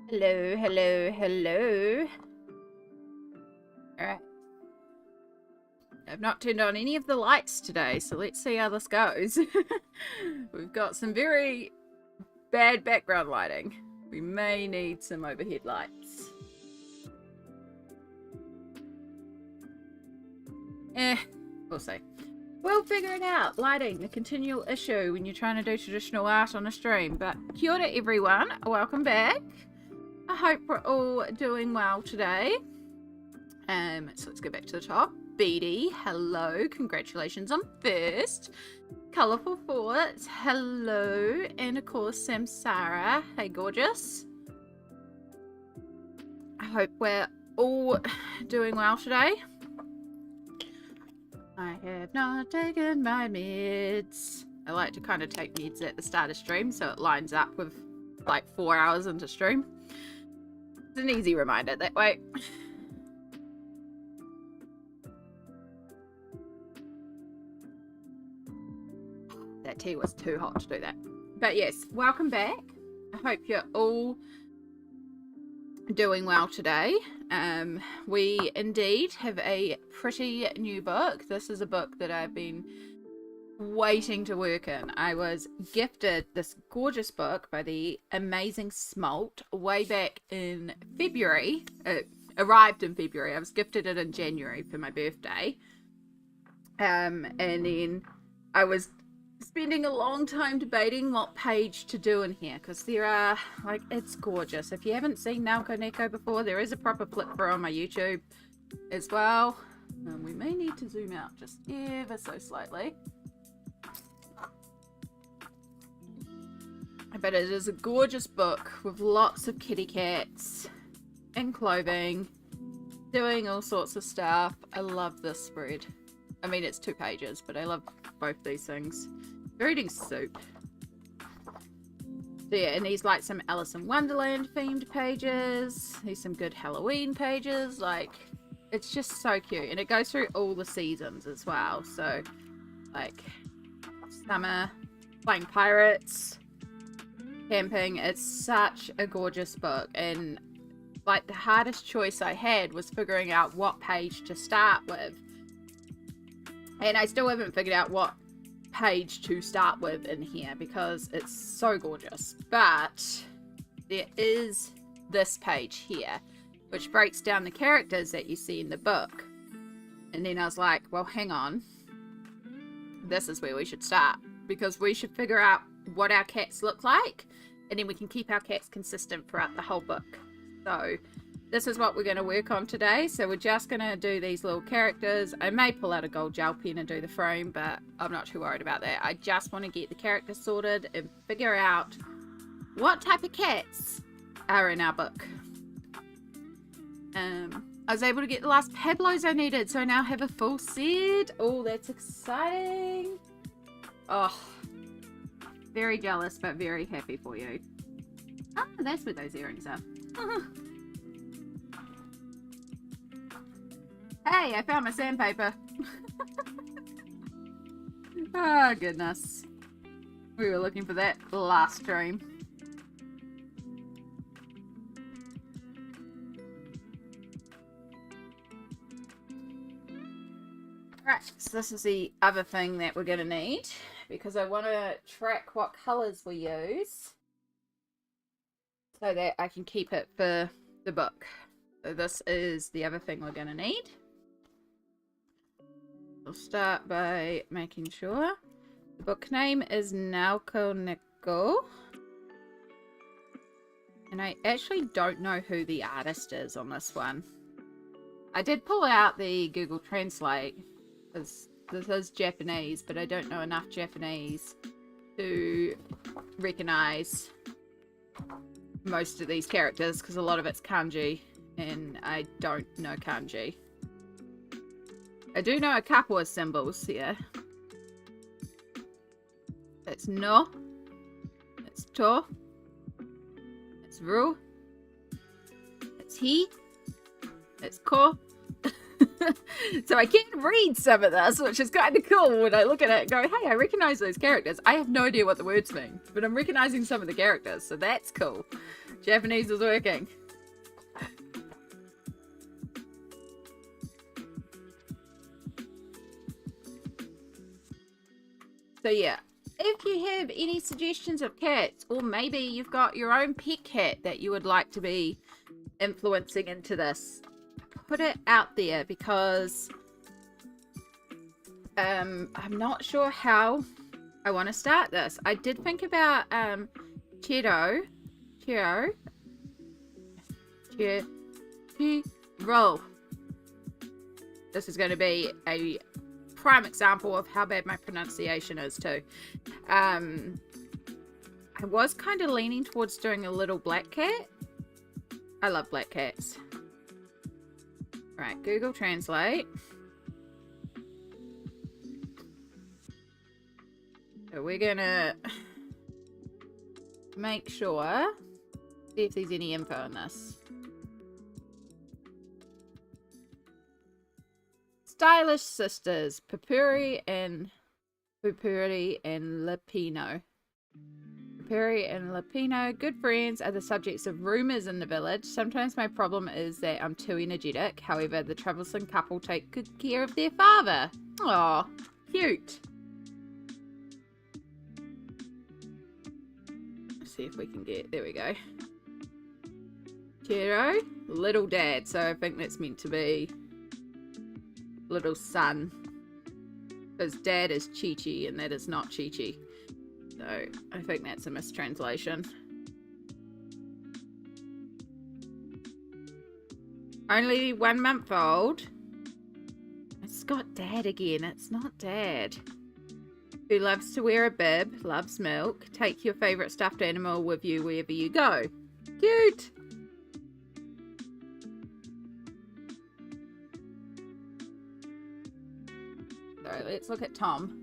Hello, hello, hello. Alright. I've not turned on any of the lights today, so let's see how this goes. We've got some very bad background lighting. We may need some overhead lights. We'll see. We'll figure it out. Lighting, a continual issue when you're trying to do traditional art on a stream. But kia ora everyone, welcome back. I hope we're all doing well today. So let's go back to the top. Beatty, hello, congratulations on first. Colourful Thoughts, hello, and of course Samsara, hey gorgeous. I hope we're all doing well today. I have not taken my meds. I like to kind of take meds at the start of stream so it lines up with like 4 hours into stream. It's an easy reminder that way. That tea was too hot to do that. But yes, welcome back. I hope you're all doing well today. We indeed have a pretty new book. This is a book that I've been waiting to work in. I was gifted this gorgeous book by the amazing Smalt way back in February. It arrived in February. I was gifted it in January for my birthday. And then I was spending a long time debating what page to do in here because there are, like, it's gorgeous. If you haven't seen Nelco Neco before, there is a proper flip through on my YouTube as well. We may need to zoom out just ever so slightly. But it is a gorgeous book with lots of kitty cats and clothing, doing all sorts of stuff. I love this spread. I mean, it's 2 pages, but I love both these things. We're eating soup. So yeah, and these like some Alice in Wonderland themed pages. These some good Halloween pages. Like, it's just so cute. And it goes through all the seasons as well. So, like, summer, playing pirates, camping. It's such a gorgeous book. And, like, the hardest choice I had was figuring out what page to start with. And I still haven't figured out what page to start with in here because it's so gorgeous. But there is this page here which breaks down the characters that you see in the book. And then I was like, well, hang on. This is where we should start because we should figure out what our cats look like and then we can keep our cats consistent throughout the whole book. So this is what we're going to work on today. So we're just going to do these little characters. I may pull out a gold gel pen and do the frame, but I'm not too worried about that. I just want to get the characters sorted and figure out what type of cats are in our book. I was able to get the last Pablos I needed, so I now have a full set. Oh, that's exciting. Oh, very jealous, but very happy for you. Ah, that's what those earrings are. Hey, I found my sandpaper. Oh, goodness. We were looking for that last stream. Right, so this is the other thing that we're going to need because I want to track what colours we use so that I can keep it for the book. So this is the other thing we're going to need. We'll start by making sure. The book name is Nelco Neco. And I actually don't know who the artist is on this one. I did pull out the Google Translate because this is Japanese, but I don't know enough Japanese to recognize most of these characters because a lot of it's kanji and I don't know kanji. I do know a couple of symbols here. It's no, it's to, it's ru, it's he, it's ko. So I can read some of this, which is kind of cool when I look at it and go, hey, I recognize those characters. I have no idea what the words mean, but I'm recognizing some of the characters, so that's cool. Japanese is working. So yeah, if you have any suggestions of cats, or maybe you've got your own pet cat that you would like to be influencing into this, put it out there, because I'm not sure how I want to start this. I did think about Chiro. This is going to be a prime example of how bad my pronunciation is too. I was kind of leaning towards doing a little black cat. I love black cats. Right, Google Translate. So we're gonna make sure, see if there's any info on this. Stylish sisters, Pupuri and Lupino. Pupuri and Lupino, good friends, are the subjects of rumors in the village. Sometimes my problem is that I'm too energetic. However, the troublesome couple take good care of their father. Aw, cute. Let's see if we can get, there we go. Chiro, little dad, so I think that's meant to be little son, because dad is Chi-Chi and that is not Chi-Chi, so I think that's a mistranslation. Only 1 month old. It's got dad again. It's not dad. Who loves to wear a bib, loves milk. Take your favorite stuffed animal with you wherever you go. Cute. So let's look at Tom.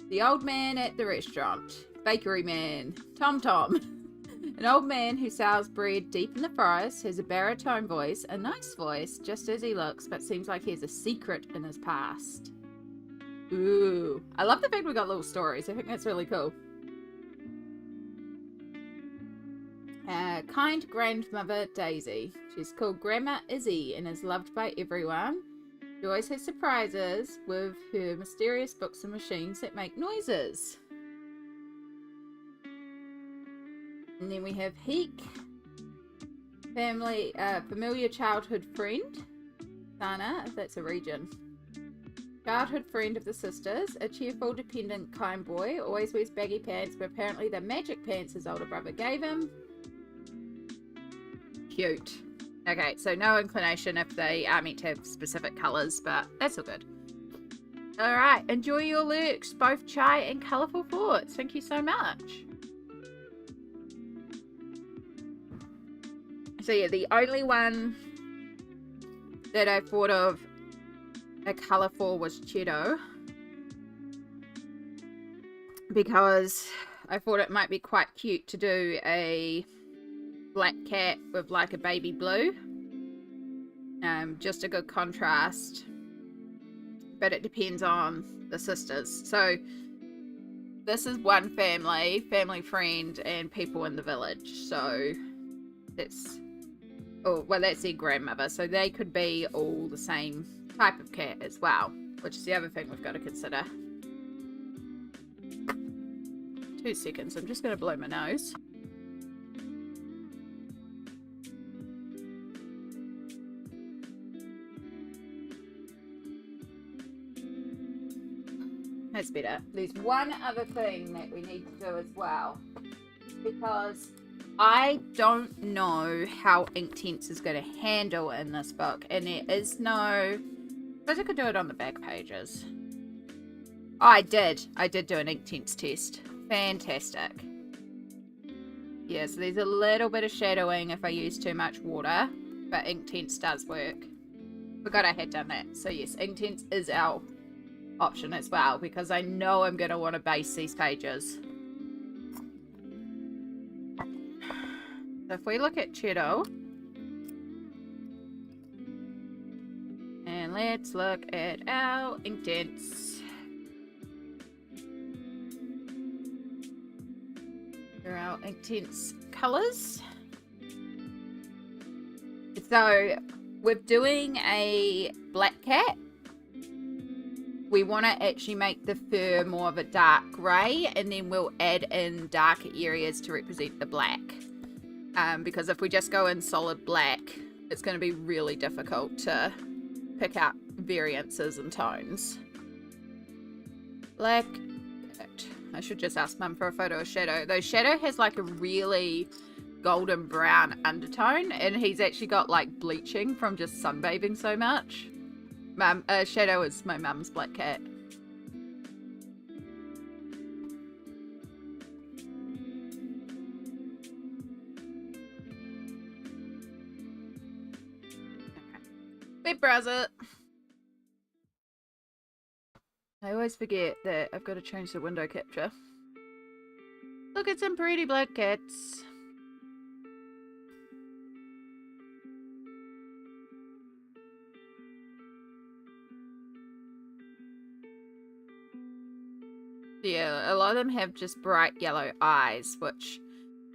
The old man at the restaurant. Bakery man. Tom. An old man who sells bread deep in the forest, has a baritone voice, a nice voice, just as he looks, but seems like he has a secret in his past. Ooh. I love the fact we got little stories. I think that's really cool. Kind grandmother Daisy. She's called Grandma Izzy and is loved by everyone. She always has surprises with her mysterious books and machines that make noises. And then we have Heek, familiar childhood friend. Sana, if that's a region. Childhood friend of the sisters, a cheerful, dependent, kind boy, always wears baggy pants, but apparently they're magic pants his older brother gave him. Cute. Okay, so no inclination if they are meant to have specific colours, but that's all good. Alright, enjoy your lurks, both chai and colourful thoughts. Thank you so much. So yeah, the only one that I thought of a colour for was Cheeto, because I thought it might be quite cute to do a black cat with like a baby blue. Just a good contrast, but it depends on the sisters. So this is one family friend and people in the village, so that's, oh well, that's their grandmother, so they could be all the same type of cat as well, which is the other thing we've got to consider. 2 seconds, I'm just going to blow my nose. That's better. There's one other thing that we need to do as well, because I don't know how Inktense is going to handle in this book, and there is no, I suppose I could do it on the back pages. Oh, I did do an Inktense test. Fantastic. Yeah, so there's a little bit of shadowing if I use too much water, but Inktense does work. Forgot I had done that. So yes, Inktense is our option as well, because I know I'm going to want to base these pages. So if we look at Cheeto, and let's look at our Inktense. our intense colours. So we're doing a black cat. We want to actually make the fur more of a dark grey, and then we'll add in darker areas to represent the black. Because if we just go in solid black, it's going to be really difficult to pick out variances and tones. Black cat. I should just ask Mum for a photo of Shadow. Though Shadow has like a really golden brown undertone, and he's actually got like bleaching from just sunbathing so much. Shadow is my mum's black cat. Web browser. I always forget that I've got to change the window capture. Look at some pretty black cats. Yeah, a lot of them have just bright yellow eyes, which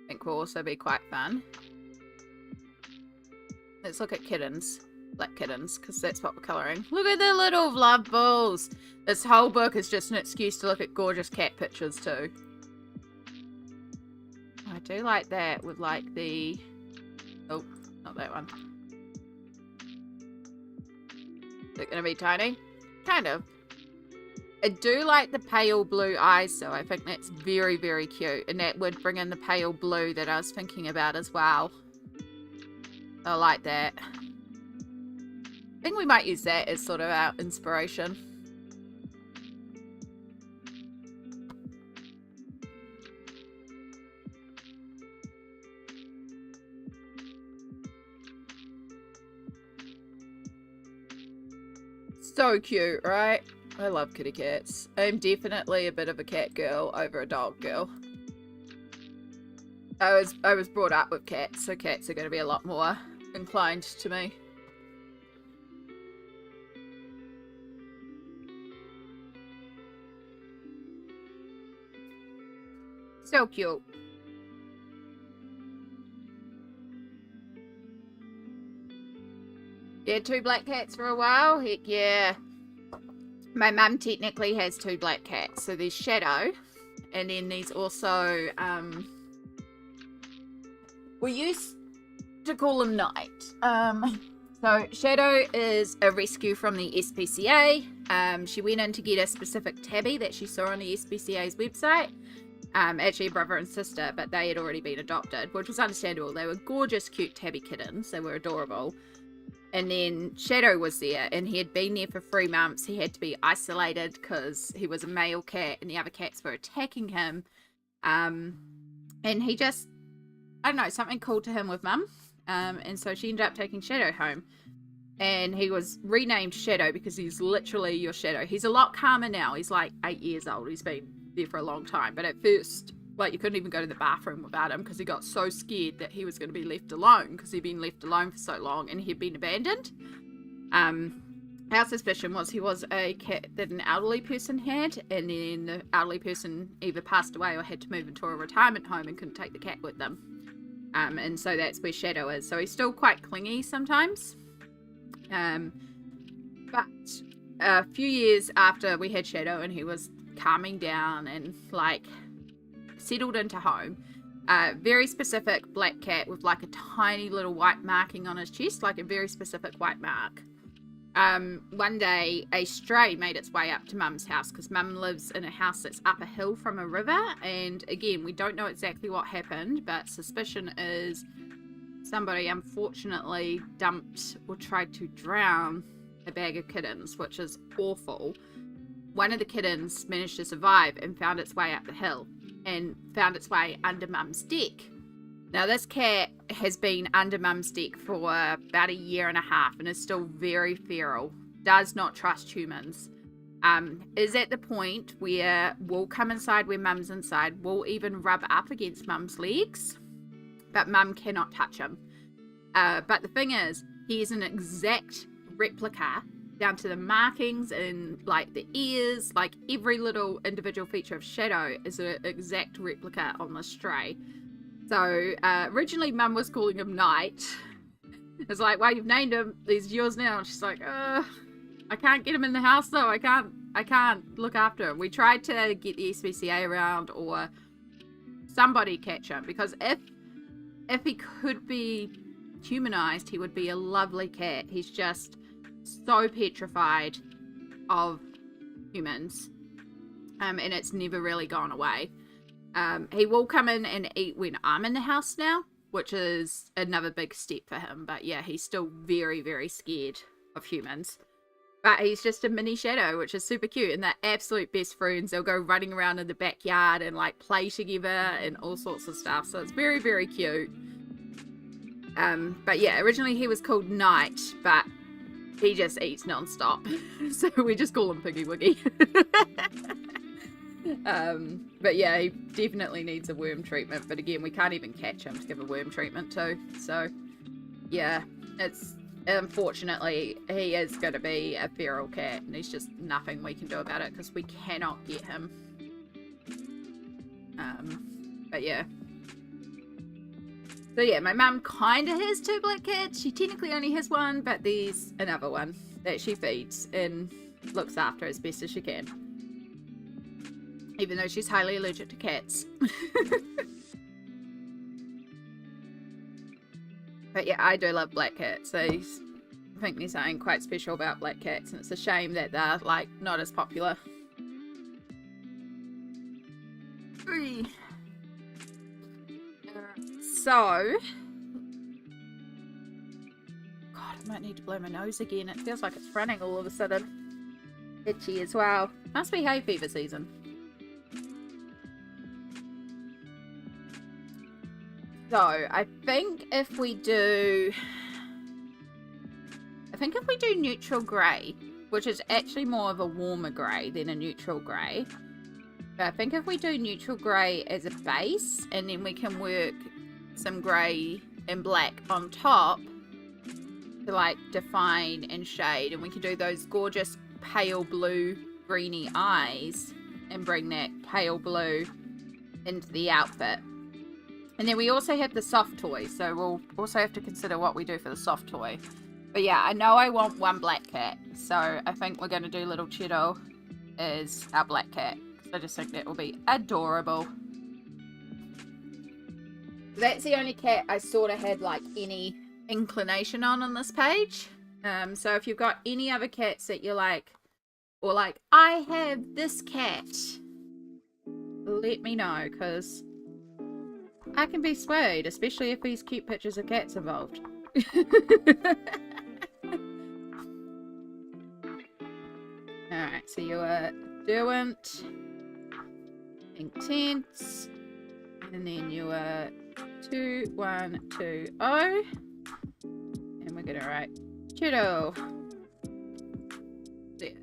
I think will also be quite fun. Let's look at kittens. Black kittens, because that's what we're colouring. Look at the little love balls! This whole book is just an excuse to look at gorgeous cat pictures too. I do like that with like the... Oh, not that one. Is it going to be tiny? Kind of. I do like the pale blue eyes, so I think that's very, very cute. And that would bring in the pale blue that I was thinking about as well. I like that. I think we might use that as sort of our inspiration. So cute, right? I love kitty cats. I'm definitely a bit of a cat girl over a dog girl. I was brought up with cats, so cats are going to be a lot more inclined to me. So cute. Yeah, 2 black cats for a while? Heck yeah. My mum technically has 2 black cats. So there's Shadow, and then there's also, we used to call him Night. So Shadow is a rescue from the SPCA. She went in to get a specific tabby that she saw on the SPCA's website. Actually a brother and sister, but they had already been adopted, which was understandable. They were gorgeous, cute tabby kittens. They were adorable. And then Shadow was there, and he had been there for 3 months. He had to be isolated because he was a male cat and the other cats were attacking him. And he just, I don't know, something called to him with Mum. And so she ended up taking Shadow home. And he was renamed Shadow because he's literally your shadow. He's a lot calmer now. He's like 8 years old. He's been there for a long time. But at first, like, you couldn't even go to the bathroom without him because he got so scared that he was going to be left alone because he'd been left alone for so long and he'd been abandoned. Our suspicion was he was a cat that an elderly person had, and then the elderly person either passed away or had to move into a retirement home and couldn't take the cat with them. And so that's where Shadow is. So he's still quite clingy sometimes. But a few years after we had Shadow and he was calming down and like settled into home, very specific black cat with like a tiny little white marking on his chest, like a very specific white mark. One day a stray made its way up to Mum's house because Mum lives in a house that's up a hill from a river, and again we don't know exactly what happened, but suspicion is somebody unfortunately dumped or tried to drown a bag of kittens, which is awful. One of the kittens managed to survive and found its way up the hill and found its way under Mum's deck. Now this cat has been under Mum's deck for about 1.5 years and is still very feral, does not trust humans, is at the point where will come inside where Mum's inside, will even rub up against Mum's legs, but Mum cannot touch him. But the thing is, he is an exact replica down to the markings and like the ears, like every little individual feature of Shadow is an exact replica on the stray. So originally Mum was calling him Night. It's like, well, you've named him, he's yours now. And she's like, I can't get him in the house though. I can't look after him. We tried to get the SPCA around or somebody catch him, because if he could be humanized, he would be a lovely cat. He's just so petrified of humans, and it's never really gone away. He will come in and eat when I'm in the house now, which is another big step for him. But yeah, he's still very, very scared of humans. But he's just a mini Shadow, which is super cute, and they're absolute best friends. They'll go running around in the backyard and like play together and all sorts of stuff. So it's very, very cute. But yeah, originally he was called Night, but he just eats non-stop. So we just call him Piggy Wiggy. But yeah, he definitely needs a worm treatment. But again, we can't even catch him to give a worm treatment to. So yeah, it's... Unfortunately, he is going to be a feral cat, and there's just nothing we can do about it because we cannot get him. But yeah. So yeah, my mum kind of has 2 black cats. She technically only has 1, but there's another one that she feeds and looks after as best as she can. Even though she's highly allergic to cats. But yeah, I do love black cats. I think there's something quite special about black cats, and it's a shame that they're like not as popular. So, God, I might need to blow my nose again. It feels like it's running all of a sudden. Itchy as well. Must be hay fever season. So, I think if we do neutral grey, which is actually more of a warmer grey than a neutral grey. But I think if we do neutral grey as a base, and then we can work some grey and black on top to like define and shade, and we can do those gorgeous pale blue greeny eyes and bring that pale blue into the outfit. And then we also have the soft toy, so we'll also have to consider what we do for the soft toy. But yeah, I know I want 1 black cat, so I think we're going to do little Cheeto as our black cat. I just think that will be adorable. That's the only cat I sort of had like any inclination on this page. So if you've got any other cats that you're like, or like, I have this cat, let me know, because I can be swayed, especially if these cute pictures of cats involved. Alright, so you are Derwent, Intense, and then you are 2120, and we're gonna write Cheeto.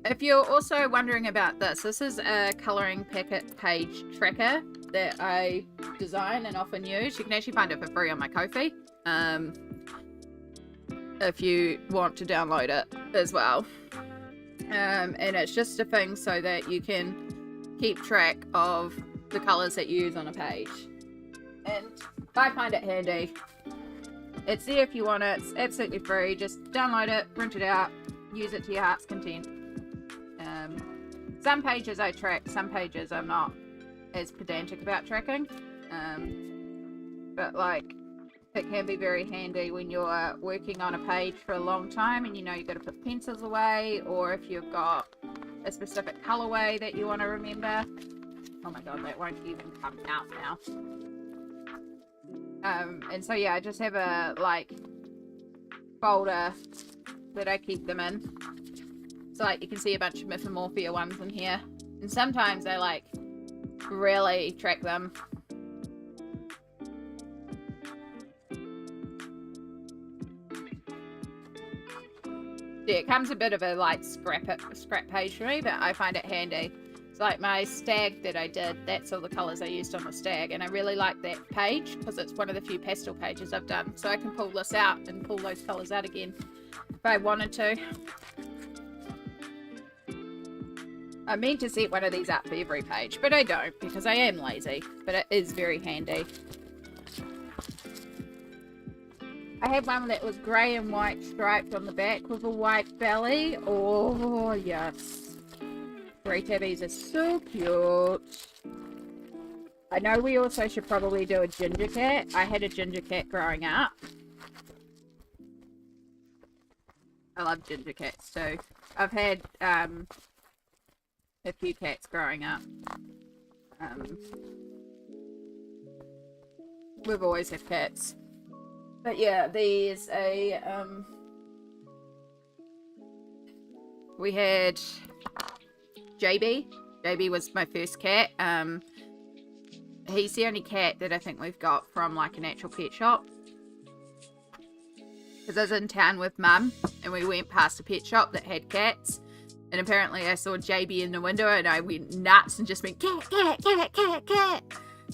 If you're also wondering about this is a colouring packet page tracker that I design and often use. You can actually find it for free on my Ko-fi, if you want to download it as well. And it's just a thing so that you can keep track of the colours that you use on a page. And I find it handy. It's there if you want it. It's absolutely free. Just download it, print it out, use it to your heart's content. Some pages I track, some pages I'm not as pedantic about tracking. But like, it can be very handy when you're working on a page for a long time and you know you've got to put pencils away, or if you've got a specific colorway that you want to remember. Oh my god, that won't even come out now. And so yeah, I just have a like folder that I keep them in. So like you can see a bunch of Mythomorphia ones in here, and sometimes I like really track them. Yeah, it comes a bit of a like scrap page for me, but I find it handy. It's like my stag that I did, that's all the colours I used on the stag, and I really like that page because it's one of the few pastel pages I've done, so I can pull this out and pull those colours out again if I wanted to. I meant to set one of these up for every page, but I don't because I am lazy. But it is very handy. I had one that was grey and white striped on the back with a white belly. Oh, yes. Grey tabbies are so cute. I know we also should probably do a ginger cat. I had a ginger cat growing up. I love ginger cats too. I've had a few cats growing up. We've always had cats. But yeah, there's a we had JB. JB was my first cat. He's the only cat that I think we've got from like an actual pet shop. Because I was in town with Mum and we went past a pet shop that had cats. And apparently I saw JB in the window and I went nuts and just went, cat, cat, cat, cat, cat.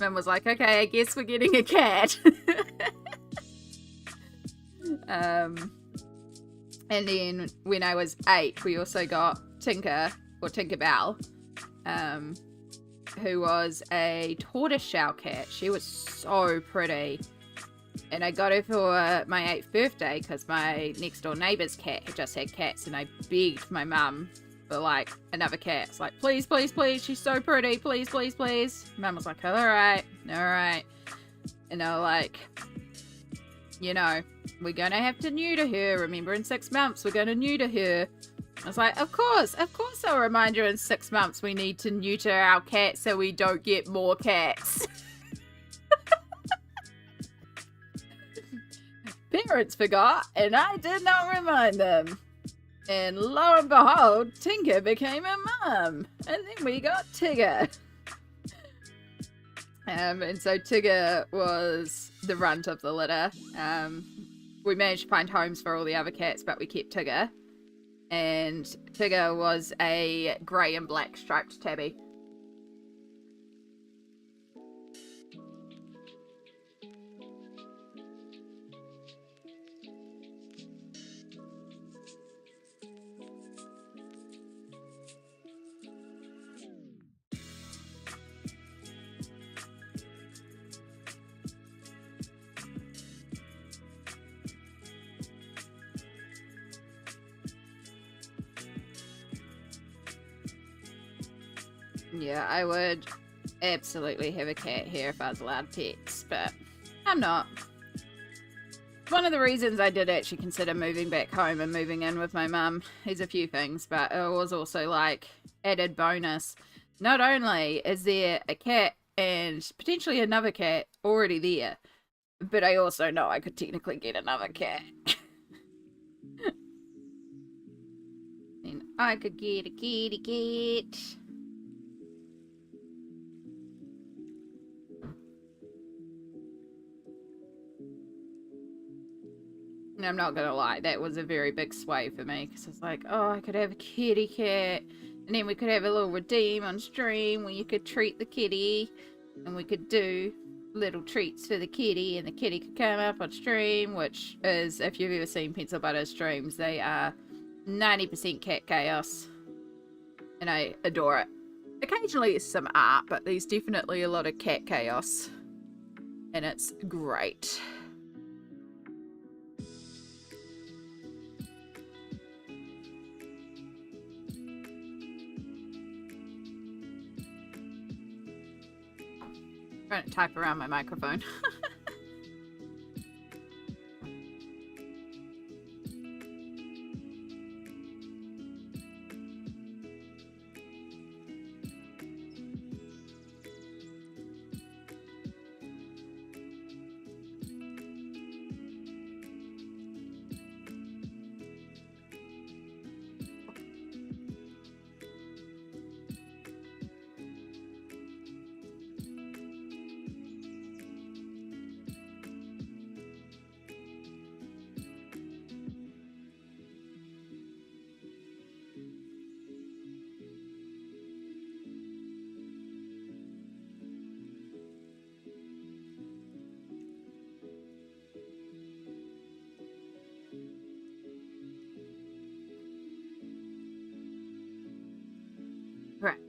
Mum was like, okay, I guess we're getting a cat. And then when I was 8, we also got Tinker, or Tinkerbell, who was a tortoiseshell cat. She was so pretty. And I got her for my 8th birthday because my next door neighbour's cat had just had cats, and I begged my mum for like another cat. It's like, please, please, please, she's so pretty, please, please, please. Mum was like, alright. And I was like, you know, we're gonna have to neuter her. Remember, in 6 months we're gonna neuter her. I was like, of course I'll remind you in 6 months we need to neuter our cat so we don't get more cats. Parents forgot, and I did not remind them. And lo and behold, Tinker became a mum. And then we got Tigger. And so Tigger was the runt of the litter. We managed to find homes for all the other cats, but we kept Tigger. And Tigger was a grey and black striped tabby. Yeah, I would absolutely have a cat here if I was allowed pets, but I'm not. One of the reasons I did actually consider moving back home and moving in with my mum is a few things, but it was also like added bonus. Not only is there a cat and potentially another cat already there, but I also know I could technically get another cat. And I could get a kitty cat. And I'm not gonna lie, that was a very big sway for me, because it's like, oh, I could have a kitty cat, and then we could have a little redeem on stream where you could treat the kitty, and we could do little treats for the kitty, and the kitty could come up on stream, which is, if you've ever seen Pencil Butter streams, they are 90% cat chaos, and I adore it. Occasionally there's some art, but there's definitely a lot of cat chaos, and it's great. Trying to type around my microphone.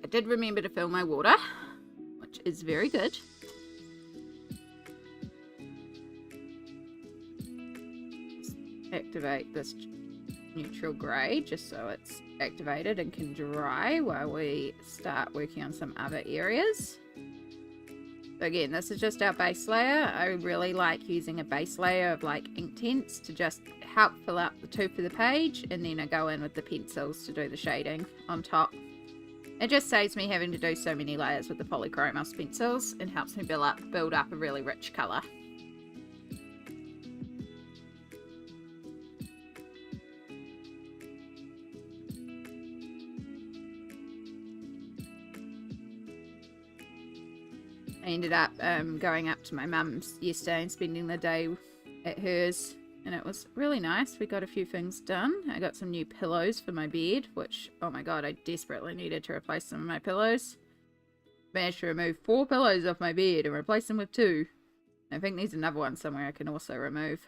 did remember to fill my water, which is very good. Activate this neutral grey just so it's activated and can dry while we start working on some other areas. So again, this is just our base layer. I really like using a base layer of like Inktense to just help fill out the tooth of the page, and then I go in with the pencils to do the shading on top. It just saves me having to do so many layers with the Polychromos pencils and helps me build up a really rich colour. I ended up going up to my mum's yesterday and spending the day at hers, and it was really nice. We got a few things done. I got some new pillows for my bed, which, oh my god, I desperately needed to replace some of my pillows. Managed to remove 4 pillows off my bed and replace them with 2. I think there's another one somewhere I can also remove.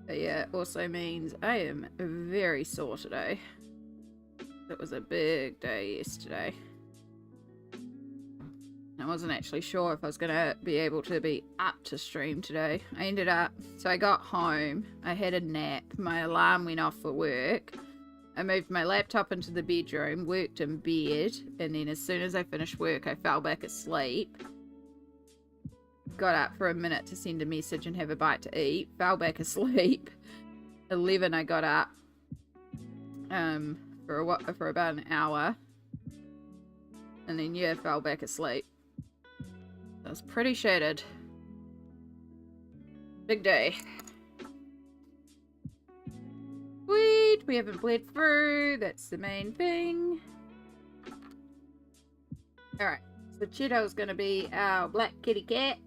But yeah, it also means I am very sore today. It was a big day yesterday. I wasn't actually sure if I was going to be able to be up to stream today. I ended up, so I got home, I had a nap, my alarm went off for work. I moved my laptop into the bedroom, worked in bed, and then as soon as I finished work, I fell back asleep. Got up for a minute to send a message and have a bite to eat, fell back asleep. 11 I got up for about an hour, and then yeah, fell back asleep. I was pretty shattered. Big day. Sweet, we haven't bled through, that's the main thing. Alright, so Cheeto's gonna be our black kitty cat.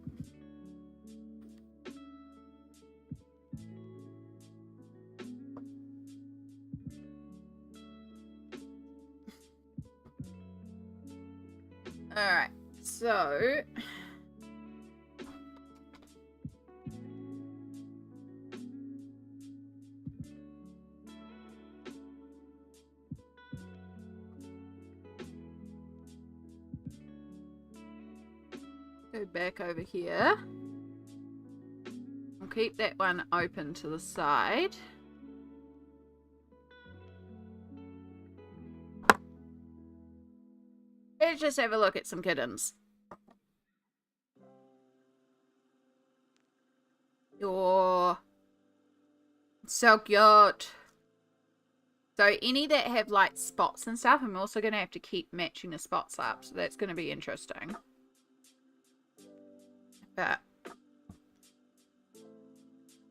Alright, so go back over here. I'll keep that one open to the side. Let's just have a look at some kittens. Oh, so cute. So any that have like spots and stuff, I'm also going to have to keep matching the spots up. So that's going to be interesting. But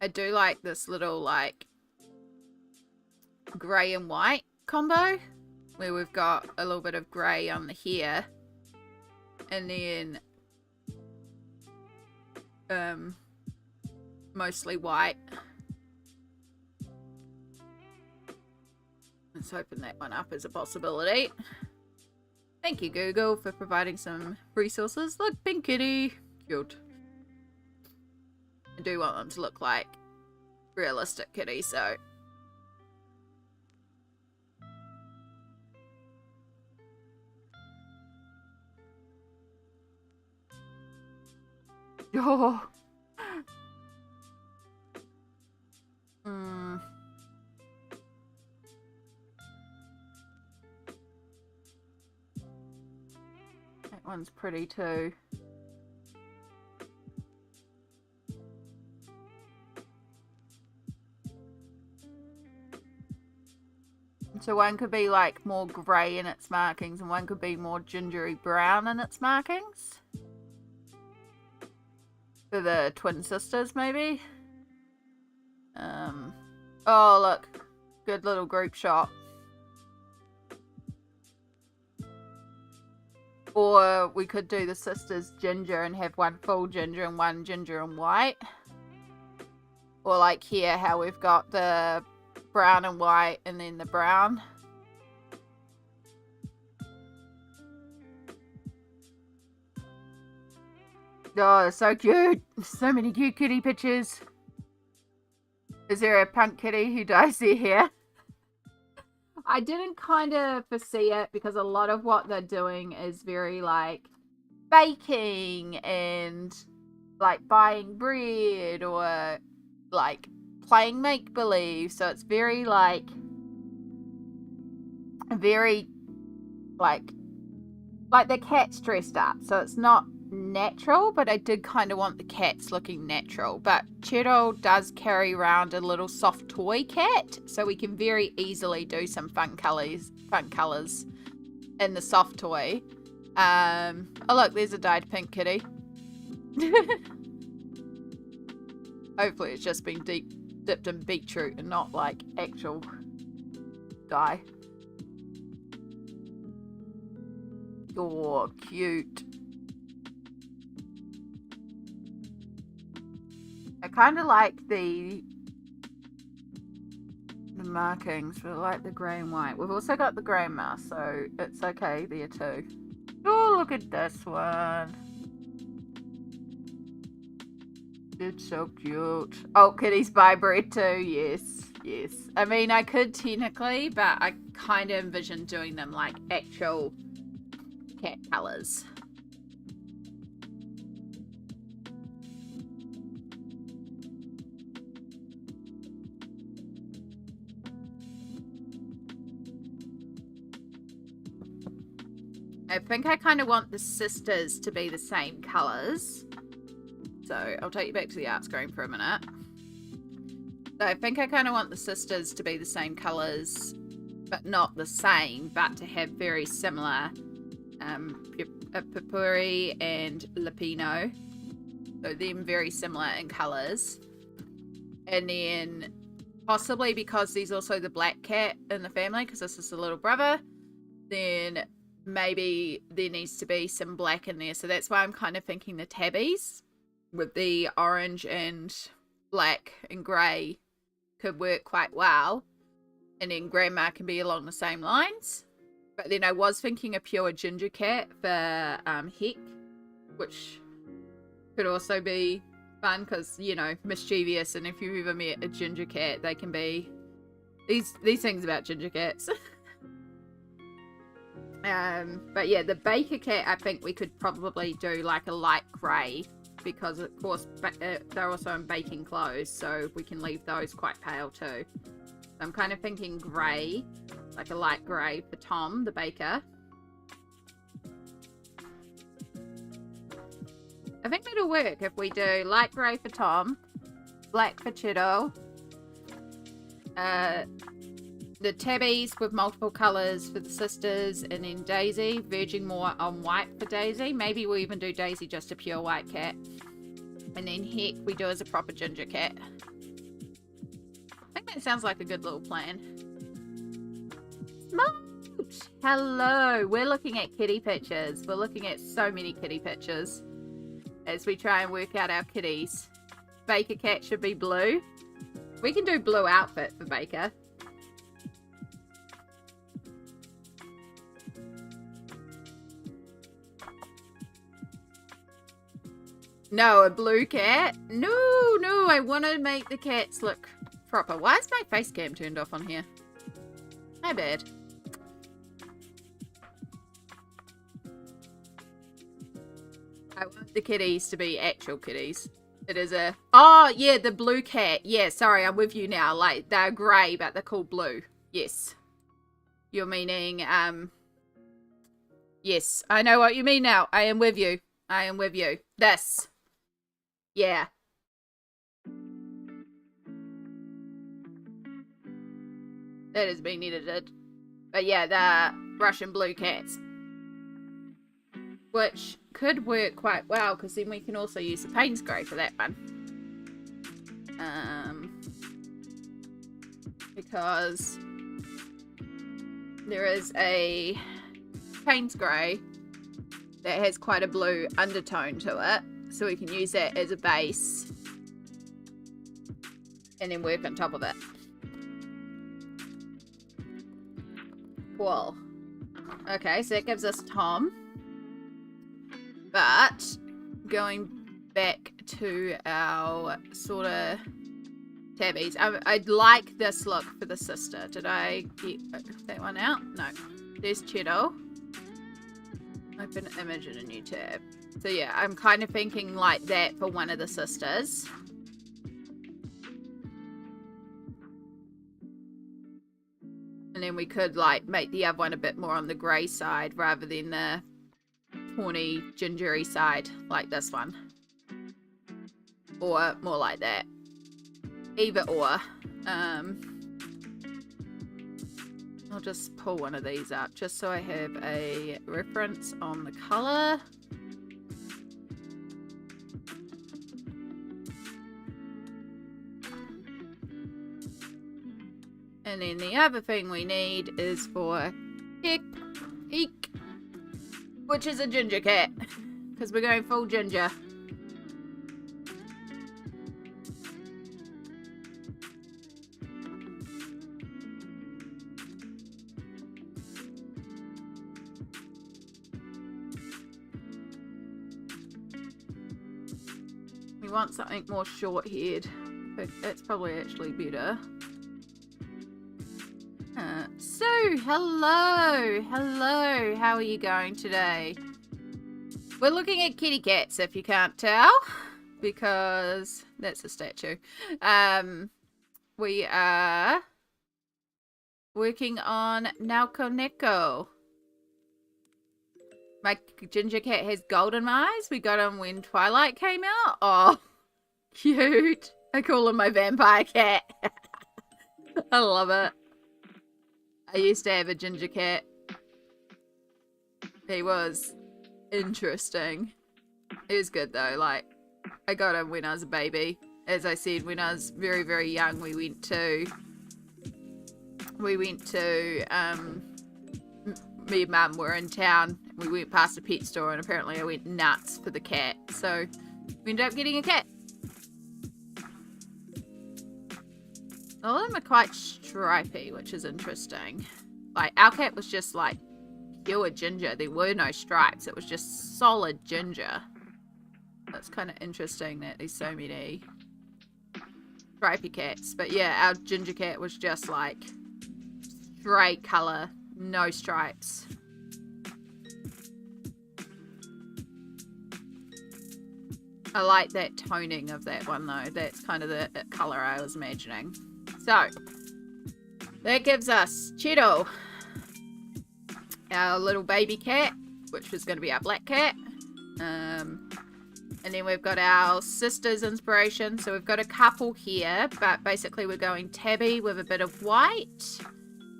I do like this little like grey and white combo, where we've got a little bit of grey on the hair, and then mostly white. Let's open that one up as a possibility. Thank you, Google, for providing some resources. Look, pink kitty. Cute. I do want them to look like realistic kitties, so oh. one's pretty too. So one could be like more grey in its markings and one could be more gingery brown in its markings. For the twin sisters, maybe. Oh, look. Good little group shot. Or we could do the sisters ginger and have one full ginger and one ginger and white. Or like here, how we've got the brown and white and then the brown. Oh, so cute. So many cute kitty pictures. Is there a punk kitty who dyes their hair? I didn't kind of foresee it because a lot of what they're doing is very like baking and like buying bread or like playing make-believe. So it's very like the cat's dressed up. So it's not natural, but I did kind of want the cats looking natural. But Cheryl does carry around a little soft toy cat, so we can very easily do some fun colors in the soft toy. Oh look, there's a dyed pink kitty. Hopefully it's just been dipped in beetroot and not like actual dye. Oh, cute. I kind of like the markings, but I like the grey and white. We've also got the grandma, so it's okay there too. Oh, look at this one. It's so cute. Oh, kitties buy bread too. Yes, yes. I mean, I could technically, but I kind of envision doing them like actual cat colours. I think I kind of want the sisters to be the same colours. So I'll take you back to the art screen for a minute. So I think I kind of want the sisters to be the same colours, but not the same, but to have very similar Purpuri and Lupino. So them very similar in colours. And then possibly because there's also the black cat in the family, because this is the little brother, then maybe there needs to be some black in there. So that's why I'm kind of thinking the tabbies with the orange and black and grey could work quite well. And then grandma can be along the same lines. But then I was thinking a pure ginger cat for Heck, which could also be fun because, you know, mischievous. And if you've ever met a ginger cat, they can be these things about ginger cats. But yeah, the baker cat, I think we could probably do like a light grey because of course they're also in baking clothes, so we can leave those quite pale too. So I'm kind of thinking grey, like a light grey for Tom, the baker. I think that'll work if we do light grey for Tom, black for Cheeto, the tabbies with multiple colours for the sisters, and then Daisy, verging more on white for Daisy. Maybe we'll even do Daisy just a pure white cat. And then Heck we do as a proper ginger cat. I think that sounds like a good little plan. Smooch! Hello! We're looking at kitty pictures. We're looking at so many kitty pictures as we try and work out our kitties. Baker cat should be blue. We can do blue outfit for Baker. No, a blue cat? No, I want to make the cats look proper. Why is my face cam turned off on here? My bad. I want the kitties to be actual kitties. It is a... Oh, yeah, the blue cat. Yeah, sorry, I'm with you now. Like, they're grey, but they're called blue. Yes. You're meaning, Yes, I know what you mean now. I am with you. I am with you. This. Yeah. That has been edited. But yeah, the Russian blue cats. Which could work quite well, because then we can also use the Payne's Grey for that one. Because there is a Payne's Grey that has quite a blue undertone to it, so we can use that as a base and then work on top of it. Cool. Okay, so that gives us Tom. But going back to our sort of tabbies, I'd like this look for the sister. Did I get that one out? No. There's Cheeto. Open image in a new tab. So yeah, I'm kind of thinking like that for one of the sisters. And then we could like make the other one a bit more on the grey side rather than the tawny gingery side like this one. Or more like that. Either or. I'll just pull one of these up just so I have a reference on the colour. And then the other thing we need is for Eek, which is a ginger cat, because we're going full ginger. We want something more short-haired, but that's probably actually better. So, hello, how are you going today? We're looking at kitty cats, if you can't tell, because that's a statue. We are working on Nelco Neco. My ginger cat has golden eyes. We got him when Twilight came out. Oh, cute. I call him my vampire cat. I love it. I used to have a ginger cat. He was interesting. He was good though. Like, I got him when I was a baby. As I said, when I was very, very young, we went to me and Mum were in town. We went past a pet store and apparently I went nuts for the cat. So we ended up getting a cat. All of them are quite stripy, which is interesting. Like, our cat was just like pure ginger. There were no stripes. It was just solid ginger. That's kind of interesting that there's so many stripy cats. But yeah, our ginger cat was just like straight color, no stripes. I like that toning of that one though. That's kind of the color I was imagining. So, that gives us Cheeto, our little baby cat, which was going to be our black cat. And then we've got our sister's inspiration. So we've got a couple here, but basically we're going tabby with a bit of white.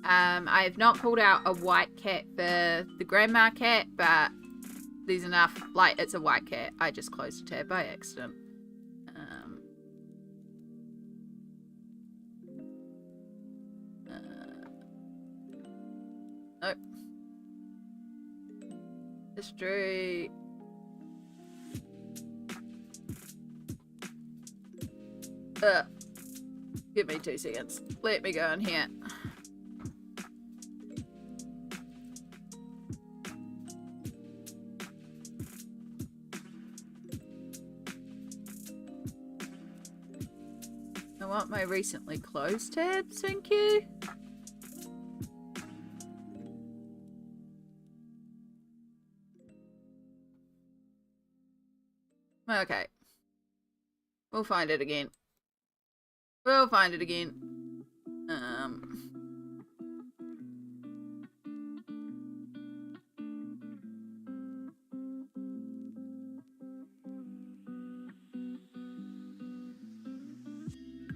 I have not pulled out a white cat for the grandma cat, but there's enough. Like, it's a white cat. I just closed a tab by accident. Nope. History. Give me 2 seconds. Let me go in here. I want my recently closed tabs, thank you. Okay. We'll find it again. We'll find it again.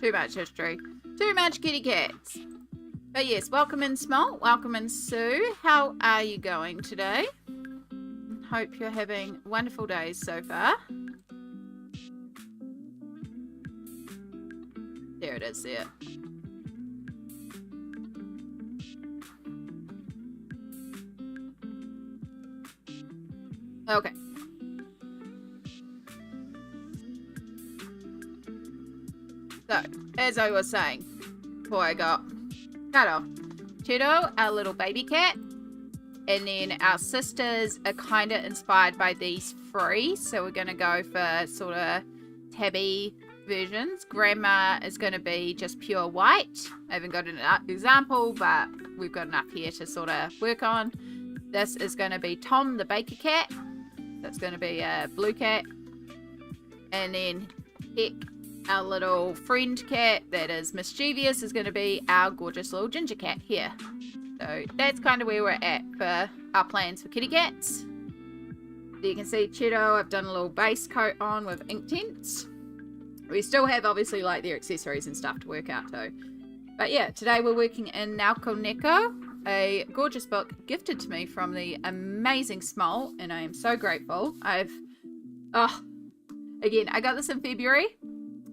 Too much history. Too much kitty cats. But yes, welcome in Smalt. Welcome in Sue. How are you going today? Hope you're having wonderful days so far. There it is there. Okay. So, as I was saying, before I got cut off, Cheeto, our little baby cat, and then our sisters are kind of inspired by these three, so we're going to go for sort of tabby versions. Grandma is going to be just pure white. I haven't got an example, but we've got enough here to sort of work on. This is going to be Tom, the baker cat. That's going to be a blue cat. And then Heck, our little friend cat that is mischievous, is going to be our gorgeous little ginger cat here. So that's kind of where we're at for our plans for kitty cats. So you can see Cheeto, I've done a little base coat on with ink tints. We still have obviously like their accessories and stuff to work out too. But yeah, today we're working in Nelco Neco, a gorgeous book gifted to me from the amazing Smalt, and I am so grateful. Again, I got this in February.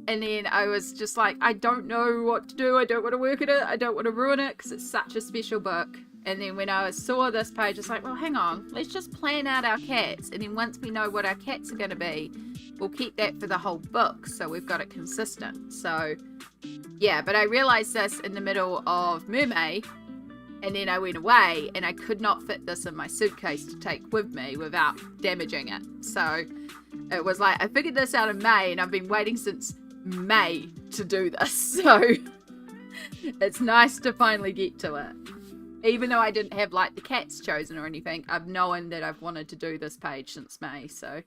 And then I was just like, I don't know what to do. I don't want to work at it. I don't want to ruin it because it's such a special book. And then when I saw this page, it's like, well, hang on. Let's just plan out our cats. And then once we know what our cats are going to be, we'll keep that for the whole book. So we've got it consistent. So, yeah. But I realized this in the middle of Mermaid. And then I went away and I could not fit this in my suitcase to take with me without damaging it. So it was like, I figured this out in May and I've been waiting since May to do this, so it's nice to finally get to it. Even though I didn't have like the cats chosen or anything, I've known that I've wanted to do this page since May. So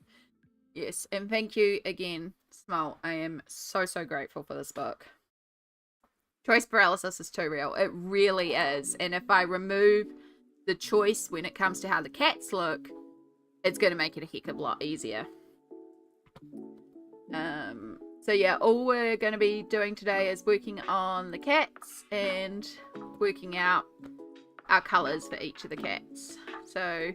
yes, and thank you again, Smalt. I am so grateful for this book. Choice paralysis is too real. It really is. And if I remove the choice when it comes to how the cats look, it's going to make it a heck of a lot easier. So yeah, all we're going to be doing today is working on the cats and working out our colours for each of the cats. So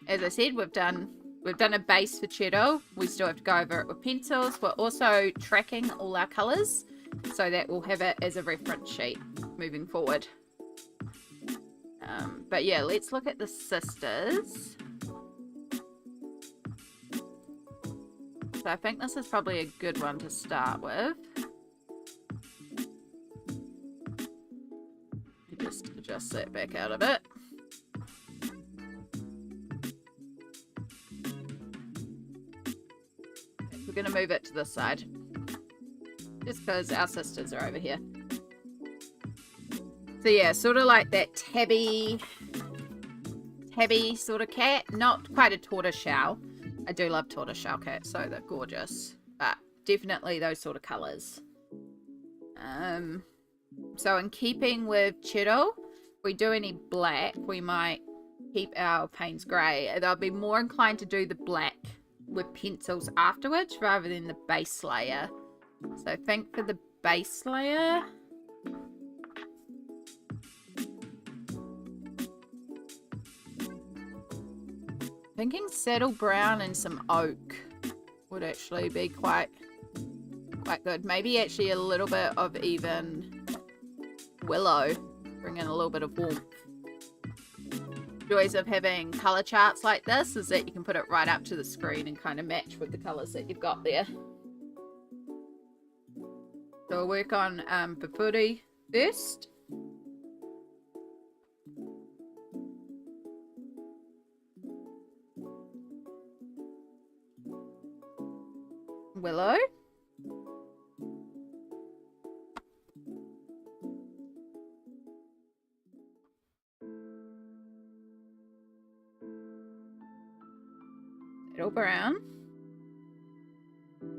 as I said, we've done a base for Cheeto. We still have to go over it with pencils. We're also tracking all our colours so that we'll have it as a reference sheet moving forward. But yeah, let's look at the sisters. So I think this is probably a good one to start with. Just adjust that back out a bit. We're going to move it to this side. Just because our sisters are over here. So yeah, sort of like that tabby sort of cat. Not quite a tortoiseshell. I do love tortoiseshell cats, so they're gorgeous. But definitely those sort of colours. So in keeping with Cheeto, if we do any black, we might keep our Payne's Grey. I'll be more inclined to do the black with pencils afterwards rather than the base layer. So I think for the base layer... thinking saddle brown and some oak would actually be quite good. Maybe actually a little bit of even willow, bring in a little bit of warmth. Joys of having color charts like this is that you can put it right up to the screen and kind of match with the colors that you've got there. So we'll work on Papuri first. Willow. Saddle brown.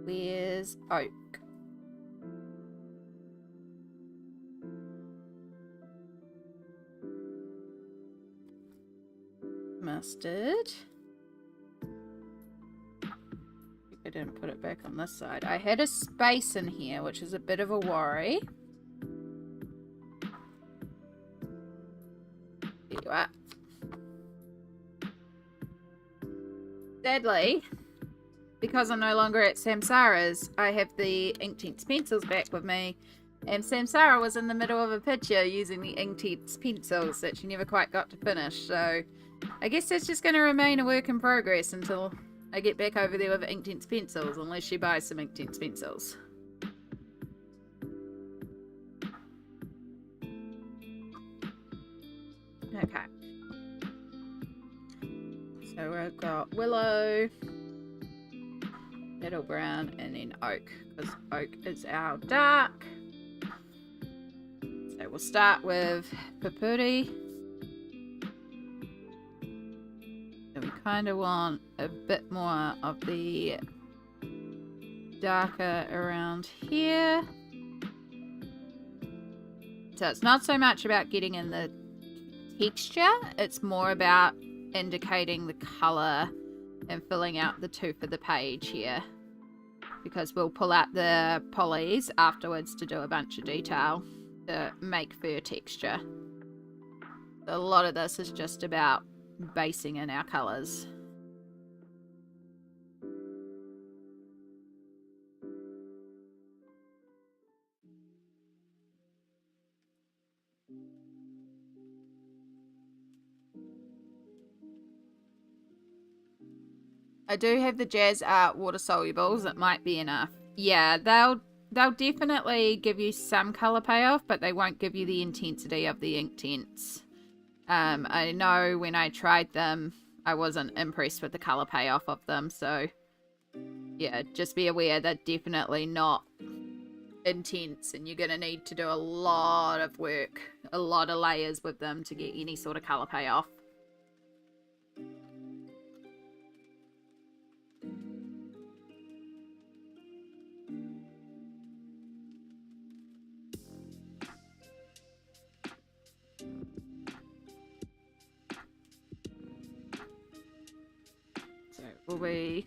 Where's oak? Mustard. I didn't put it back on this side. I had a space in here, which is a bit of a worry. There you are. Sadly, because I'm no longer at Samsara's, I have the Inktense pencils back with me. And Samsara was in the middle of a picture using the Inktense pencils that she never quite got to finish. So I guess that's just going to remain a work in progress until I get back over there with Inktense pencils, unless she buys some Inktense pencils. Okay. So we've got Willow, Metal Brown, and then Oak, because Oak is our dark. So we'll start with Papuri. So we kind of want a bit more of the darker around here. So it's not so much about getting in the texture, it's more about indicating the colour and filling out the tooth of the page here, because we'll pull out the polys afterwards to do a bunch of detail to make fur texture. So a lot of this is just about basing in our colours. I do have the Jazz Art water solubles. It might be enough. Yeah, they'll definitely give you some colour payoff, but they won't give you the intensity of the Inktense. I know when I tried them, I wasn't impressed with the colour payoff of them. So yeah, just be aware they're definitely not intense, and you're going to need to do a lot of work, a lot of layers with them to get any sort of colour payoff. So we'll be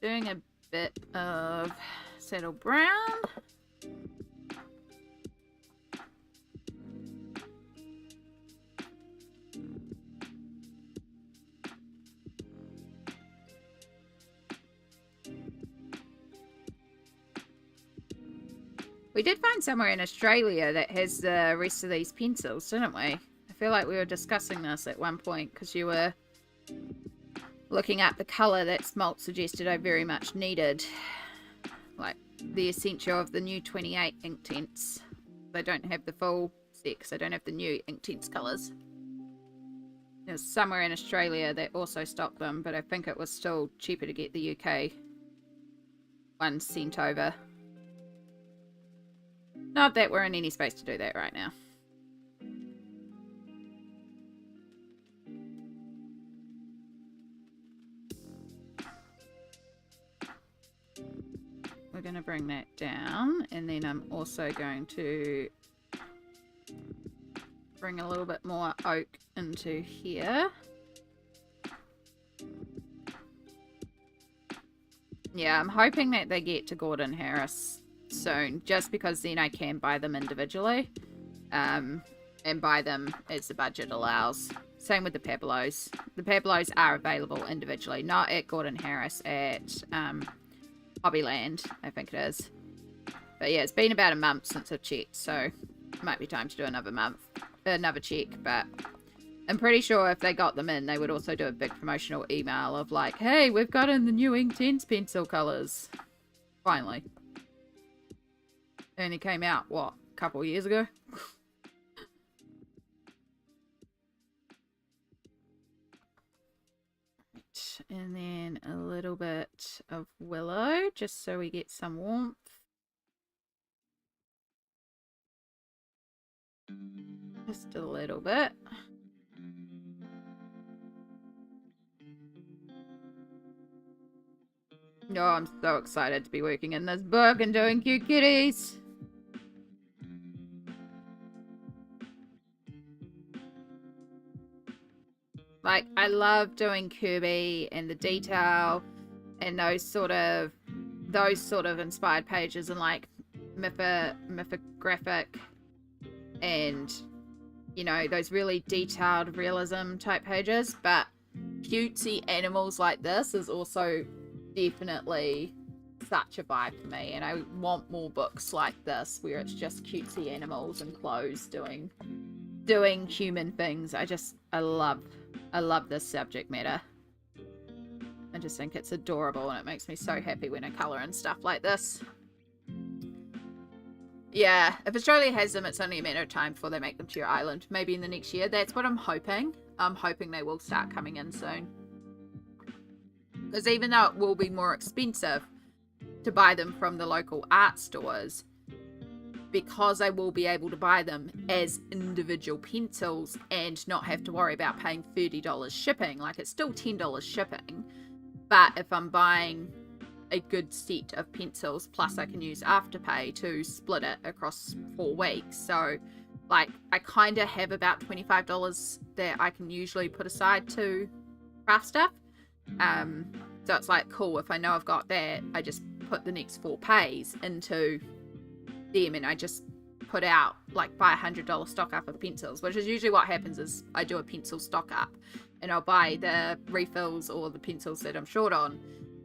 doing a bit of Saddle Brown. We did find somewhere in Australia that has the rest of these pencils, didn't we? I feel like we were discussing this at one point because you were looking at the colour that Smalt suggested I very much needed. Like the essential of the new 28 Inktense. They don't have the full set because I don't have the new Inktense colours. There's somewhere in Australia that also stocked them, but I think it was still cheaper to get the UK one sent over. Not that we're in any space to do that right now. We're going to bring that down, and then I'm also going to bring a little bit more oak into here. Yeah, I'm hoping that they get to Gordon Harris soon, just because then I can buy them individually, and buy them as the budget allows. Same with the Pablos. The Pablos are available individually, not at Gordon Harris, at Hobbyland, I think it is. But yeah, it's been about a month since I've checked, so it might be time to do another check. But I'm pretty sure if they got them in, they would also do a big promotional email of like, hey, we've got in the new Inktense pencil colours. Finally. It only came out, what, a couple of years ago? And then a little bit of Willow, just so we get some warmth. Just a little bit. Oh, I'm so excited to be working in this book and doing cute kitties. Like, I love doing Kirby and the detail and those sort of inspired pages, and like mythographic and, you know, those really detailed realism type pages. But cutesy animals like this is also definitely such a vibe for me, and I want more books like this where it's just cutesy animals and clothes doing human things. I love this subject matter. I just think it's adorable, and it makes me so happy when I colour and stuff like this. Yeah, if Australia has them, it's only a matter of time before they make them to your island. Maybe in the next year. That's what I'm hoping. I'm hoping they will start coming in soon. Because even though it will be more expensive to buy them from the local art stores, because I will be able to buy them as individual pencils and not have to worry about paying $30 shipping. Like, it's still $10 shipping. But if I'm buying a good set of pencils, plus I can use Afterpay to split it across 4 weeks. So, like, I kind of have about $25 that I can usually put aside to craft stuff. So it's like, cool, if I know I've got that, I just put the next 4 pays into them, and I just put out, like, buy $100 stock up of pencils, which is usually what happens. Is I do a pencil stock up, and I'll buy the refills or the pencils that I'm short on,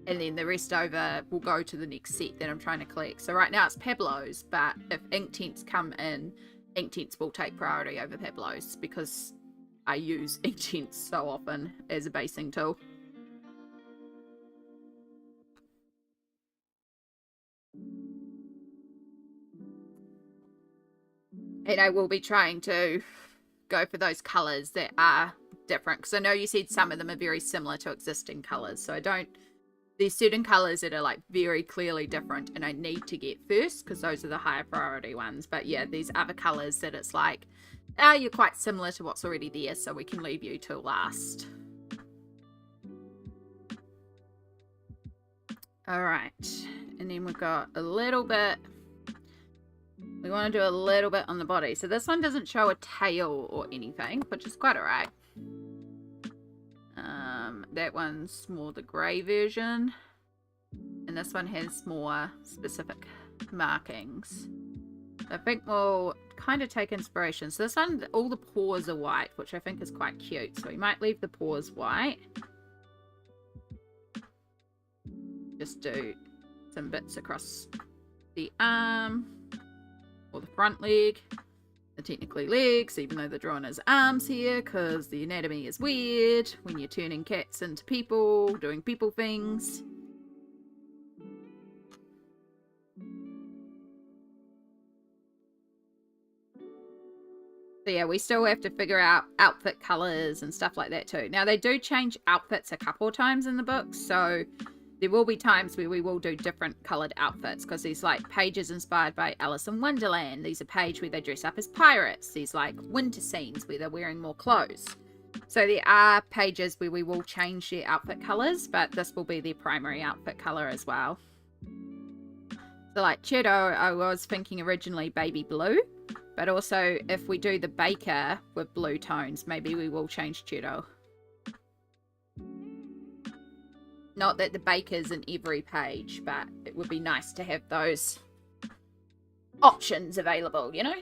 and then the rest over will go to the next set that I'm trying to collect. So right now it's Pablos, but if Inktense come in, Inktense will take priority over Pablos, because I use Inktense so often as a basing tool. And I will be trying to go for those colours that are different, because I know you said some of them are very similar to existing colours, so there's certain colours that are like very clearly different and I need to get first, because those are the higher priority ones. But yeah, these other colours that it's like, you're quite similar to what's already there, so we can leave you till last. Alright, and then we've got a little bit, we want to do a little bit on the body. So this one doesn't show a tail or anything, which is quite alright. That one's more the grey version, and this one has more specific markings. I think we'll kind of take inspiration. So this one, all the paws are white, which I think is quite cute, so we might leave the paws white. Just do some bits across the arm, or the front leg. They're technically legs, even though they're drawn as arms here, because the anatomy is weird when you're turning cats into people, doing people things. So yeah, we still have to figure out outfit colours and stuff like that too. Now, they do change outfits a couple of times in the book, so there will be times where we will do different coloured outfits, because there's like pages inspired by Alice in Wonderland. There's a page where they dress up as pirates. There's like winter scenes where they're wearing more clothes. So there are pages where we will change their outfit colours, but this will be their primary outfit colour as well. So like Cheeto, I was thinking originally baby blue, but also if we do the baker with blue tones, maybe we will change Cheeto. Not that the baker's in every page, but it would be nice to have those options available, you know?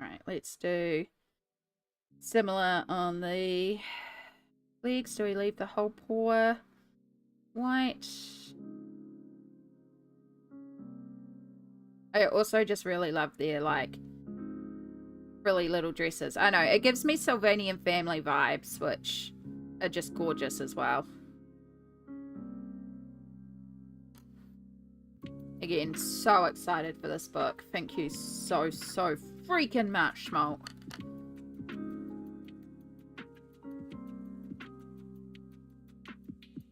Alright, let's do similar on the legs. Do we leave the whole paw white? I also just really love their, like, really little dresses. I know, it gives me Sylvanian family vibes, which are just gorgeous as well. Again, so excited for this book. Thank you so freaking much, Smoke.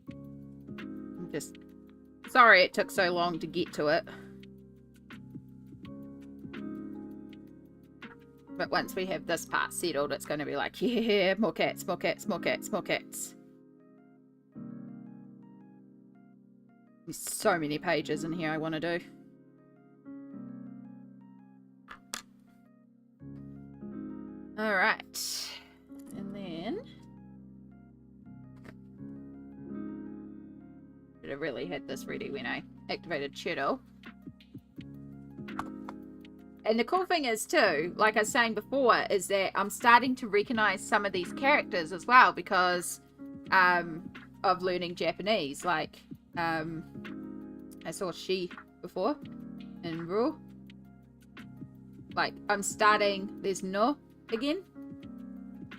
I'm just sorry it took so long to get to it. But once we have this part settled, it's going to be like, yeah, more cats, more cats, more cats, more cats. There's so many pages in here I want to do. Alright. And then Should have really had this ready when I activated Turtle. And the cool thing is too, like I was saying before, is that I'm starting to recognize some of these characters as well because of learning Japanese. Like, I saw she before in Rule. Like, I'm starting, there's no again.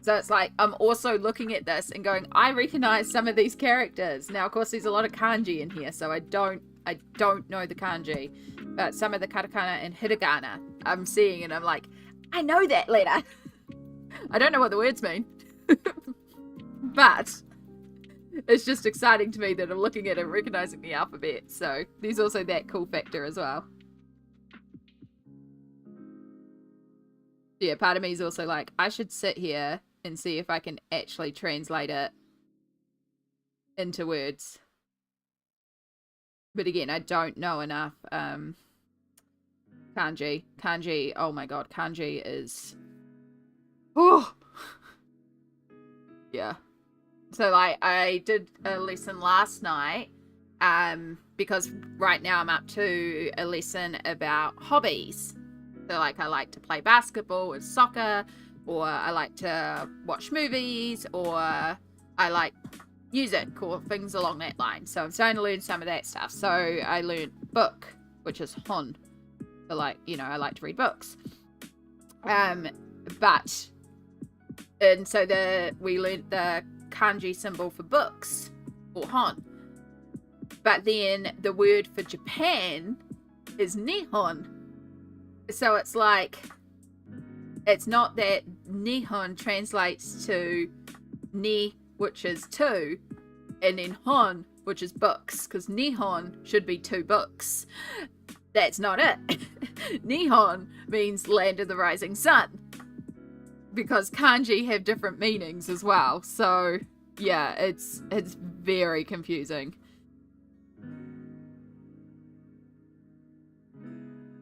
So it's like, I'm also looking at this and going, I recognize some of these characters. Now, of course, there's a lot of kanji in here, so I don't know the kanji. But some of the katakana and hiragana I'm seeing, and I'm like, I know that letter. I don't know what the words mean. But it's just exciting to me that I'm looking at it and recognizing the alphabet. So there's also that cool factor as well. Yeah, part of me is also like, I should sit here and see if I can actually translate it into words. But again, I don't know enough kanji. Kanji, oh my god, kanji is... Oh! Yeah. So, like, I did a lesson last night, because right now I'm up to a lesson about hobbies. So, like, I like to play basketball or soccer, or I like to watch movies, or I like music, or things along that line. So I'm starting to learn some of that stuff. So I learned book, which is hon. So, like, you know, I like to read books. And so we learned the kanji symbol for books, or hon. But then the word for Japan is nihon. So it's like, it's not that nihon translates to ni, which is two, and then hon, which is books, because nihon should be 2 books. That's not it. Nihon means land of the rising sun, because kanji have different meanings as well. So yeah, it's very confusing.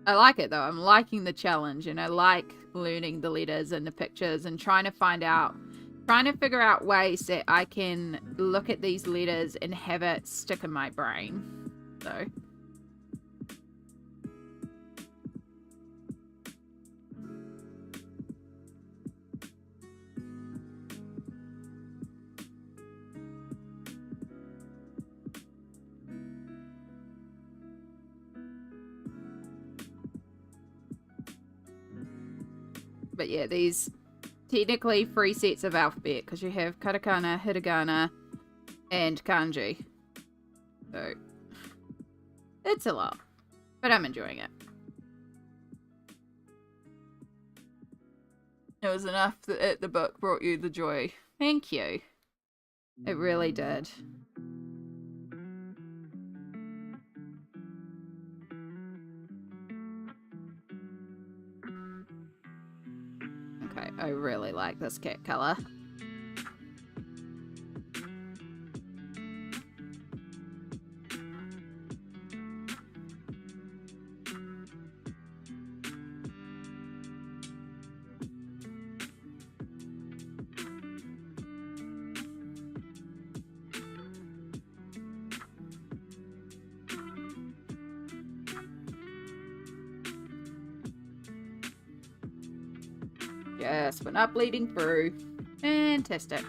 I like it though. I'm liking the challenge, and I like learning the letters and the pictures and trying to figure out ways that I can look at these letters and have it stick in my brain. So but yeah, these technically 3 sets of alphabet, because you have katakana, hiragana, and kanji. So it's a lot, but I'm enjoying it. It was enough that the book brought you the joy. Thank you. It really did. Okay, I really like this cat color. Yes, we're not bleeding through. Fantastic.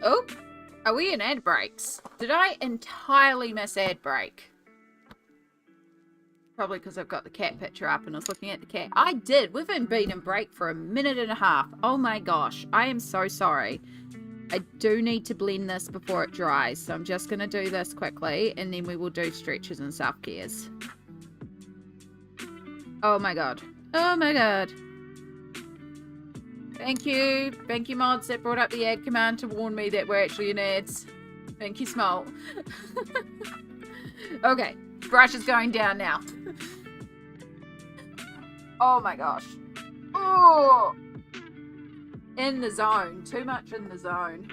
Oh, are we in ad breaks? Did I entirely miss ad break? Probably because I've got the cat picture up and I was looking at the cat. I did. We've been in break for 1.5 minutes. Oh my gosh. I am so sorry. I do need to blend this before it dries. So I'm just going to do this quickly and then we will do stretches and self-cares. Oh my god. Oh my god. Thank you. Thank you, mods, that brought up the ad command to warn me that we're actually in ads. Thank you, Small. Okay, brush is going down now. Oh my gosh. Oh! In the zone. Too much in the zone.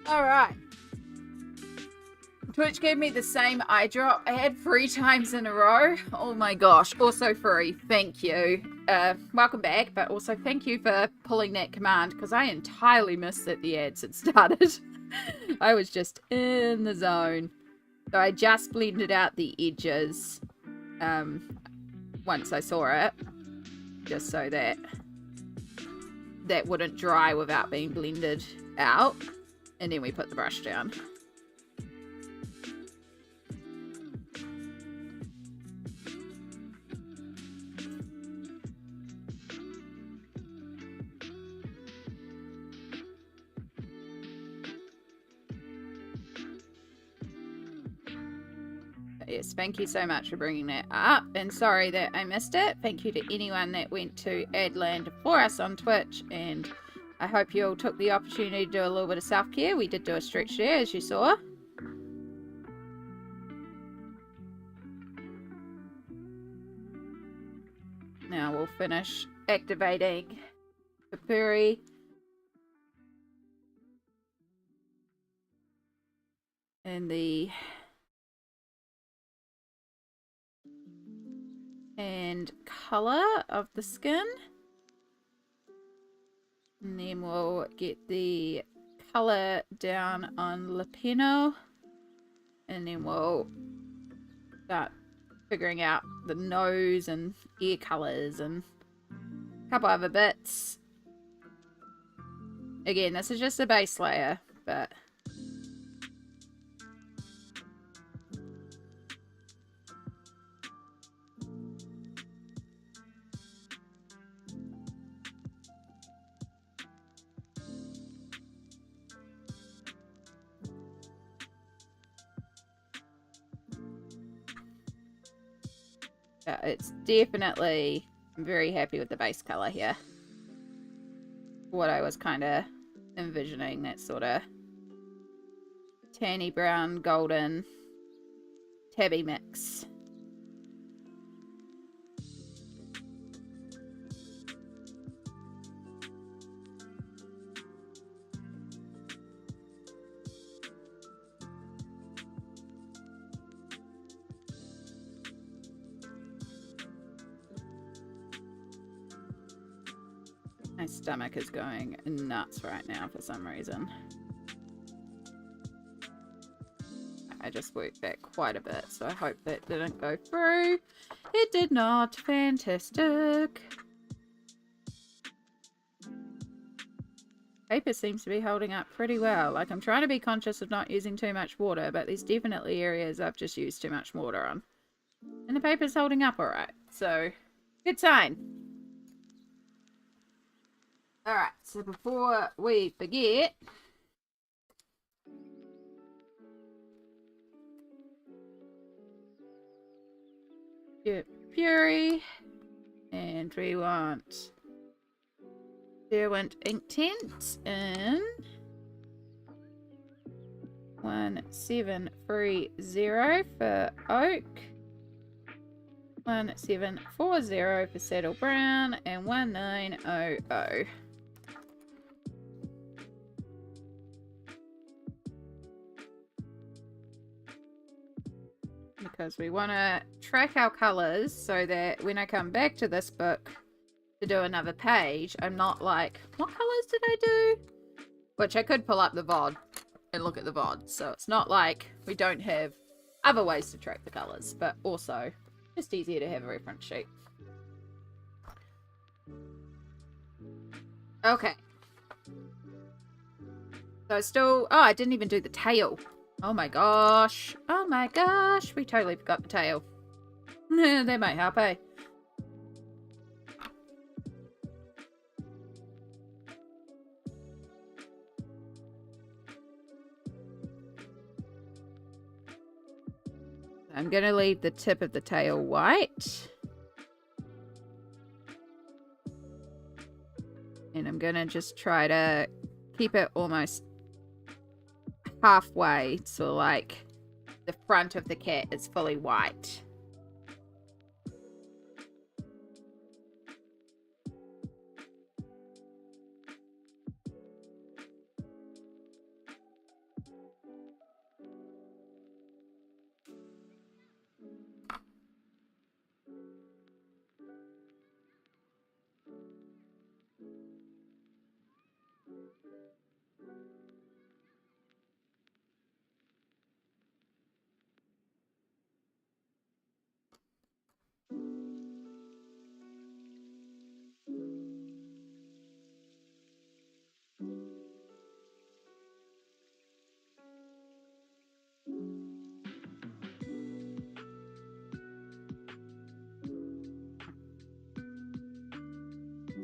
Alright. Twitch gave me the same eye drop I had 3 times in a row. Oh my gosh. Also free. Thank you. Welcome back, but also thank you for pulling that command, because I entirely missed that the ads had started. I was just in the zone. So I just blended out the edges once I saw it, just so that that wouldn't dry without being blended out. And then we put the brush down. Yes, thank you so much for bringing that up, and sorry that I missed it. Thank you to anyone that went to Adland for us on Twitch, and I hope you all took the opportunity to do a little bit of self-care. We did do a stretch there, as you saw. Now we'll finish activating the Puri. And the color of the skin. And then we'll get the color down on Lapino. And then we'll start figuring out the nose and ear colors and a couple other bits. Again, this is just a base layer, but it's definitely, I'm very happy with the base color here. What I was kind of envisioning, that sort of tanny brown golden tabby mix. My stomach is going nuts right now for some reason. I just worked that quite a bit, so I hope that didn't go through. It did not. Fantastic. Paper seems to be holding up pretty well. Like, I'm trying to be conscious of not using too much water, but there's definitely areas I've just used too much water on. And the paper's holding up alright, so good sign. Alright, so before we forget, get Fury, and we want Derwent ink tint in 1730 for oak, 1740 for saddle brown, and 1900. Because we want to track our colors so that when I come back to this book to do another page, I'm not like, what colors did I do? Which I could pull up the VOD and look at the VOD. So it's not like we don't have other ways to track the colors, but also just easier to have a reference sheet. Okay. So still, oh, I didn't even do the tail. Oh my gosh. Oh my gosh. We totally forgot the tail. They might help, eh? I'm going to leave the tip of the tail white. And I'm going to just try to keep it almost halfway, so like the front of the cat is fully white.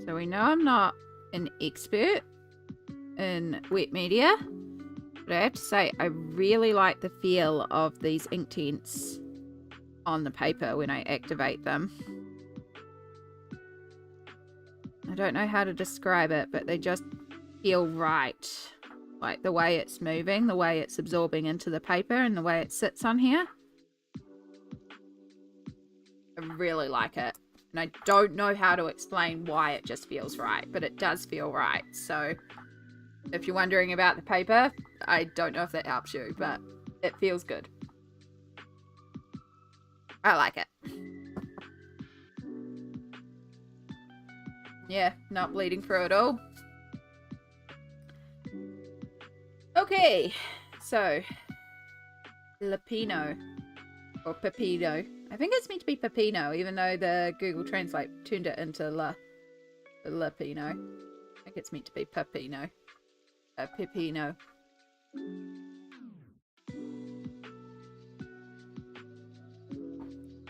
So we know I'm not an expert in wet media, but I have to say I really like the feel of these ink tints on the paper when I activate them. I don't know how to describe it, but they just feel right. Like the way it's moving, the way it's absorbing into the paper, and the way it sits on here. I really like it. And I don't know how to explain why it just feels right, but it does feel right. So if you're wondering about the paper, I don't know if that helps you, but it feels good. I like it. Yeah, not bleeding through at all. Okay, so Lapino or Pepino. I think it's meant to be Pepino, even though the Google Translate turned it into Lapino. I think it's meant to be Pepino. Pepino.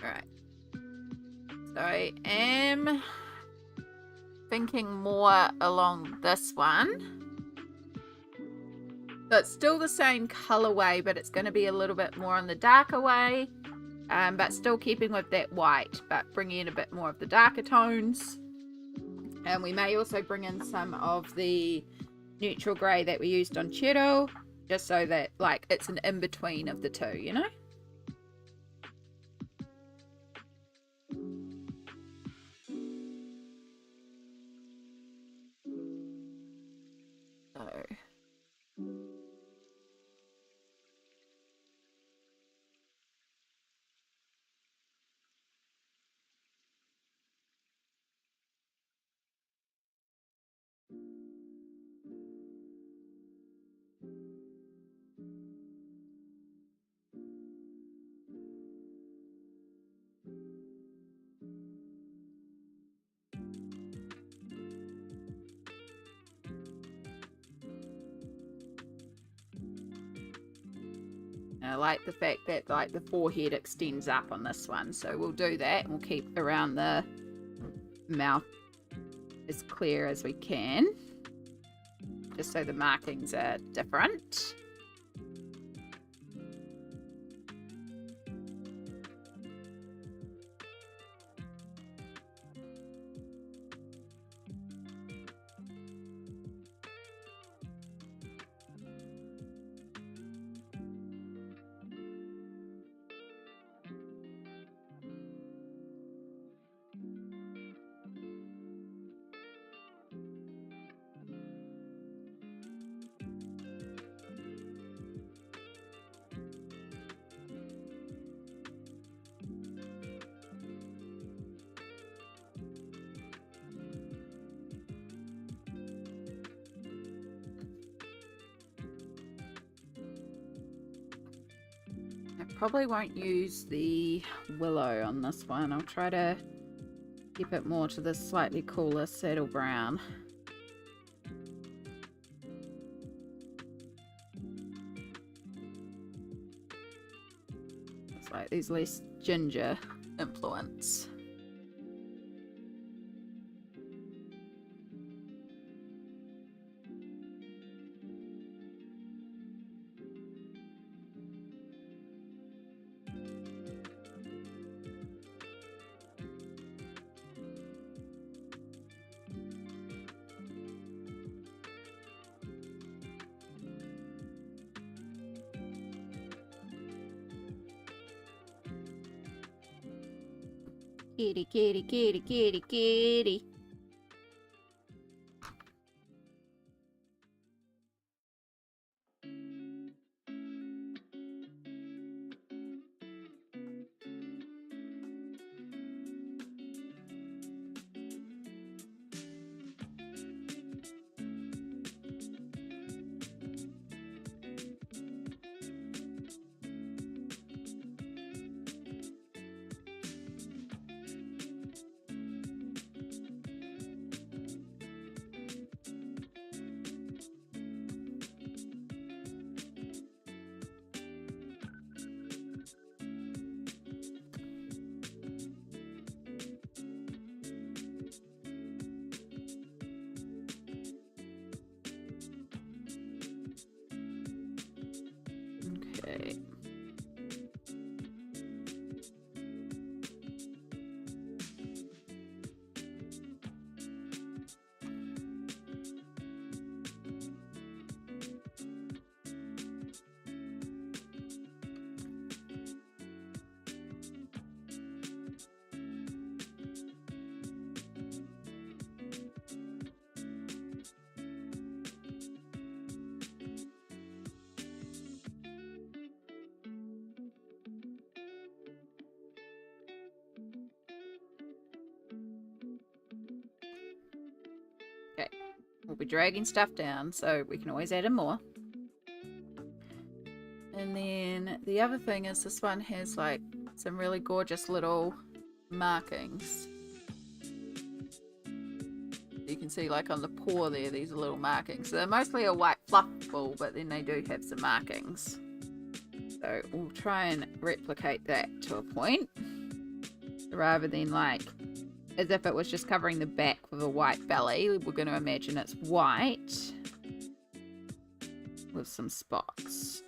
Alright. So I am thinking more along this one. So it's still the same colorway, but it's going to be a little bit more on the darker way. But still keeping with that white, but bringing in a bit more of the darker tones. And we may also bring in some of the neutral grey that we used on Cheryl, just so that like it's an in-between of the two, you know? So I like the fact that like the forehead extends up on this one, so we'll do that and we'll keep around the mouth as clear as we can, just so the markings are different. I probably won't use the willow on this one. I'll try to keep it more to this slightly cooler saddle brown. It's like these less ginger influence. Kitty, kitty, kitty, kitty, kitty. Okay. Okay, we'll be dragging stuff down, so we can always add in more. And then the other thing is this one has like some really gorgeous little markings. You can see like on the paw there, these are little markings. So they're mostly a white fluff ball, but then they do have some markings. So we'll try and replicate that to a point, rather than like as if it was just covering the back with a white belly. We're going to imagine it's white with some spots.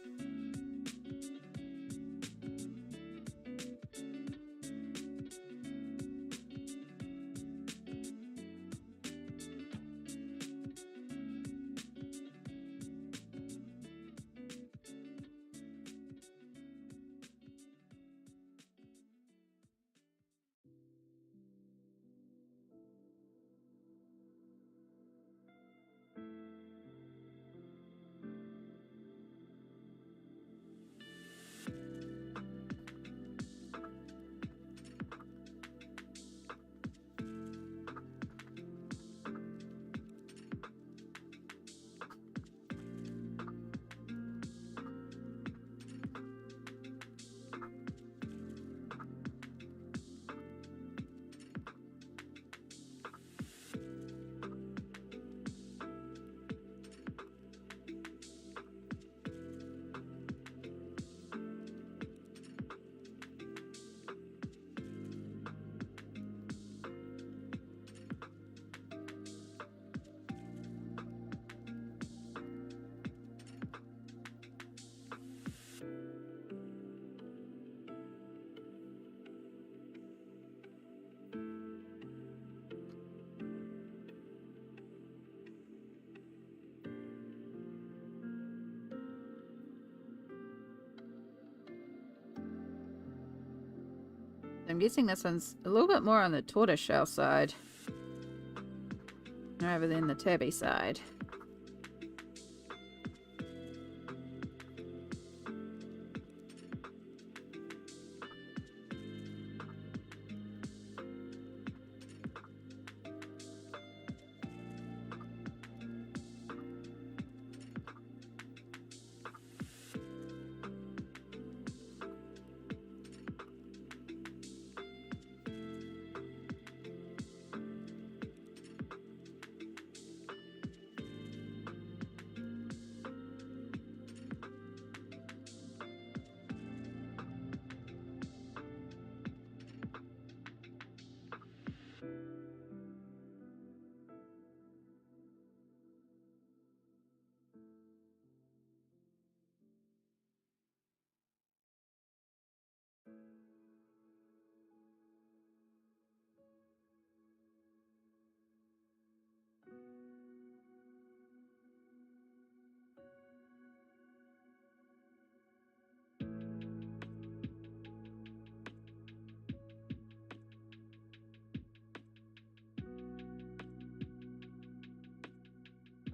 I'm guessing this one's a little bit more on the tortoiseshell side rather than the tabby side.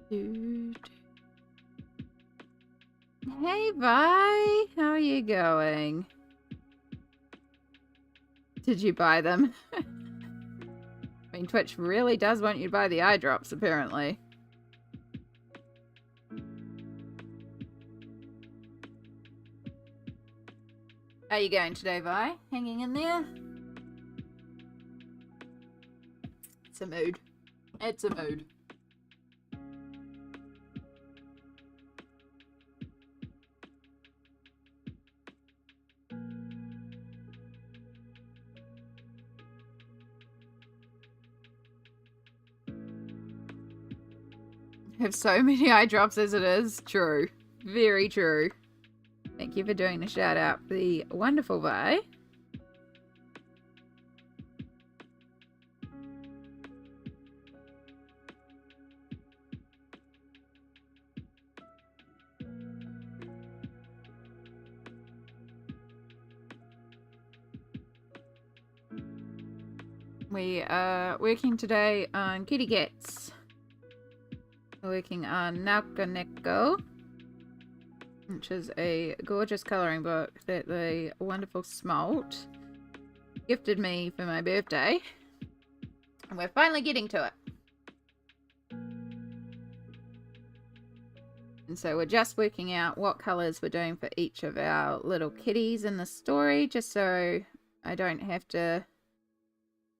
Dude. Hey, Vi. How are you going? Did you buy them? I mean, Twitch really does want you to buy the eye drops, apparently. How are you going today, Vi? Hanging in there? It's a mood. It's a mood. I have so many eye drops as it is. True. Very true. Thank you for doing the shout out for the wonderful Vi. We are working today on kitty cats. We're working on Nelco Neco, which is a gorgeous colouring book that the wonderful Smalt gifted me for my birthday. And we're finally getting to it. And so we're just working out what colours we're doing for each of our little kitties in the story, just so I don't have to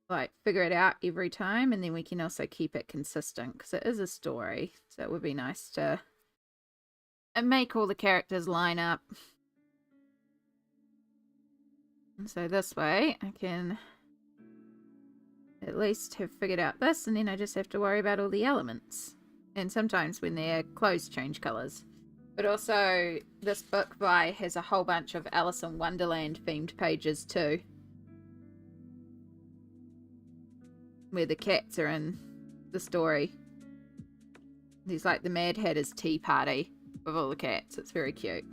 like figure it out every time, and then we can also keep it consistent because it is a story, so it would be nice to make all the characters line up. And so this way I can at least have figured out this, and then I just have to worry about all the elements, and sometimes when their clothes change colours. But also this book by has a whole bunch of Alice in Wonderland themed pages too, where the cats are in the story. There's like the Mad Hatter's tea party with all the cats. It's very cute.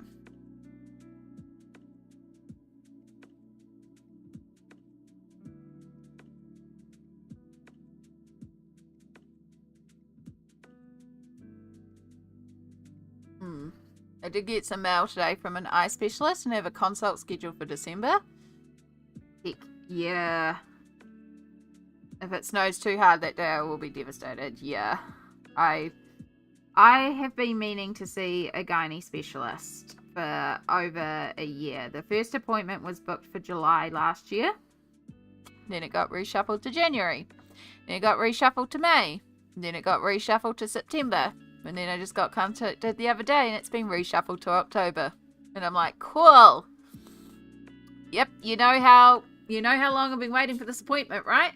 I did get some mail today from an eye specialist and have a consult scheduled for December. Heck yeah. If it snows too hard that day, I will be devastated. Yeah. I have been meaning to see a gynae specialist for over a year. The first appointment was booked for July last year. Then it got reshuffled to January. Then it got reshuffled to May. Then it got reshuffled to September. And then I just got contacted the other day and it's been reshuffled to October. And I'm like, cool. Yep, you know how long I've been waiting for this appointment, right?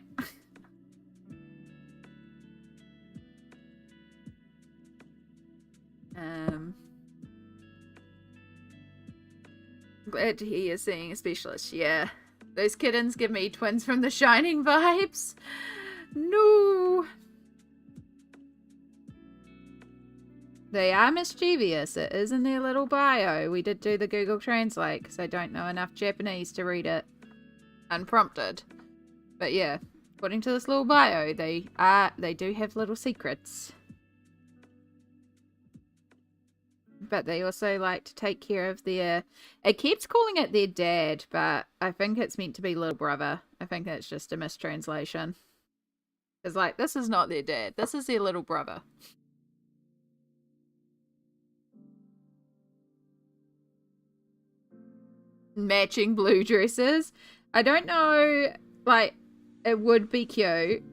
Glad to hear you're seeing a specialist. Yeah, those kittens give me Twins from The Shining vibes. No. They are mischievous. It is in their little bio. We did do the Google Translate because I don't know enough Japanese to read it. unprompted. But yeah, according to this little bio, they do have little secrets. But they also like to take care of their... It keeps calling it their dad, but I think it's meant to be little brother. I think that's just a mistranslation. It's like, this is not their dad. This is their little brother. Matching blue dresses. I don't know, like, it would be cute.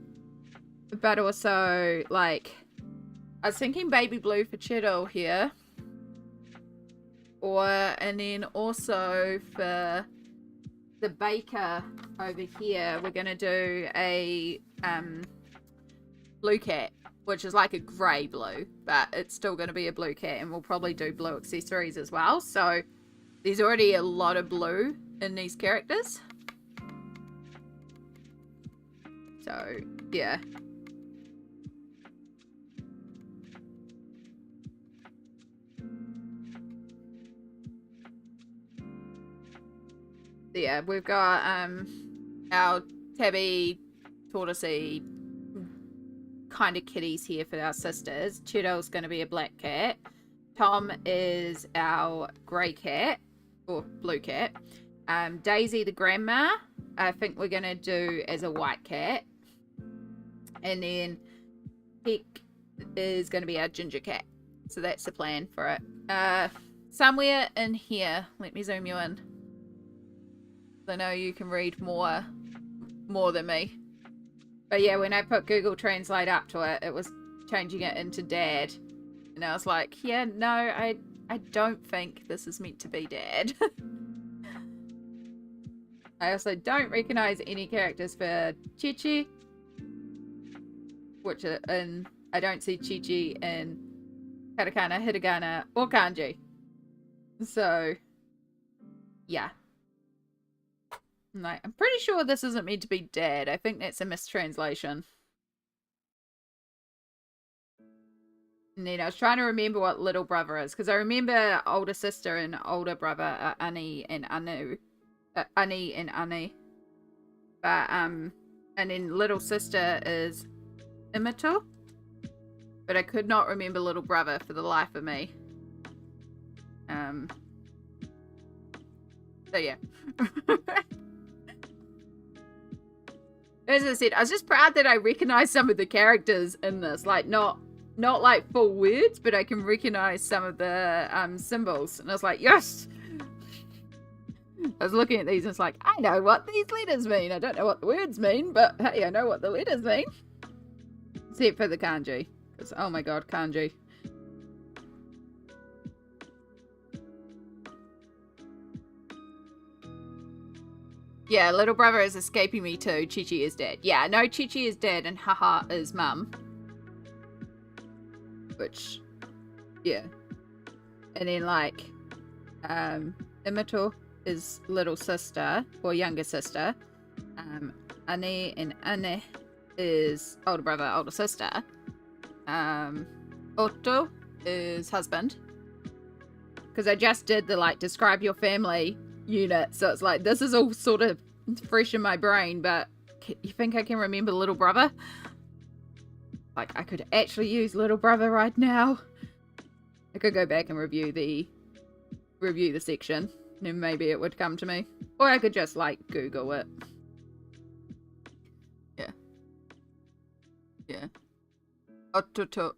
But also, like, I was thinking baby blue for Cheeto here. And then also for the baker over here, we're going to do a blue cat, which is like a grey blue, but it's still going to be a blue cat, and we'll probably do blue accessories as well. So there's already a lot of blue in these characters. So, yeah. Yeah, we've got our tabby, tortoisey kind of kitties here for our sisters. Cheeto's going to be a black cat. Tom is our grey cat, or blue cat. Daisy the grandma, I think we're going to do as a white cat. And then Peck is going to be our ginger cat. So that's the plan for it. Somewhere in here, let me zoom you in. I know you can read more than me. But yeah, when I put Google Translate up to it, it was changing it into dad. And I was like, yeah, no, I don't think this is meant to be dad. I also don't recognize any characters for Chi-Chi. Which are in, I don't see Chi-Chi in katakana, hiragana, or kanji. So, yeah. Like, I'm pretty sure this isn't meant to be dad. I think that's a mistranslation. And then I was trying to remember what little brother is, because I remember older sister and older brother are Ani and Anu. Ani and Ani. But, and then little sister is Imito. But I could not remember little brother for the life of me. So yeah. As I said, I was just proud that I recognized some of the characters in this. Like, not like full words, but I can recognize some of the symbols. And I was like, yes! I was looking at these and it's like, I know what these letters mean. I don't know what the words mean, but hey, I know what the letters mean. Except for the kanji. Because, oh my god, kanji. Yeah, little brother is escaping me too. Chi-Chi is dead. Yeah, no, Chi-Chi is dead and Haha is mum. Which, yeah. And then, like, Imito is little sister, or younger sister. Ane and Ane is older brother, older sister. Otto is husband. Because I just did the, like, describe your family unit, so it's like, this is all sort of fresh in my brain, but you think I can remember little brother? Like, I could actually use little brother right now. I could go back and review the section, and then maybe it would come to me. Or I could just, like, Google it. Yeah. Yeah. Uto.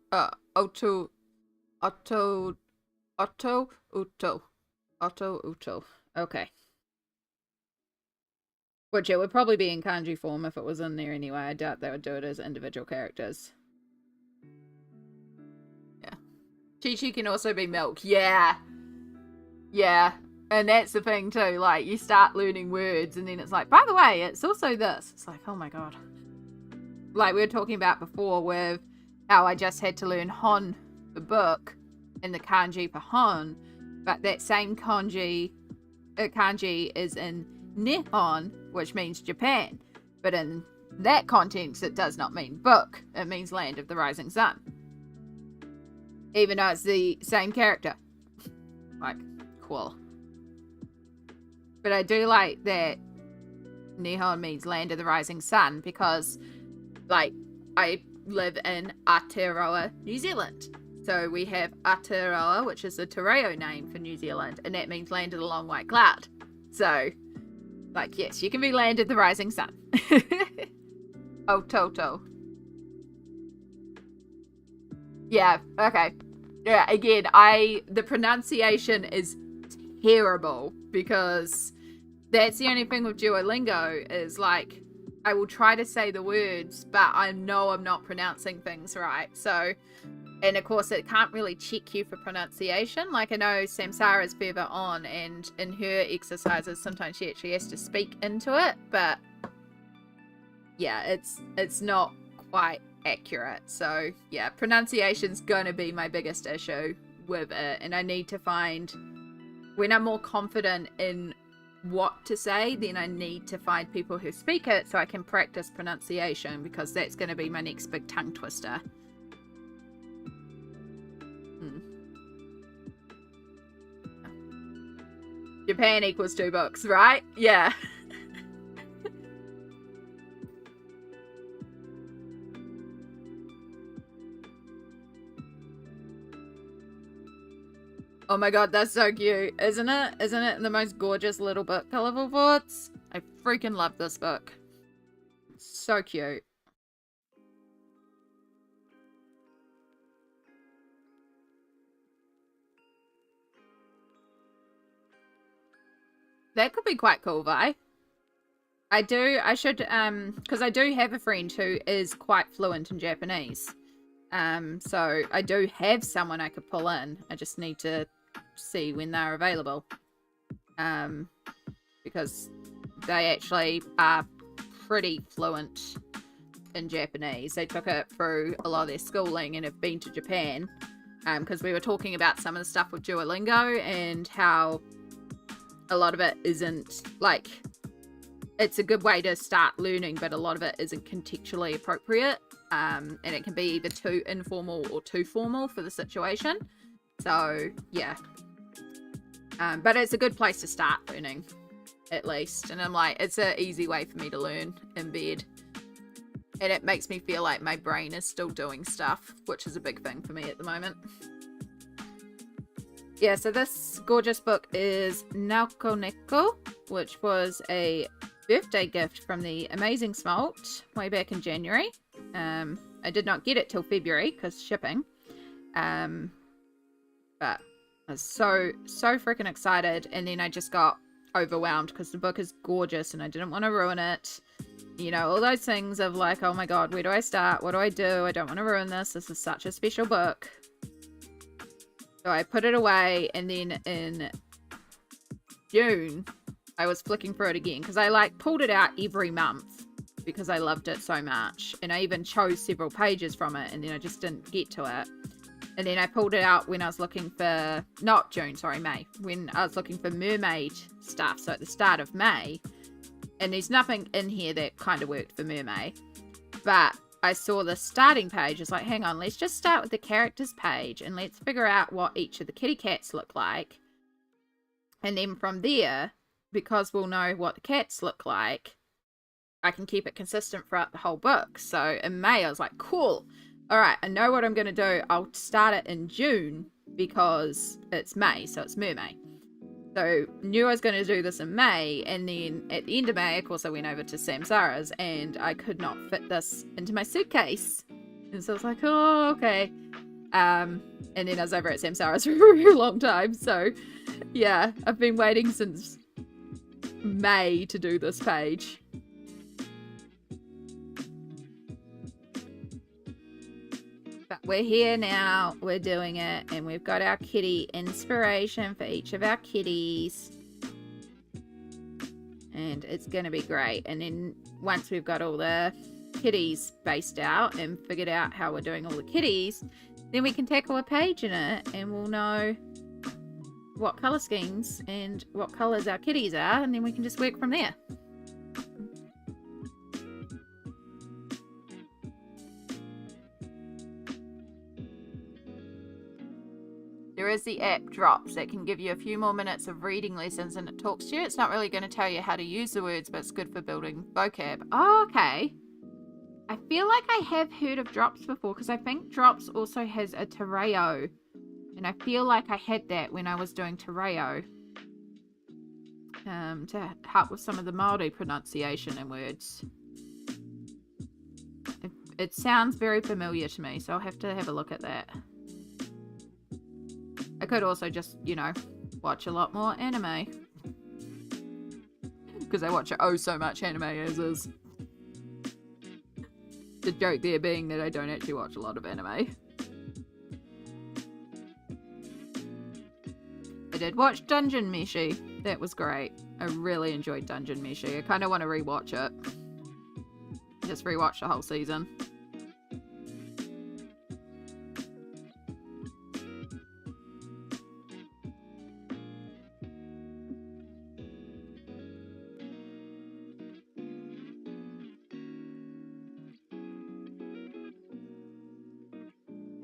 Okay. Which it would probably be in kanji form if it was in there anyway. I doubt they would do it as individual characters. Yeah. Chi-Chi can also be milk. Yeah. Yeah. And that's the thing too. Like, you start learning words and then it's like, by the way, it's also this. It's like, oh my god. Like we were talking about before with how I just had to learn hon for book and the kanji for hon. But that same kanji is in Nihon, which means Japan. But in that context, it does not mean book. It means land of the rising sun. Even though it's the same character. Like, cool. But I do like that Nihon means land of the rising sun, because, like, I live in Aotearoa, New Zealand. So we have Aotearoa, which is the te reo name for New Zealand, and that means land of the long white cloud. So, like, yes, you can be land of the rising sun. Oh, Toto. Yeah, okay. Yeah, again, the pronunciation is terrible, because that's the only thing with Duolingo is, like, I will try to say the words, but I know I'm not pronouncing things right. So, and of course, it can't really check you for pronunciation. Like, I know Samsara's further on, and in her exercises, sometimes she actually has to speak into it, but yeah, it's not quite accurate. So yeah, pronunciation's gonna be my biggest issue with it, and I need to find, when I'm more confident in what to say, then I need to find people who speak it so I can practice pronunciation, because that's going to be my next big tongue twister. Japan equals 2 books, right? Yeah. Oh my god, that's so cute, isn't it? Isn't it the most gorgeous little book, Colorful Thoughts? I freaking love this book. So cute. That could be quite cool, Vi. I should, because I do have a friend who is quite fluent in Japanese. So I do have someone I could pull in. I just need to see when they're available. Because they actually are pretty fluent in Japanese. They took it through a lot of their schooling and have been to Japan. Because we were talking about some of the stuff with Duolingo and how a lot of it isn't, like, it's a good way to start learning, but a lot of it isn't contextually appropriate. And it can be either too informal or too formal for the situation. So, yeah. But it's a good place to start learning, at least. And I'm like, it's an easy way for me to learn in bed. And it makes me feel like my brain is still doing stuff, which is a big thing for me at the moment. Yeah, so this gorgeous book is Nelco Neco, which was a birthday gift from the Amazing Smalt way back in January. I did not get it till February because shipping. But I was so freaking excited, and then I just got overwhelmed because the book is gorgeous and I didn't want to ruin it. You know, all those things of like, oh my god, where do I start? What do? I don't want to ruin this. This is such a special book. So I put it away, and then in June, I was flicking through it again because I like pulled it out every month because I loved it so much. And I even chose several pages from it, and then I just didn't get to it. And then I pulled it out when I was looking for, not June, sorry, May. When I was looking for mermaid stuff, so at the start of May. And there's nothing in here that kind of worked for mermaid. But I saw the starting page. It's like, hang on, let's just start with the characters page and let's figure out what each of the kitty cats look like. And then from there, because we'll know what the cats look like, I can keep it consistent throughout the whole book. So in May, I was like, cool. All right, I know what I'm going to do. I'll start it in June because it's May, so it's mermaid. So knew I was going to do this in May, and then at the end of May, of course, I went over to Samsara's, and I could not fit this into my suitcase. And so I was like, oh, okay. And then I was over at Samsara's for a very long time. So, yeah, I've been waiting since May to do this page. But we're here now, we're doing it, and we've got our kitty inspiration for each of our kitties. And it's going to be great. And then once we've got all the kitties based out and figured out how we're doing all the kitties, then we can tackle a page in it and we'll know what colour schemes and what colours our kitties are, and then we can just work from there. There is the app Drops that can give you a few more minutes of reading lessons and it talks to you. It's not really going to tell you how to use the words, but it's good for building vocab. Oh, okay. I feel like I have heard of Drops before because I think Drops also has a te reo. And I feel like I had that when I was doing te reo. To help with some of the Māori pronunciation and words. It sounds very familiar to me, so I'll have to have a look at that. I could also just, you know, watch a lot more anime. Because I watch so much anime as is. The joke there being that I don't actually watch a lot of anime. I did watch Dungeon Meshi. That was great. I really enjoyed Dungeon Meshi. I kind of want to rewatch it. Just rewatch the whole season.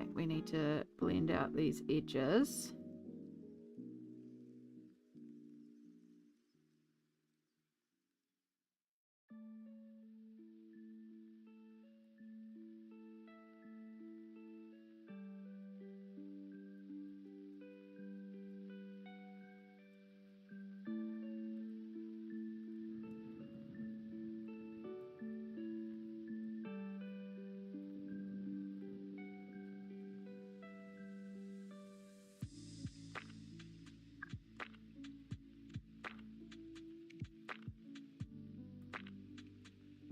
Okay, we need to blend out these edges.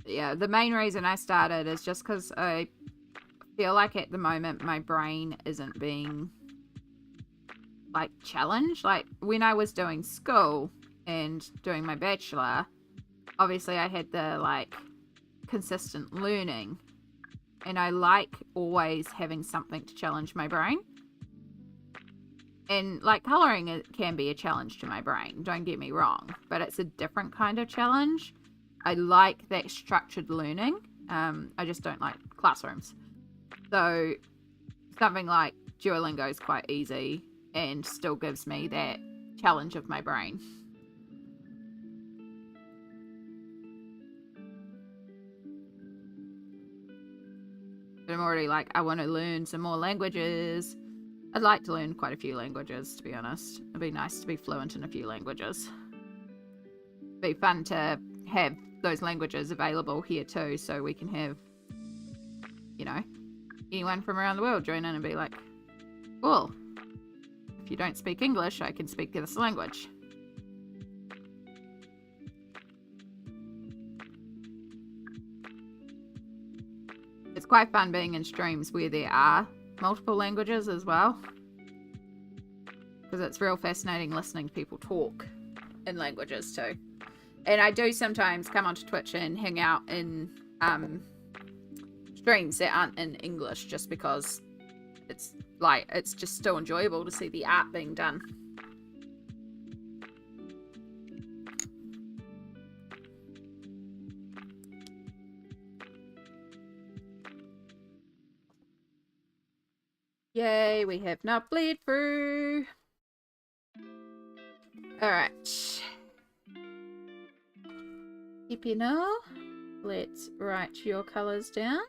Yeah, the main reason I started is just because I feel like at the moment my brain isn't being like challenged. Like when I was doing school and doing my bachelor, obviously I had the like consistent learning and I like always having something to challenge my brain. And like coloring, it can be a challenge to my brain, don't get me wrong, but it's a different kind of challenge. I like that structured learning. I just don't like classrooms. So something like Duolingo is quite easy and still gives me that challenge of my brain. But I'm already like, I want to learn some more languages. I'd like to learn quite a few languages, to be honest. It'd be nice to be fluent in a few languages. It'd be fun to have those languages available here too, so we can have, you know, anyone from around the world join in and be like, cool, if you don't speak English, I can speak this language. It's quite fun being in streams where there are multiple languages as well, because it's real fascinating listening to people talk in languages too. And I do sometimes come onto Twitch and hang out in streams that aren't in English just because it's like, it's just still enjoyable to see the art being done. Yay, we have not bled through. Alright. You know, let's write your colours down.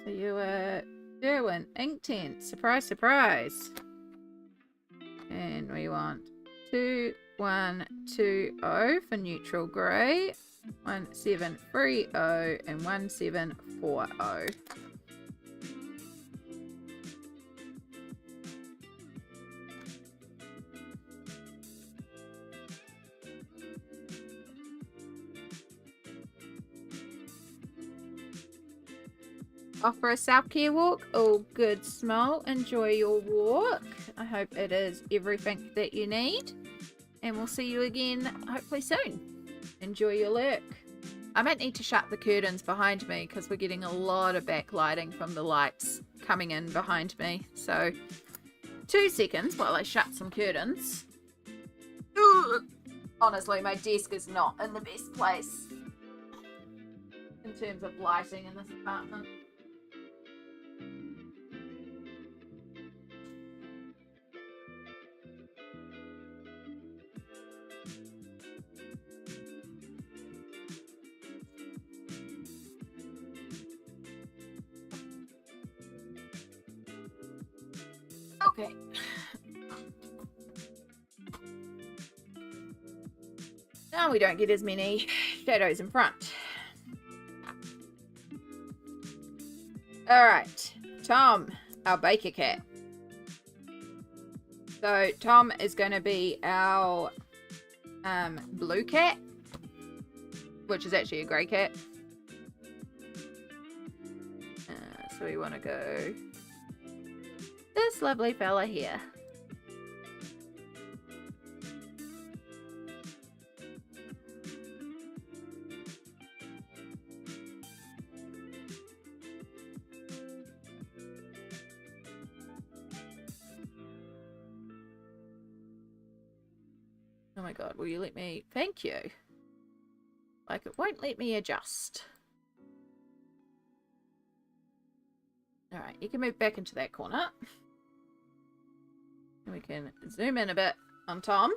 So you are Derwin, Inktent, surprise, surprise. And we want 2120 for neutral grey, 1730 and 1740. Off for a self-care walk. All good, Small. Enjoy your walk. I hope it is everything that you need. And we'll see you again hopefully soon. Enjoy your lurk. I might need to shut the curtains behind me because we're getting a lot of backlighting from the lights coming in behind me. So 2 seconds while I shut some curtains. Ugh. Honestly, my desk is not in the best place in terms of lighting in this apartment. Okay. Now we don't get as many shadows in front. Alright. Tom, our baker cat. So Tom is going to be our blue cat, which is actually a grey cat. So we want to go this lovely fella here. Oh my god, will you let me? Thank you. Like, it won't let me adjust. Alright, you can move back into that corner. And we can zoom in a bit on Tom.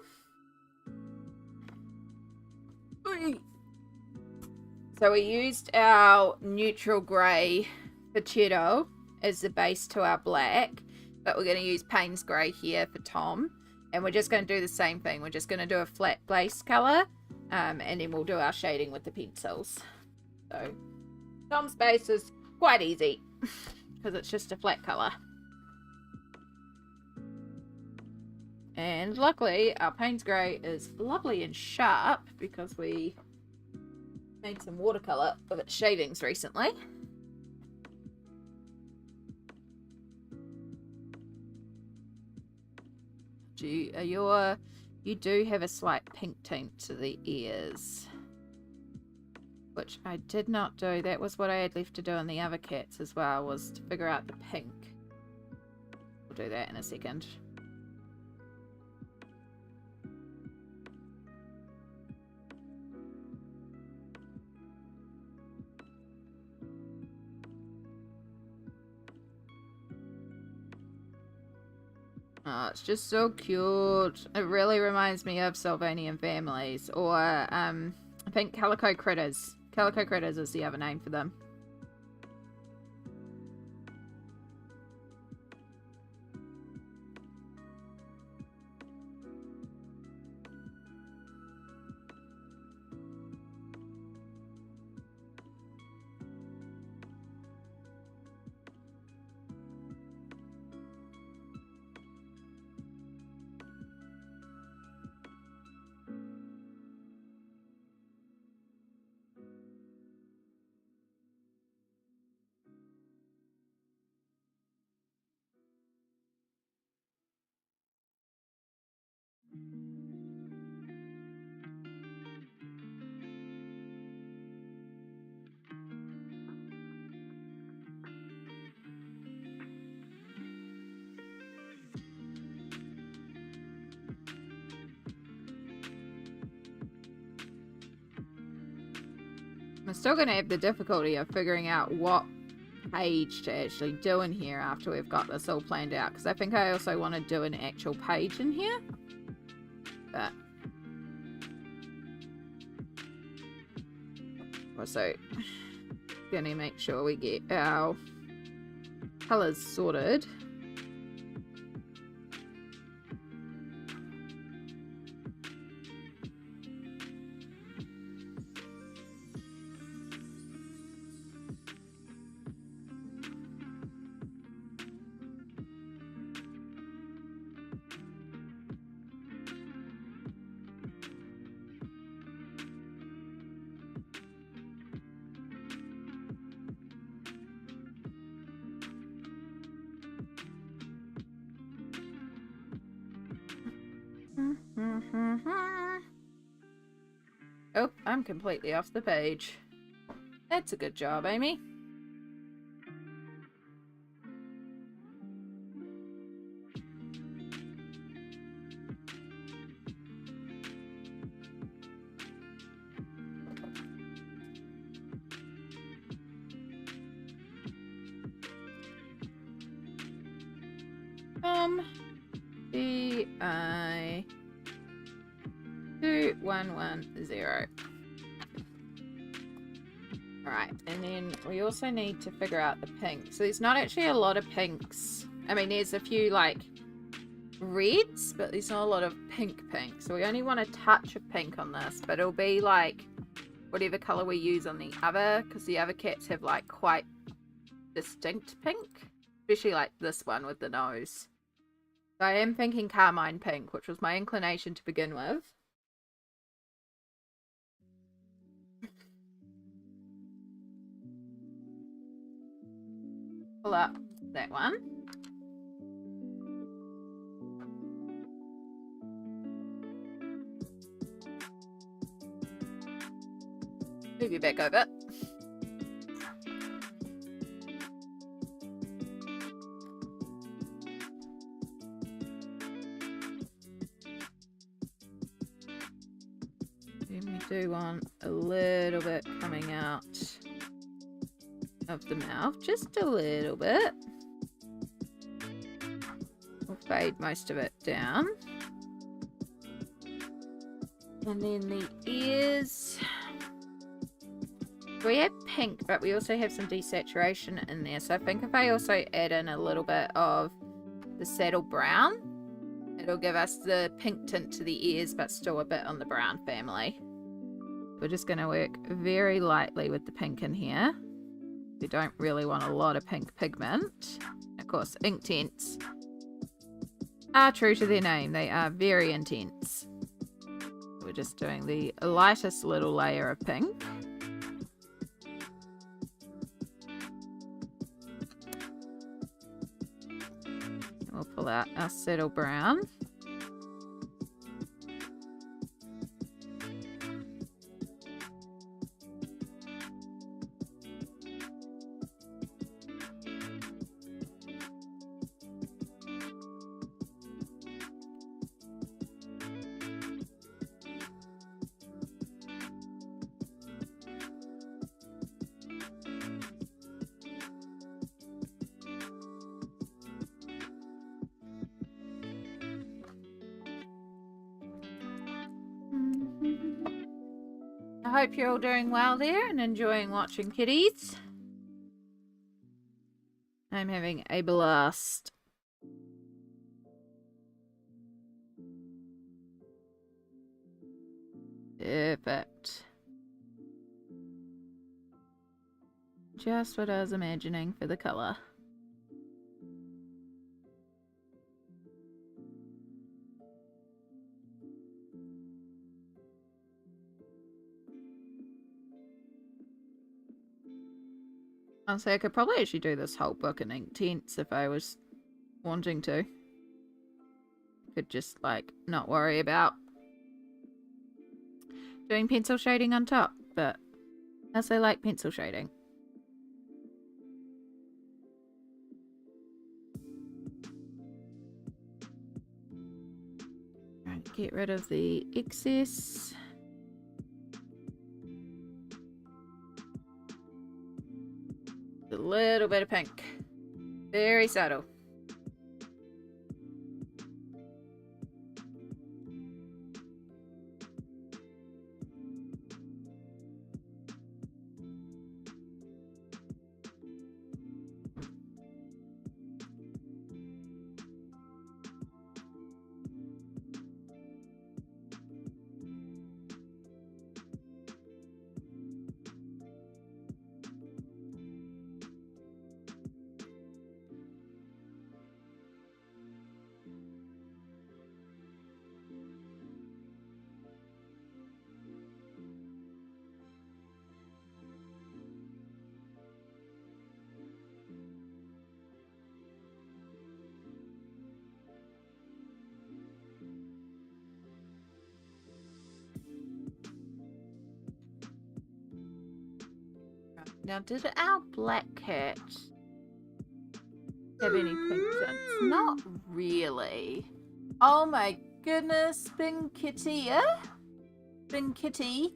So we used our neutral grey for Cheeto as the base to our black. But we're going to use Payne's grey here for Tom. And we're just going to do the same thing. We're just going to do a flat base colour. And then we'll do our shading with the pencils. So Tom's base is quite easy. Because it's just a flat colour. And luckily, our Payne's grey is lovely and sharp because we made some watercolour of its shadings recently. You do have a slight pink tint to the ears. Which I did not do. That was what I had left to do on the other cats as well, was to figure out the pink. We'll do that in a second. Oh, it's just so cute. It really reminds me of Sylvanian Families, or I think Calico Critters. Calico Critters is the other name for them. I'm still going to have the difficulty of figuring out what page to actually do in here after we've got this all planned out. Because I think I also want to do an actual page in here. But also going to make sure we get our colours sorted. Oh, I'm completely off the page. That's a good job, Amy. DI 2110. Alright, and then we also need to figure out the pink. So there's not actually a lot of pinks. I mean, there's a few, like, reds, but there's not a lot of pink. So we only want a touch of pink on this, but it'll be like whatever color we use on the other, because the other cats have like quite distinct pink, especially like this one with the nose. So I am thinking carmine pink, which was my inclination to begin with. Pull up that one. Move you back over. And we do want a little bit coming out of the mouth, just a little bit. We'll fade most of it down. And then the ears. We have pink, but we also have some desaturation in there. So I think if I also add in a little bit of the saddle brown, it'll give us the pink tint to the ears, but still a bit on the brown family. We're just going to work very lightly with the pink in here. We don't really want a lot of pink pigment. Of course, Inktense are true to their name. They are very intense. We're just doing the lightest little layer of pink. We'll pull out our saddle brown. I hope you're all doing well there and enjoying watching kitties. I'm having a blast. Perfect. Just what I was imagining for the colour. Honestly, I could probably actually do this whole book in Inktense if I was wanting to. Could just, like, not worry about doing pencil shading on top, but I also like pencil shading. Right, get rid of the excess. A little bit of pink. Very subtle. Now, did our black cat have any pink tints? Not really. Oh my goodness, Bing Kitty, yeah? Bing Kitty.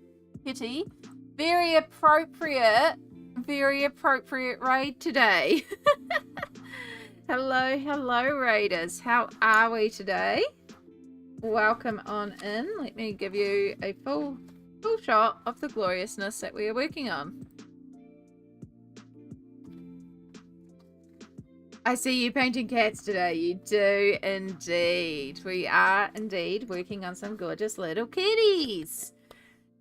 Very appropriate raid today. Hello raiders. How are we today? Welcome on in. Let me give you a full shot of the gloriousness that we are working on. I see you painting cats today. You do indeed. We are indeed working on some gorgeous little kitties.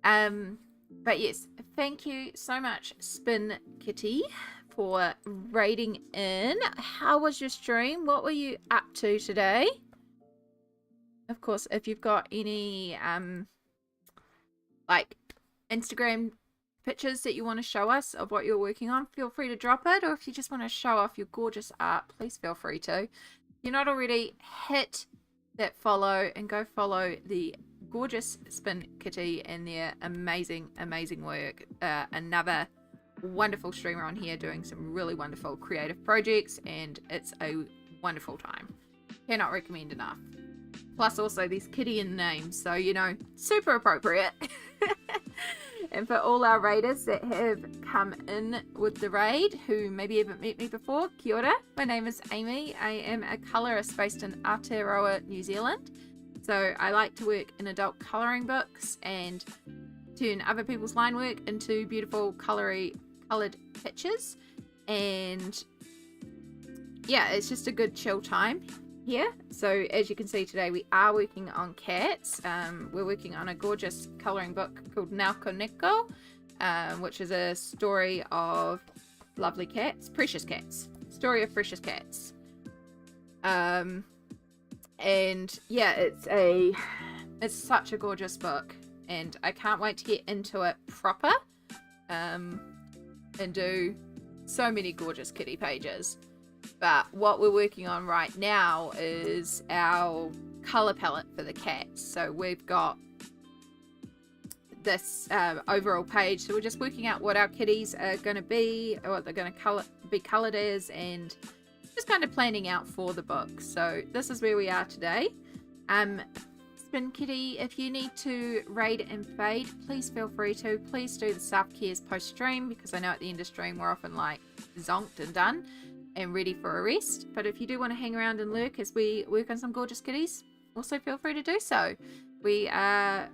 But yes, thank you so much, Spin Kitty, for raiding in. How was your stream? What were you up to today? Of course, if you've got any like Instagram pictures that you want to show us of what you're working on, feel free to drop it. Or if you just want to show off your gorgeous art, please feel free to. If you're not already, hit that follow and go follow the gorgeous Spin Kitty and their amazing work. Another wonderful streamer on here doing some really wonderful creative projects, and it's a wonderful time. Cannot recommend enough. Plus also these Kitty names, so you know, super appropriate. And for all our raiders that have come in with the raid who maybe haven't met me before, kia ora. My name is Amy. I am a colourist based in Aotearoa, New Zealand. So I like to work in adult colouring books and turn other people's line work into beautiful coloured pictures. And yeah, it's just a good chill time here. So as you can see today, we are working on cats. We're working on a gorgeous colouring book called Nelco Neco, which is a story of lovely cats, precious cats. Story of precious cats. And yeah, it's such a gorgeous book, and I can't wait to get into it proper, and do so many gorgeous kitty pages. But what we're working on right now is our colour palette for the cats. So we've got this overall page. So we're just working out what our kitties are going to be, or what they're going to be coloured as, and just kind of planning out for the book. So this is where we are today. Spin Kitty, if you need to raid and fade, please feel free to. Please do the self-cares post-stream, because I know at the end of stream we're often like zonked and done and ready for a rest. But if you do want to hang around and lurk as we work on some gorgeous kitties, also feel free to do so. We are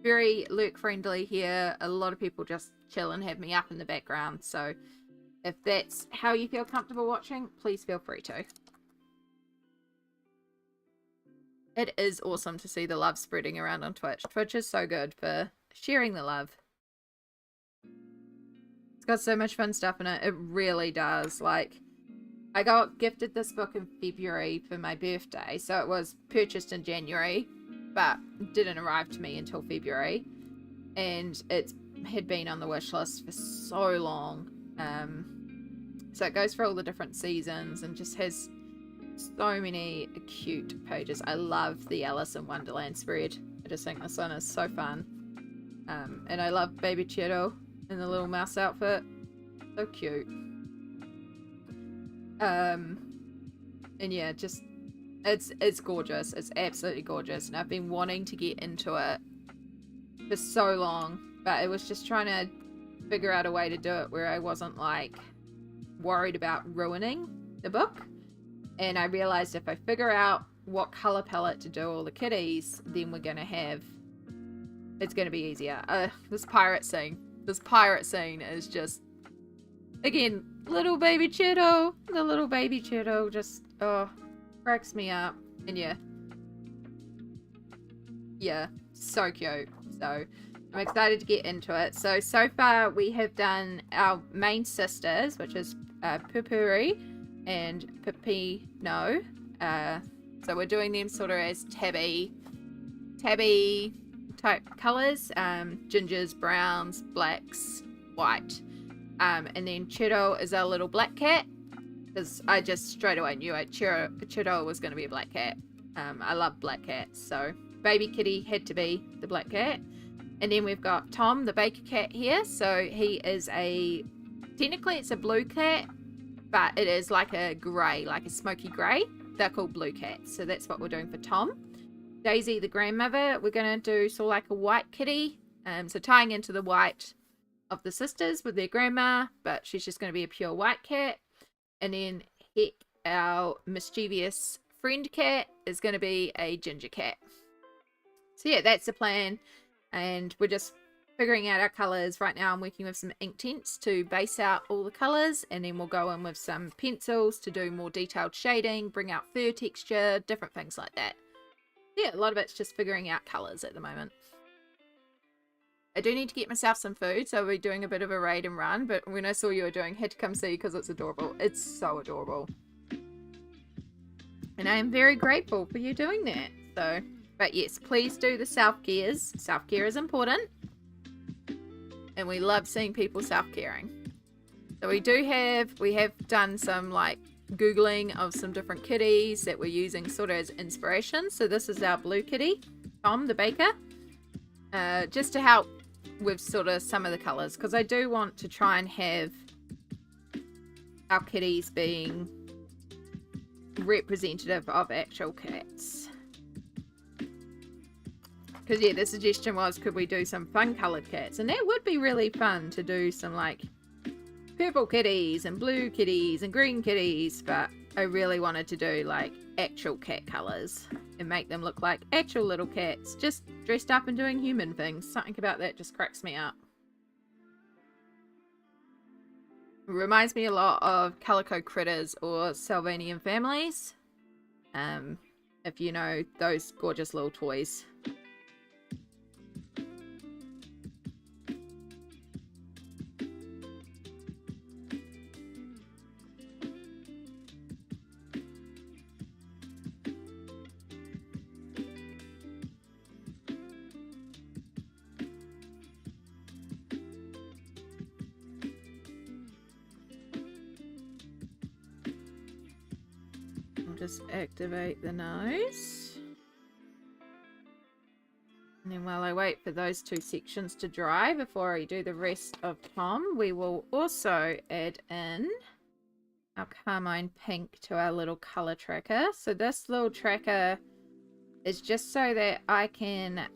very lurk friendly here. A lot of people just chill and have me up in the background. So if that's how you feel comfortable watching, please feel free to. It is awesome to see the love spreading around on Twitch. Twitch is so good for sharing the love. It's got so much fun stuff in it. It really does. Like, I got gifted this book in February for my birthday, so it was purchased in January, but didn't arrive to me until February, and it had been on the wish list for so long. So it goes for all the different seasons and just has so many cute pages. I love the Alice in Wonderland spread. I just think this one is so fun. And I love Baby Cheeto in the little mouse outfit. So cute. And yeah, just it's gorgeous. It's absolutely gorgeous, and I've been wanting to get into it for so long, but it was just trying to figure out a way to do it where I wasn't like worried about ruining the book. And I realized if I figure out what color palette to do all the kitties, then it's gonna be easier. This pirate scene is just, again, little baby Cheeto. The little baby Cheeto just, cracks me up. And yeah, so cute. So I'm excited to get into it. So far we have done our main sisters, which is Pupuri and Pepino. So we're doing them sort of as tabby type colors, gingers, browns, blacks, white. And then Cheeto is our little black cat, because I just straight away knew Cheeto was going to be a black cat. I love black cats, so baby kitty had to be the black cat. And then we've got Tom, the baker cat here. So he is technically it's a blue cat, but it is like a grey, like a smoky grey. They're called blue cats, so that's what we're doing for Tom. Daisy, the grandmother, we're going to do sort of like a white kitty. So tying into the white of the sisters with their grandma, but she's just going to be a pure white cat. And then Heck, our mischievous friend cat, is going to be a ginger cat. So yeah, that's the plan. And we're just figuring out our colors. Right now I'm working with some ink tints to base out all the colors, and then we'll go in with some pencils to do more detailed shading, bring out fur texture, different things like that. Yeah, a lot of it's just figuring out colors at the moment. I do need to get myself some food, so I'll be doing a bit of a raid and run, but when I saw you were doing, had to come see because it's adorable. It's so adorable. And I am very grateful for you doing that. So, but yes, please do the self-cares. Self-care is important. And we love seeing people self-caring. So we have done some like Googling of some different kitties that we're using sort of as inspiration. So this is our blue kitty, Tom the baker. Just to help with sort of some of the colors, because I do want to try and have our kitties being representative of actual cats. Because yeah, the suggestion was, could we do some fun colored cats? And that would be really fun to do some like purple kitties and blue kitties and green kitties, but I really wanted to do like actual cat colors and make them look like actual little cats, just dressed up and doing human things. Something about that just cracks me up. It reminds me a lot of Calico Critters or Sylvanian Families. If you know those gorgeous little toys. Just activate the nose, and then while I wait for those two sections to dry before I do the rest of Tom, we will also add in our carmine pink to our little color tracker. So this little tracker is just so that I can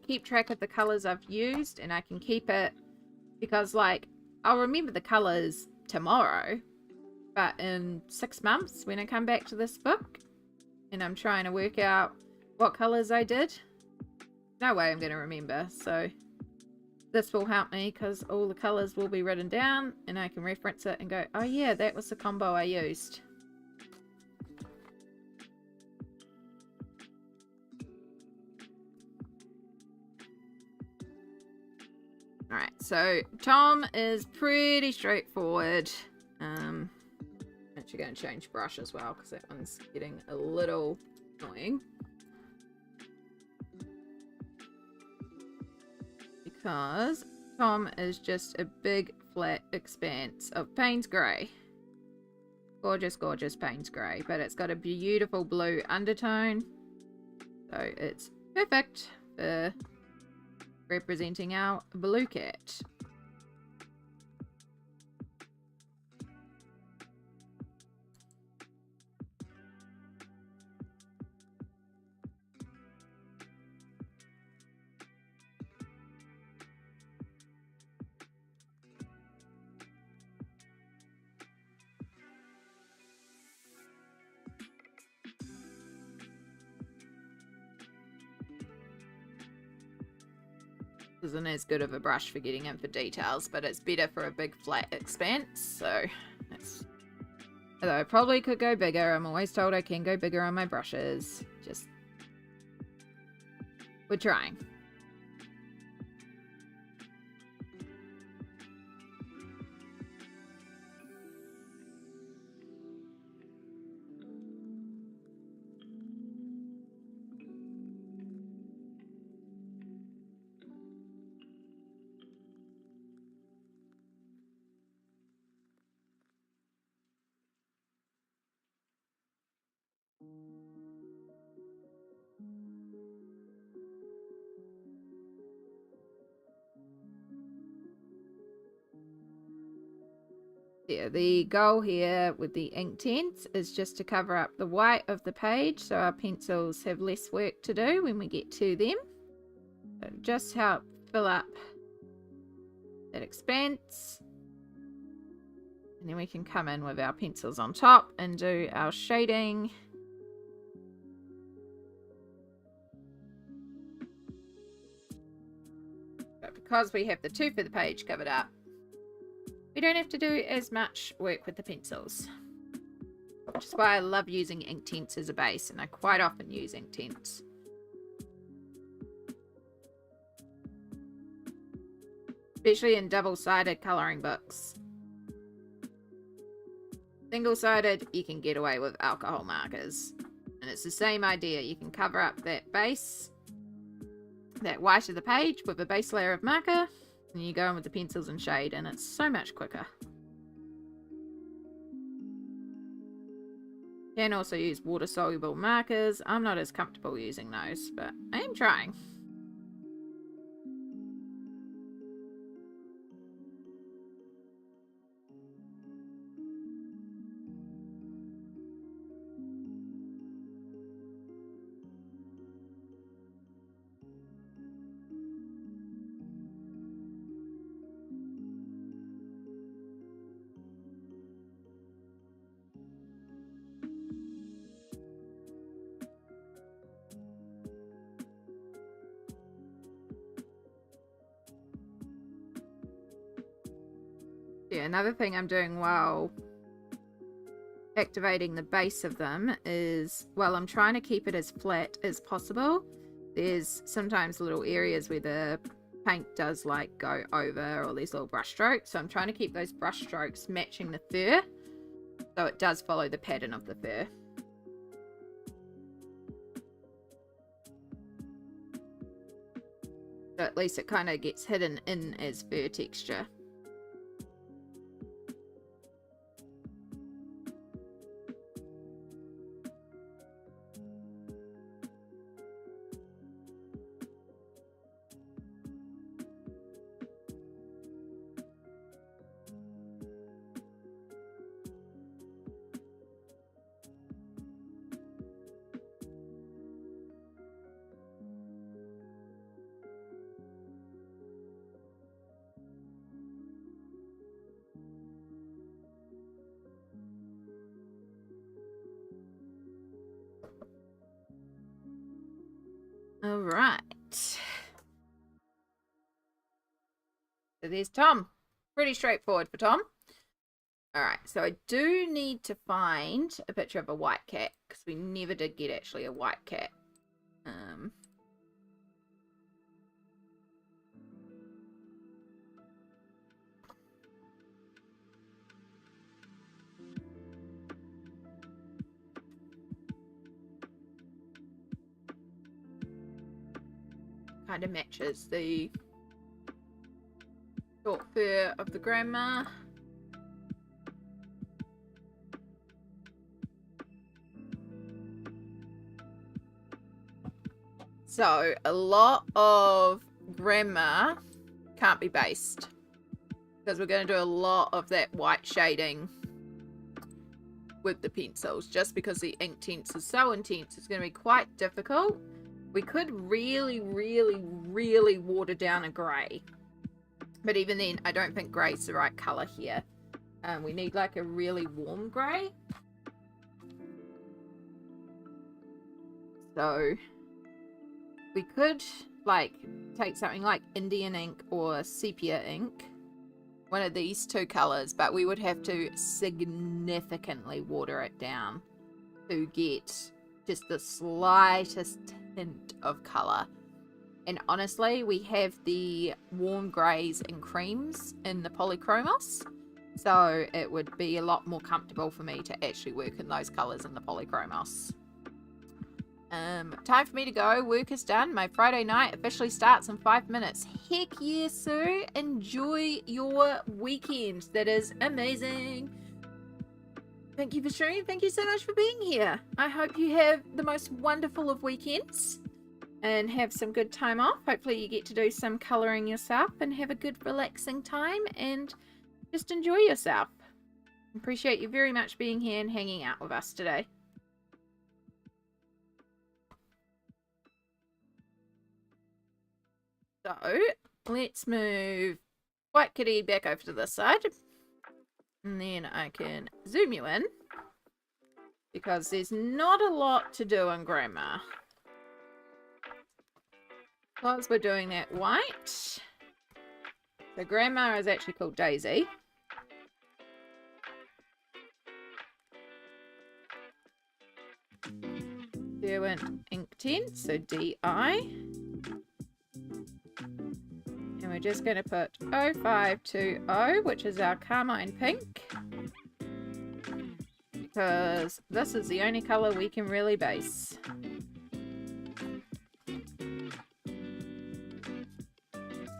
keep track of the colors I've used, and I can keep it because like I'll remember the colors tomorrow, but in 6 months when I come back to this book and I'm trying to work out what colors I did, no way I'm going to remember. So this will help me because all the colors will be written down and I can reference it and go, oh yeah, that was the combo I used. Alright, so Tom is pretty straightforward. Actually going to change brush as well because that one's getting a little annoying. Because Tom is just a big flat expanse of Payne's Grey. Gorgeous, gorgeous Payne's Grey, but it's got a beautiful blue undertone. So it's perfect for representing our blue cat. Isn't as good of a brush for getting in for details, but it's better for a big flat expanse. So that's, although I probably could go bigger. I'm always told I can go bigger on my brushes. Just we're trying. Yeah, the goal here with the ink tints is just to cover up the white of the page so our pencils have less work to do when we get to them. So just help fill up that expanse. And then we can come in with our pencils on top and do our shading. because we have the tooth of the page covered up, we don't have to do as much work with the pencils. Which is why I love using Inktense as a base, and I quite often use Inktense. Especially in double-sided colouring books. Single-sided, you can get away with alcohol markers. And it's the same idea. You can cover up that base, that white of the page, with a base layer of marker, and you go in with the pencils and shade, and it's so much quicker. You can also use water-soluble markers. I'm not as comfortable using those, but I am trying. Yeah, another thing I'm doing while activating the base of them is, well, I'm trying to keep it as flat as possible. There's sometimes little areas where the paint does like go over, or these little brush strokes. So I'm trying to keep those brush strokes matching the fur, so it does follow the pattern of the fur. So at least it kind of gets hidden in as fur texture. All right. So there's Tom. Pretty straightforward for Tom. All right. So I do need to find a picture of a white cat, because we never did get actually a white cat. Kind of matches the short fur of the grandma. So a lot of grandma can't be based, because we're going to do a lot of that white shading with the pencils, just because the Inktense is so intense. It's going to be quite difficult. We could really, really, really water down a grey. But even then, I don't think grey's the right colour here. We need like a really warm grey. So we could like take something like Indian ink or sepia ink. One of these two colours. But we would have to significantly water it down to get just the slightest hint of colour. And honestly, we have the warm greys and creams in the polychromos, so it would be a lot more comfortable for me to actually work in those colours in the polychromos. Time for me to go. Work is done. My Friday night officially starts in 5 minutes. Heck yeah, Sue. Enjoy your weekend. That is amazing. Thank you for streaming. Thank you so much for being here. I hope you have the most wonderful of weekends and have some good time off. Hopefully you get to do some colouring yourself and have a good relaxing time and just enjoy yourself. Appreciate you very much being here and hanging out with us today. So let's move White Kitty back over to this side. And then I can zoom you in, because there's not a lot to do on Grandma. Because we're doing that white, The grandma is actually called Daisy. Derwent ink tint, so DI. And we're just going to put 0520, which is our carmine pink. Because this is the only colour we can really base.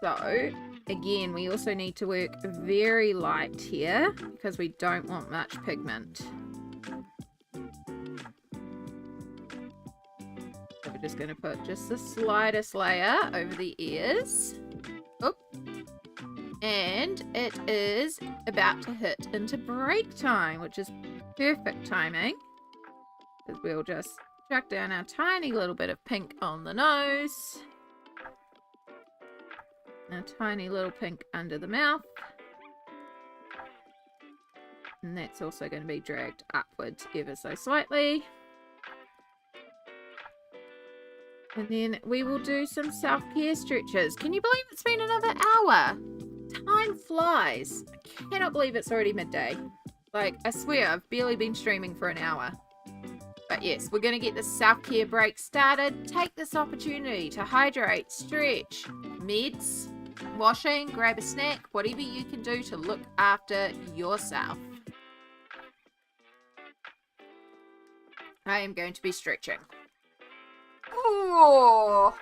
So, again, we also need to work very light here because we don't want much pigment. So we're just going to put just the slightest layer over the ears. Oop. And it is about to hit into break time, which is perfect timing. Because we'll just chuck down our tiny little bit of pink on the nose. A tiny little pink under the mouth. And that's also going to be dragged upwards ever so slightly. And then we will do some self-care stretches. Can you believe it's been another hour? Time flies. I cannot believe it's already midday. Like, I swear, I've barely been streaming for an hour. But yes, we're going to get the self-care break started. Take this opportunity to hydrate, stretch, meds, washing, grab a snack, whatever you can do to look after yourself. I am going to be stretching. Oh!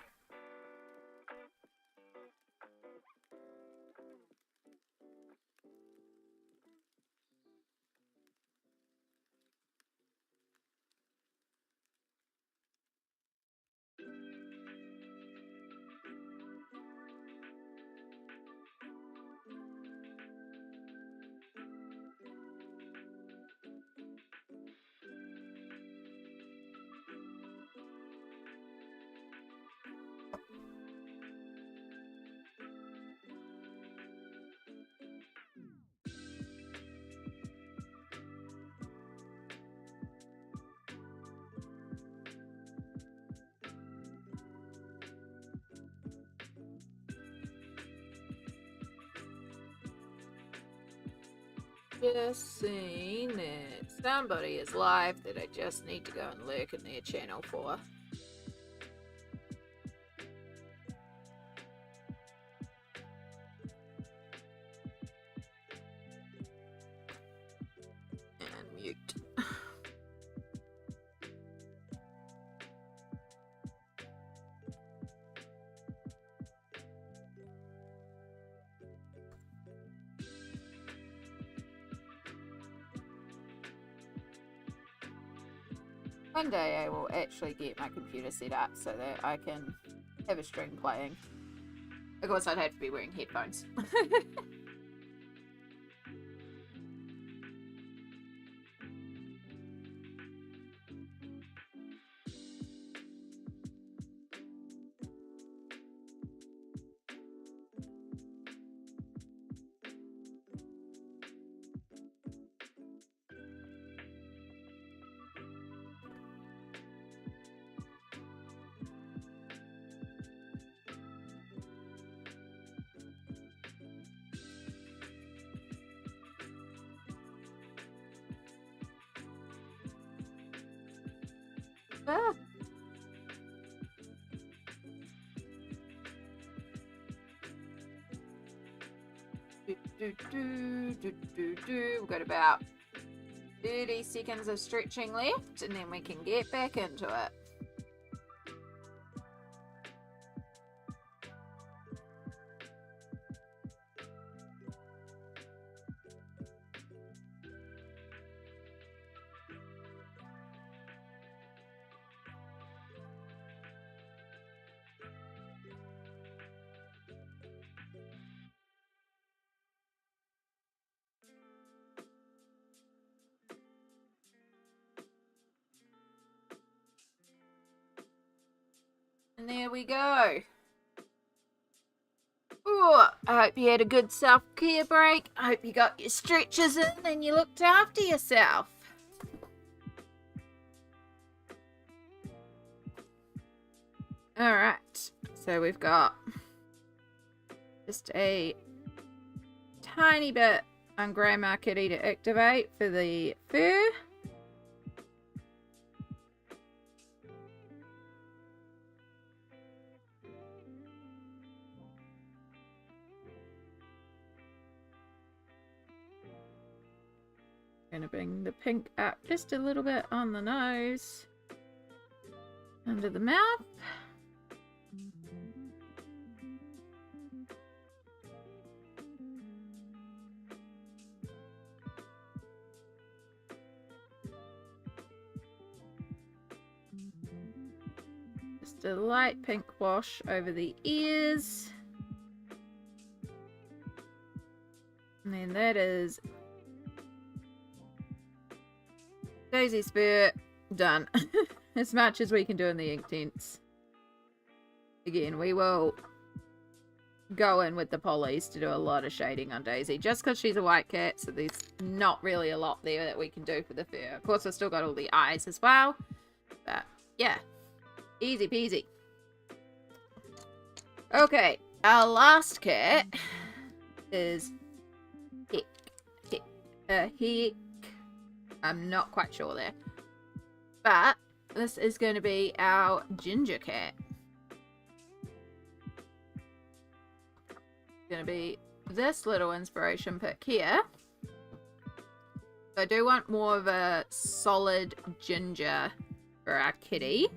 Just seen that somebody is live that I just need to go and lurk in their channel for. And mute. One day I will actually get my computer set up so that I can have a stream playing. Of course, I'd have to be wearing headphones. Ah. We've got about 30 seconds of stretching left, and then we can get back into it. And there we go. Ooh, I hope you had a good self-care break. I hope you got your stretches in and you looked after yourself. Alright, so we've got just a tiny bit on Grandma Kitty to activate for the fur. Gonna bring the pink up just a little bit on the nose, under the mouth. Just a light pink wash over the ears. And then that is Daisy's fur done. As much as we can do in the ink tints. Again, we will go in with the polys to do a lot of shading on Daisy. Just because she's a white cat, so there's not really a lot there that we can do for the fur. Of course, we've still got all the eyes as well. But, yeah. Easy peasy. Okay, our last cat is Hick. I'm not quite sure there. But this is going to be our ginger cat. It's going to be this little inspiration pick here. So I do want more of a solid ginger for our kitty.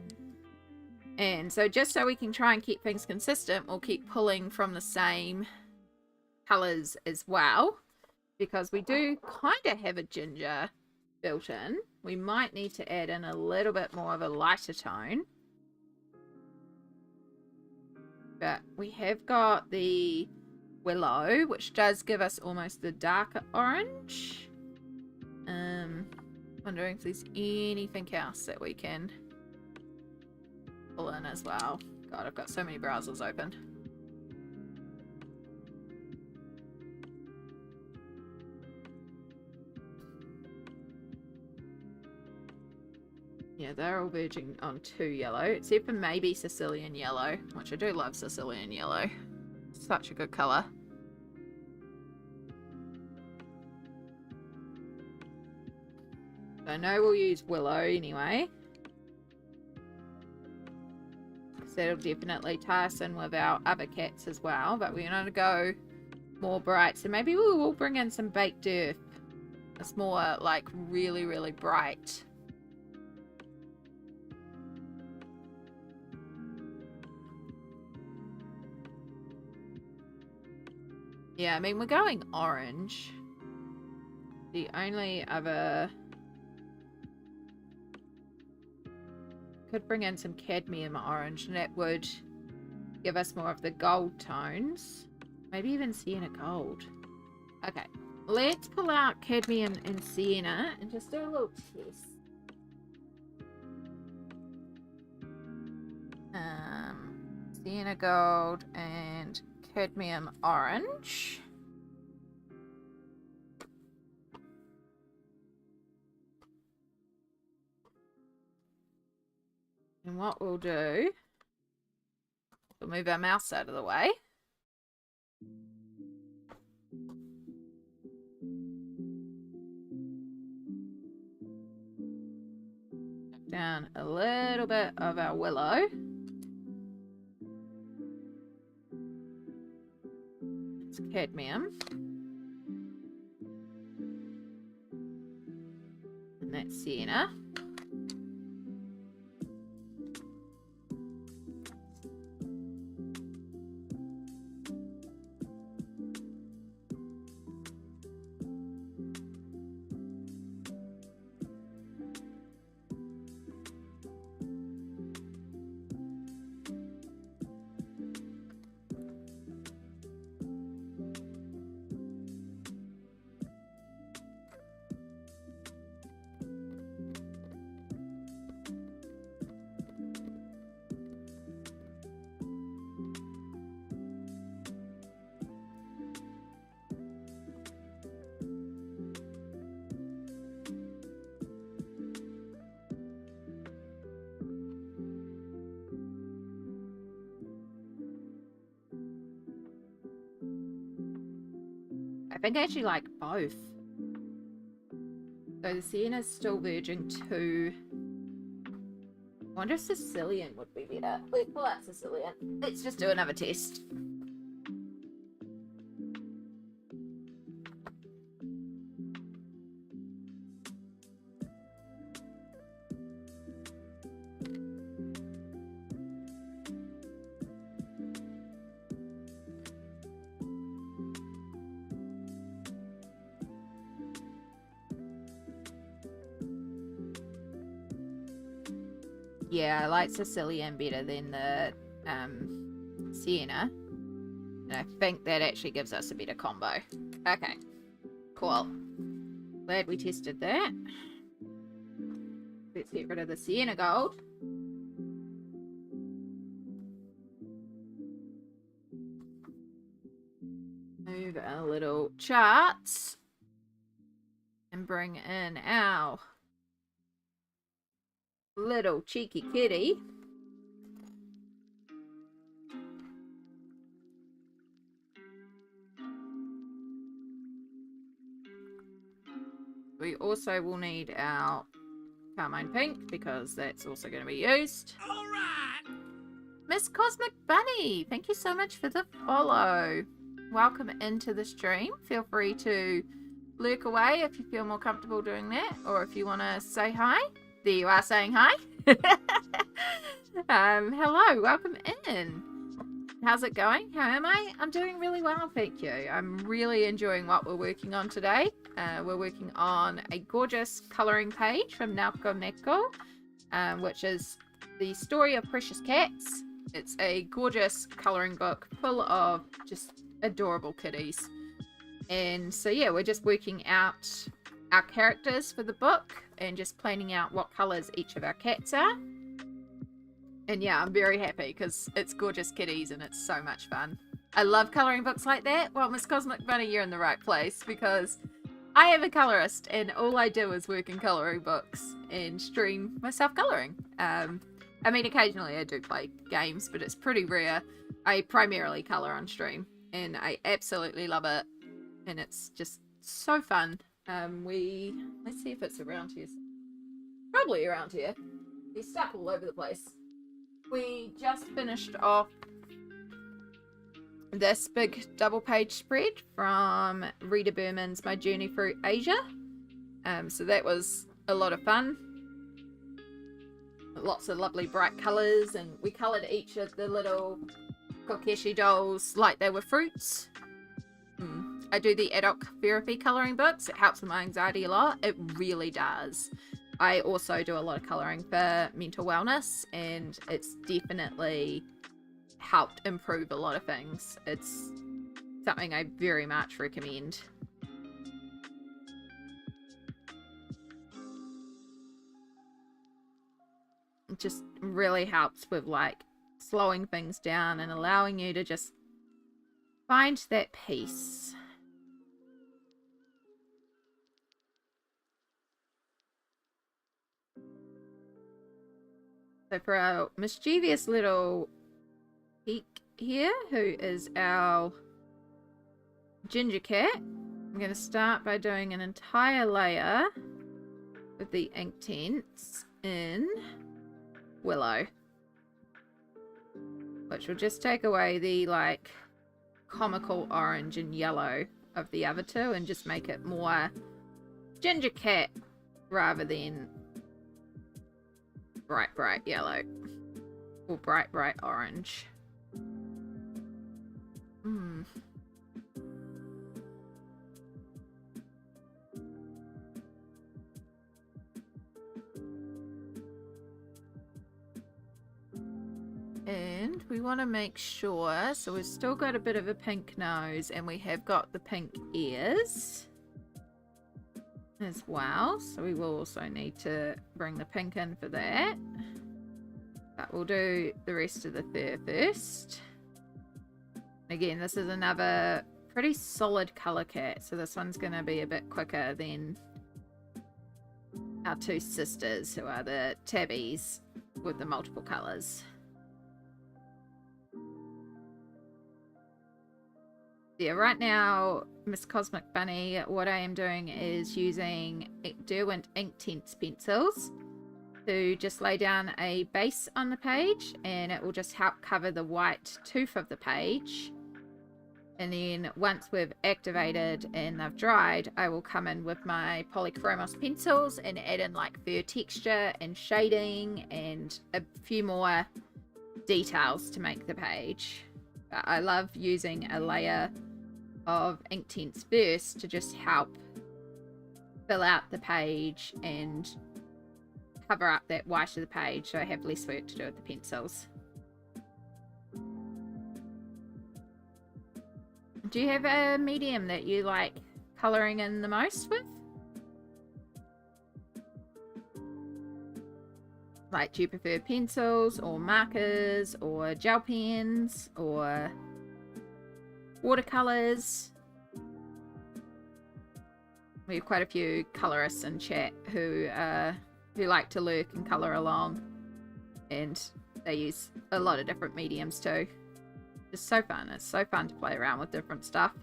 And so just so we can try and keep things consistent, we'll keep pulling from the same colours as well. Because we do kind of have a ginger built in. We might need to add in a little bit more of a lighter tone. But we have got the willow, which does give us almost the darker orange. Wondering if there's anything else that we can pull in as well. God, I've got so many browsers open. Yeah, they're all verging on 2 yellow, except for maybe Sicilian yellow, which I do love Sicilian yellow. Such a good colour. So I know we'll use willow anyway. So that'll definitely tie us in with our other cats as well, but we're going to go more bright. So maybe we'll bring in some baked earth. It's more like really, really bright. Yeah, I mean, we're going orange. The only other... Could bring in some cadmium orange, and that would give us more of the gold tones. Maybe even sienna gold. Okay, let's pull out cadmium and sienna and just do a little test. Sienna gold and cadmium orange. And what we'll do, we'll move our mouse out of the way. Down a little bit of our willow. It's cadmium. And that's sienna. think I actually like both. So the Sienna's still verging to... I wonder if Sicilian would be better. Let's pull out Sicilian. Let's just do another test. Yeah, I like Sicilian better than the Sienna. And I think that actually gives us a better combo. Okay, cool. Glad we tested that. Let's get rid of the Sienna gold. Move our little charts. And bring in our little cheeky kitty. We also will need our carmine pink because that's also going to be used. All right. Miss Cosmic Bunny, thank you so much for the follow. Welcome into the stream. Feel free to lurk away if you feel more comfortable doing that, or if you want to say hi. There you are saying hi. Hello, welcome in. How's it going? How am I? I'm doing really well, thank you. I'm really enjoying what we're working on today. We're working on a gorgeous colouring page from Nelco Neco, which is the story of Precious Cats. It's a gorgeous colouring book full of just adorable kitties. And so yeah, we're just working out our characters for the book and just planning out what colours each of our cats are. And yeah, I'm very happy because it's gorgeous kitties and it's so much fun. I love colouring books like that. Well, Miss Cosmic Bunny, you're in the right place because I am a colourist and all I do is work in colouring books and stream myself colouring. I mean, occasionally I do play games, but it's pretty rare. I primarily colour on stream and I absolutely love it. And it's just so fun. Let's see if it's around here. Probably around here. He's stuck all over the place. We just finished off this big double page spread from Rita Berman's My Journey Through Asia. So that was a lot of fun. Lots of lovely bright colours, and we coloured each of the little Kokeshi dolls like they were fruits. I do the adult therapy colouring books. It helps with my anxiety a lot. It really does. I also do a lot of colouring for mental wellness, and it's definitely helped improve a lot of things. It's something I very much recommend. It just really helps with like slowing things down and allowing you to just find that peace. So for our mischievous little peek here, who is our ginger cat, I'm going to start by doing an entire layer of the ink tints in Willow, which will just take away the like comical orange and yellow of the other two and just make it more ginger cat rather than bright yellow or bright orange. And we want to make sure, so we've still got a bit of a pink nose and we have got the pink ears as well, so we will also need to bring the pink in for that, but we'll do the rest of the fur first. Again, this is another pretty solid color cat, so this one's going to be a bit quicker than our two sisters who are the tabbies with the multiple colors. Yeah, right now, Miss Cosmic Bunny, what I am doing is using Derwent Inktense pencils to just lay down a base on the page, and it will just help cover the white tooth of the page. And then once we've activated and they've dried, I will come in with my Polychromos pencils and add in like fur texture and shading and a few more details to make the page. But I love using a layer of Inktense first to just help fill out the page and cover up that white of the page so I have less work to do with the pencils. Do you have a medium that you like colouring in the most with? Like, do you prefer pencils or markers or gel pens or watercolours? We have quite a few colourists in chat who like to lurk and colour along, and they use a lot of different mediums too. It's so fun. It's so fun to play around with different stuff.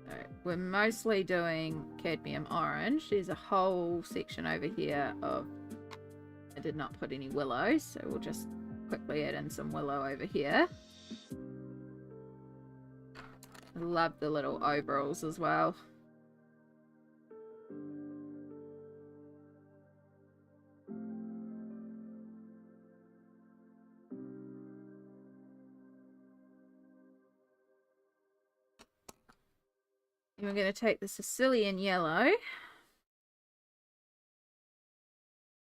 So we're mostly doing cadmium orange. There's a whole section over here of... I did not put any willow, so we'll just quickly add in some willow over here. I love the little overalls as well. And we're going to take the Sicilian yellow.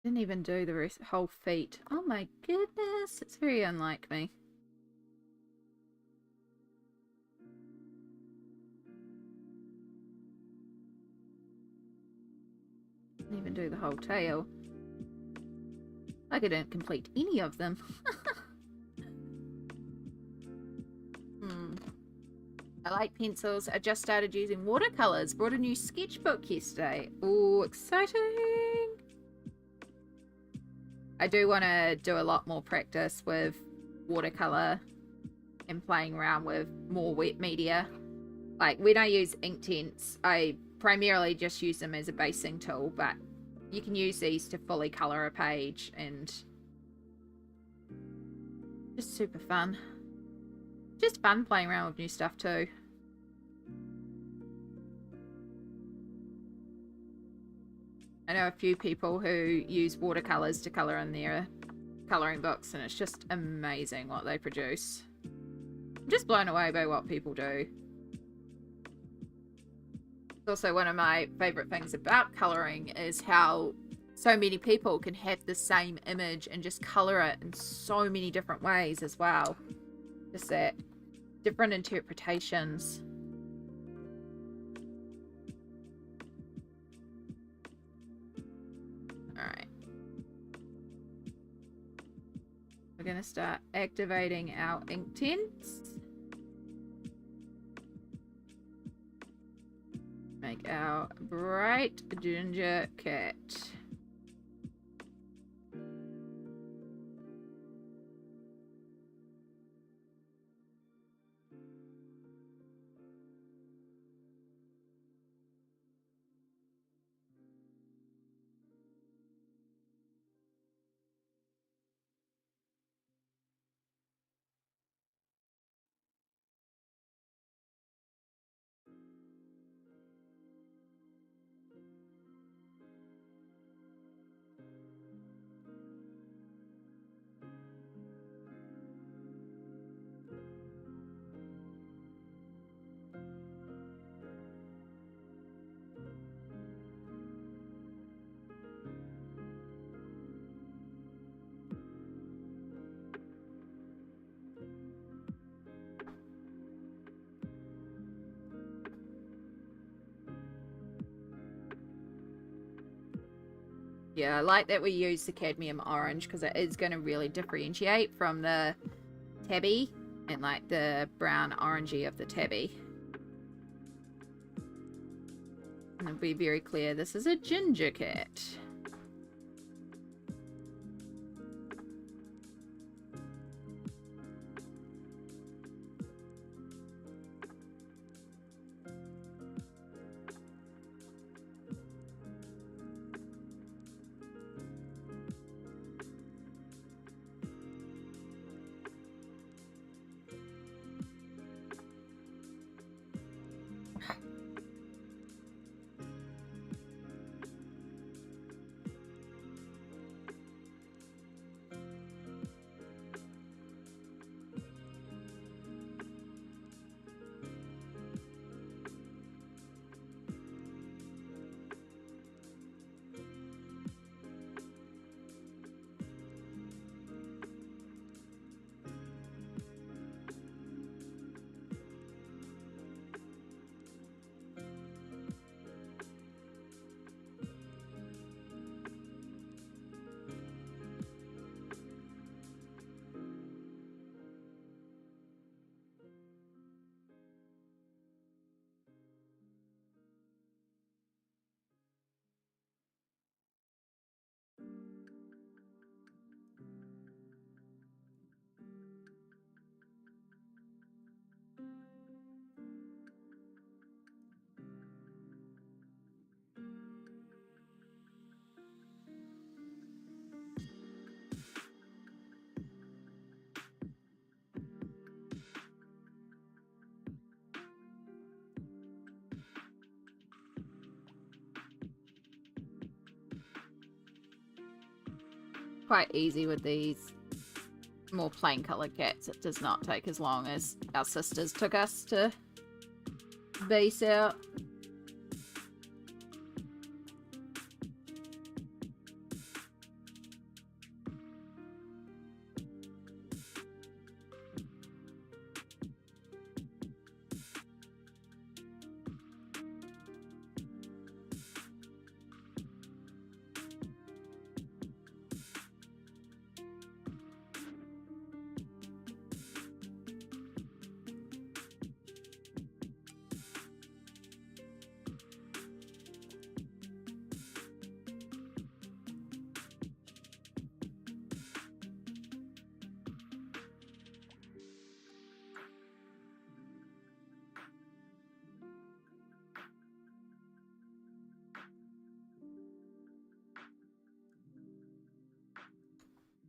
Didn't even do the whole feet. Oh my goodness, it's very unlike me. Didn't even do the whole tail. Like I didn't complete any of them. I like pencils. I just started using watercolors. Brought a new sketchbook yesterday. Oh, exciting! I do want to do a lot more practice with watercolor and playing around with more wet media. Like when I use Inktense, I primarily just use them as a basing tool, but you can use these to fully color a page, and just super fun. Just fun playing around with new stuff too. I know a few people who use watercolors to color in their coloring books, and it's just amazing what they produce. I'm just blown away by what people do. It's also one of my favorite things about coloring is how so many people can have the same image and just color it in so many different ways as well. Just that different interpretations. Alright. We're going to start activating our Inktense. Make our bright ginger cat. Yeah, I like that we use the cadmium orange because it is going to really differentiate from the tabby and like the brown orangey of the tabby. And it'll be very clear this is a ginger cat. quite easy with these more plain coloured cats. It does not take as long as our sisters took us to base out.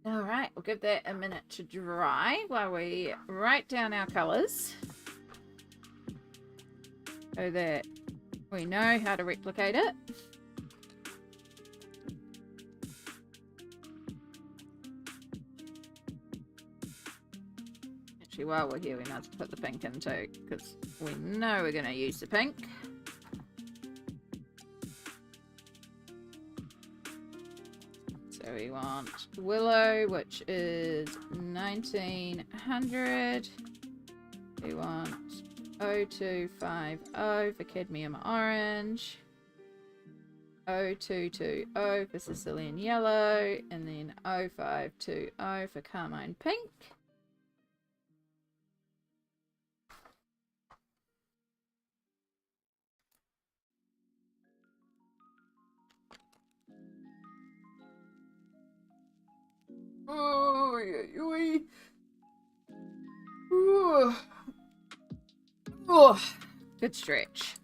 Alright, we'll give that a minute to dry while we write down our colours so that we know how to replicate it. Actually, while we're here, we might as well put the pink in too, because we know we're going to use the pink. So we want Willow, which is 1900. We want 0250 for Cadmium Orange. 0220 for Sicilian Yellow. And then 0520 for Carmine Pink. Oh, yeah. Oh, good stretch.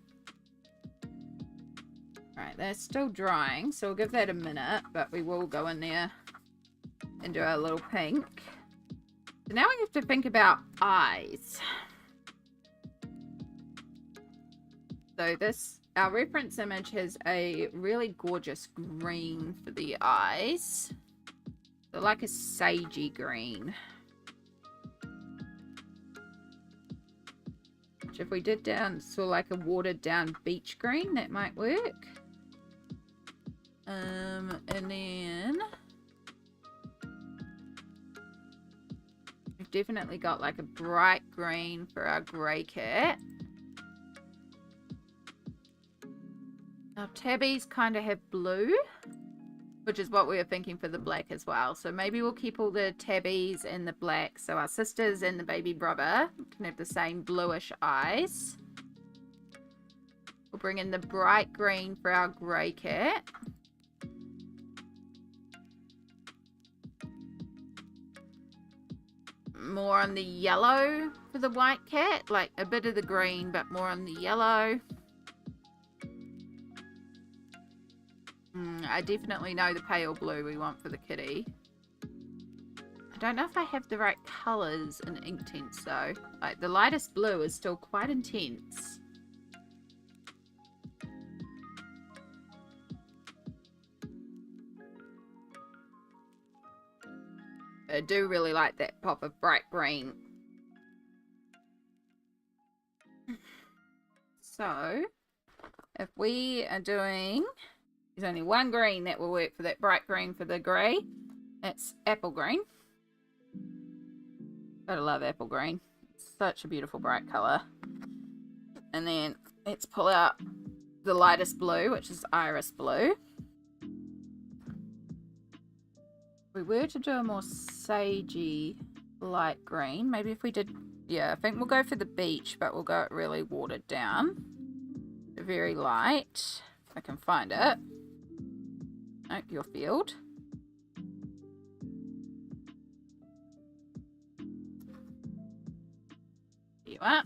Right, they're still drying, so we'll give that a minute, but we will go in there and do our little pink. So now we have to think about eyes. So our reference image has a really gorgeous green for the eyes. So like a sagey green. Which if we did like a watered down beach green, that might work. And then we've definitely got like a bright green for our grey cat. Our tabbies kind of have blue, which is what we were thinking for the black as well. So maybe we'll keep all the tabbies and the black. So our sisters and the baby brother can have the same bluish eyes. We'll bring in the bright green for our grey cat. More on the yellow for the white cat. Like a bit of the green, but more on the yellow. I definitely know the pale blue we want for the kitty. I don't know if I have the right colours in Inktense though. Like the lightest blue is still quite intense. I do really like that pop of bright green. So, if we are doing... There's only one green that will work for that bright green for the grey. It's apple green. Gotta love apple green. It's such a beautiful bright colour. And then let's pull out the lightest blue, which is iris blue. If we were to do a more sagey light green, maybe if we did, yeah, I think we'll go for the beach, but we'll go really watered down. Very light, if I can find it. Oh, your field. Here you are.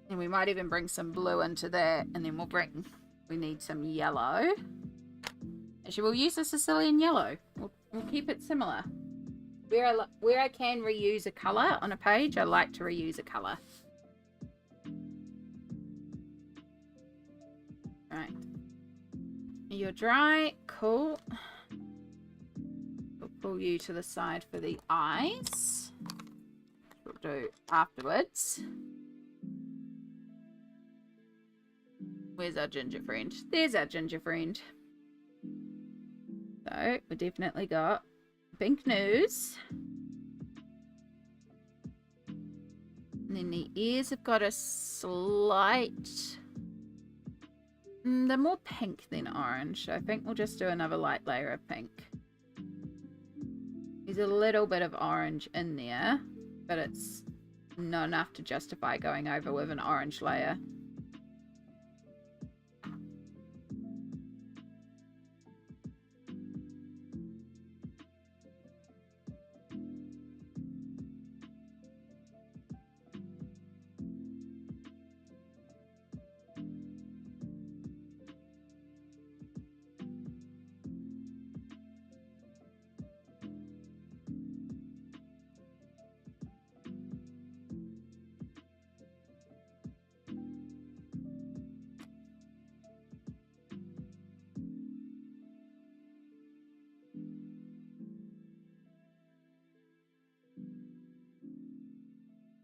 And we might even bring some blue into that, and then we need some yellow. Actually, we'll use the Sicilian yellow. We'll keep it similar. Where I can reuse a colour on a page, I like to reuse a colour. Right. You're dry. Cool. pull you to the side for the eyes. We'll do afterwards. Where's our ginger friend? There's our ginger friend. So, we definitely got pink nose. And then the ears have got a slight... they're more pink than orange. I think we'll just do another light layer of pink. There's a little bit of orange in there, but it's not enough to justify going over with an orange layer.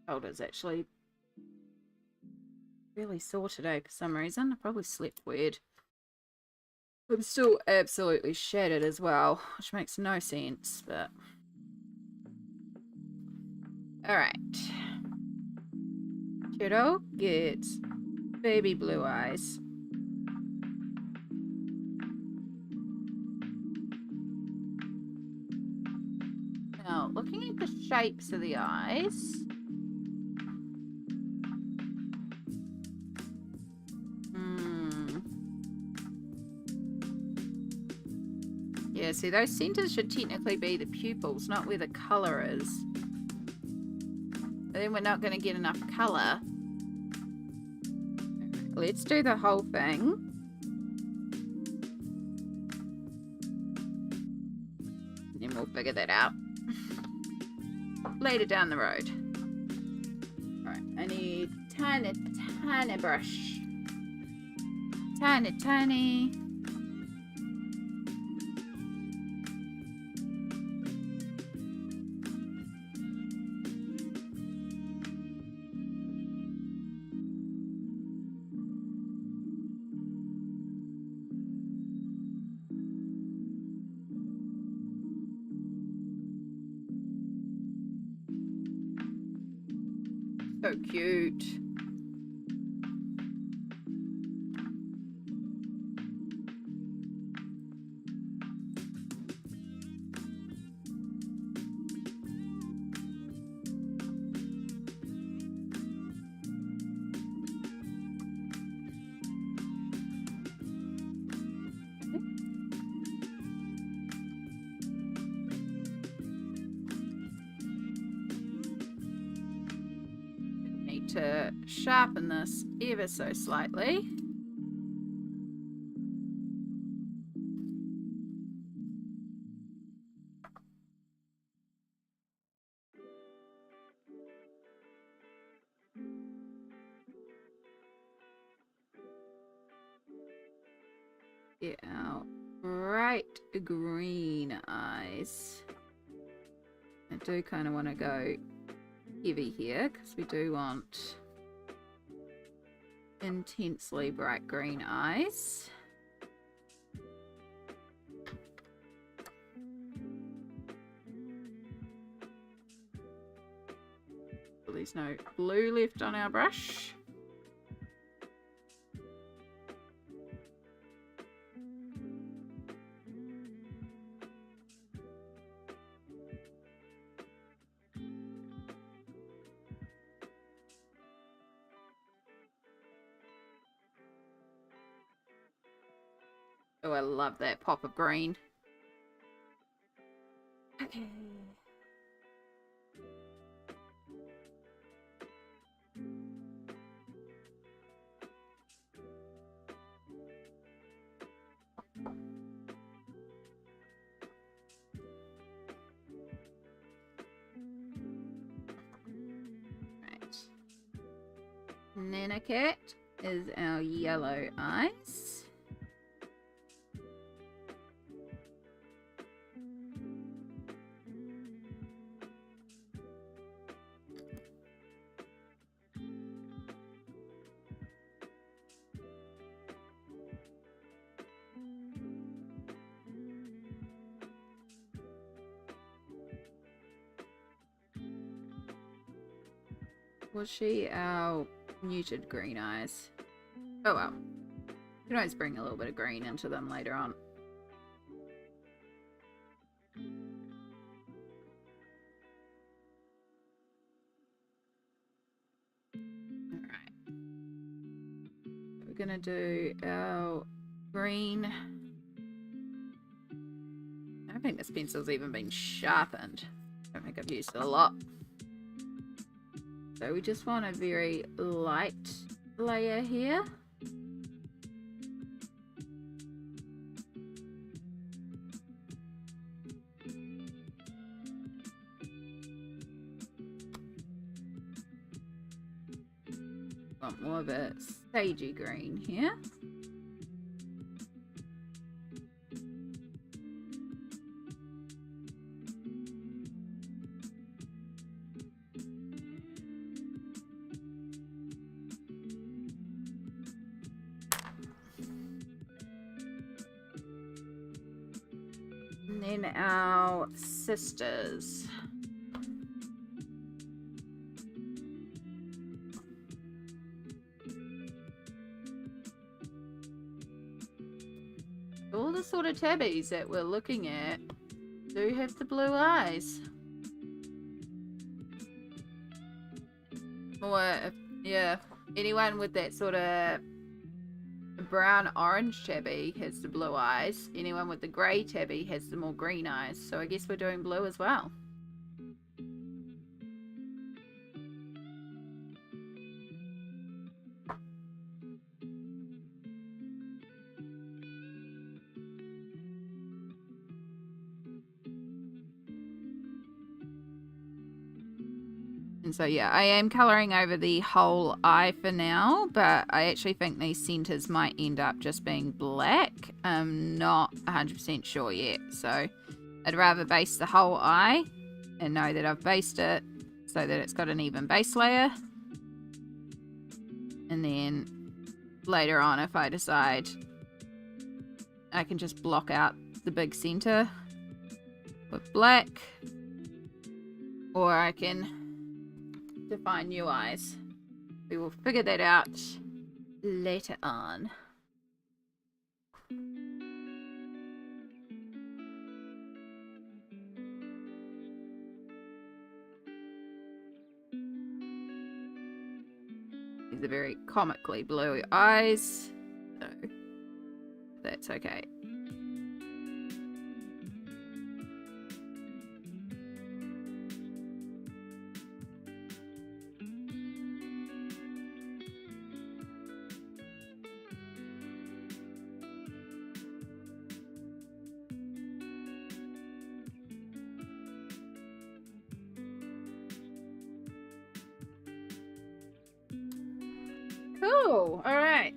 Shoulder's actually really sore today for some reason. I probably slept weird. I'm still absolutely shattered as well, which makes no sense, but... Alright. Kiddo gets baby blue eyes. Now, looking at the shapes of the eyes... Yeah, see, those centers should technically be the pupils, not where the colour is. But then we're not going to get enough colour. Let's do the whole thing. And then we'll figure that out later down the road. Alright, I need tiny brush. Tiny. So cute. To sharpen this ever so slightly. Get our bright green eyes. I do kind of want to go heavy here because we do want intensely bright green eyes. So there's no blue left on our brush. Oh, I love that pop of green. Okay. Right. Nanacat is our yellow eyes. Was she our muted green eyes? Oh well. You can always bring a little bit of green into them later on. Alright. We're gonna do our green. I don't think this pencil's even been sharpened. I don't think I've used it a lot. So we just want a very light layer here. Want more of a sagey green here. And then our sisters. All the sort of tabbies that we're looking at do have the blue eyes. Or, yeah, anyone with that sort of brown orange tabby has the blue eyes. Anyone with the grey tabby has the more green eyes. So I guess we're doing blue as well. And so yeah, I am colouring over the whole eye for now, but I actually think these centres might end up just being black. I'm not 100% sure yet, so I'd rather base the whole eye and know that I've based it so that it's got an even base layer. And then later on, if I decide, I can just block out the big centre with black, or I can define new eyes. We will figure that out later on. These are very comically blue eyes, so that's okay. Cool. All right.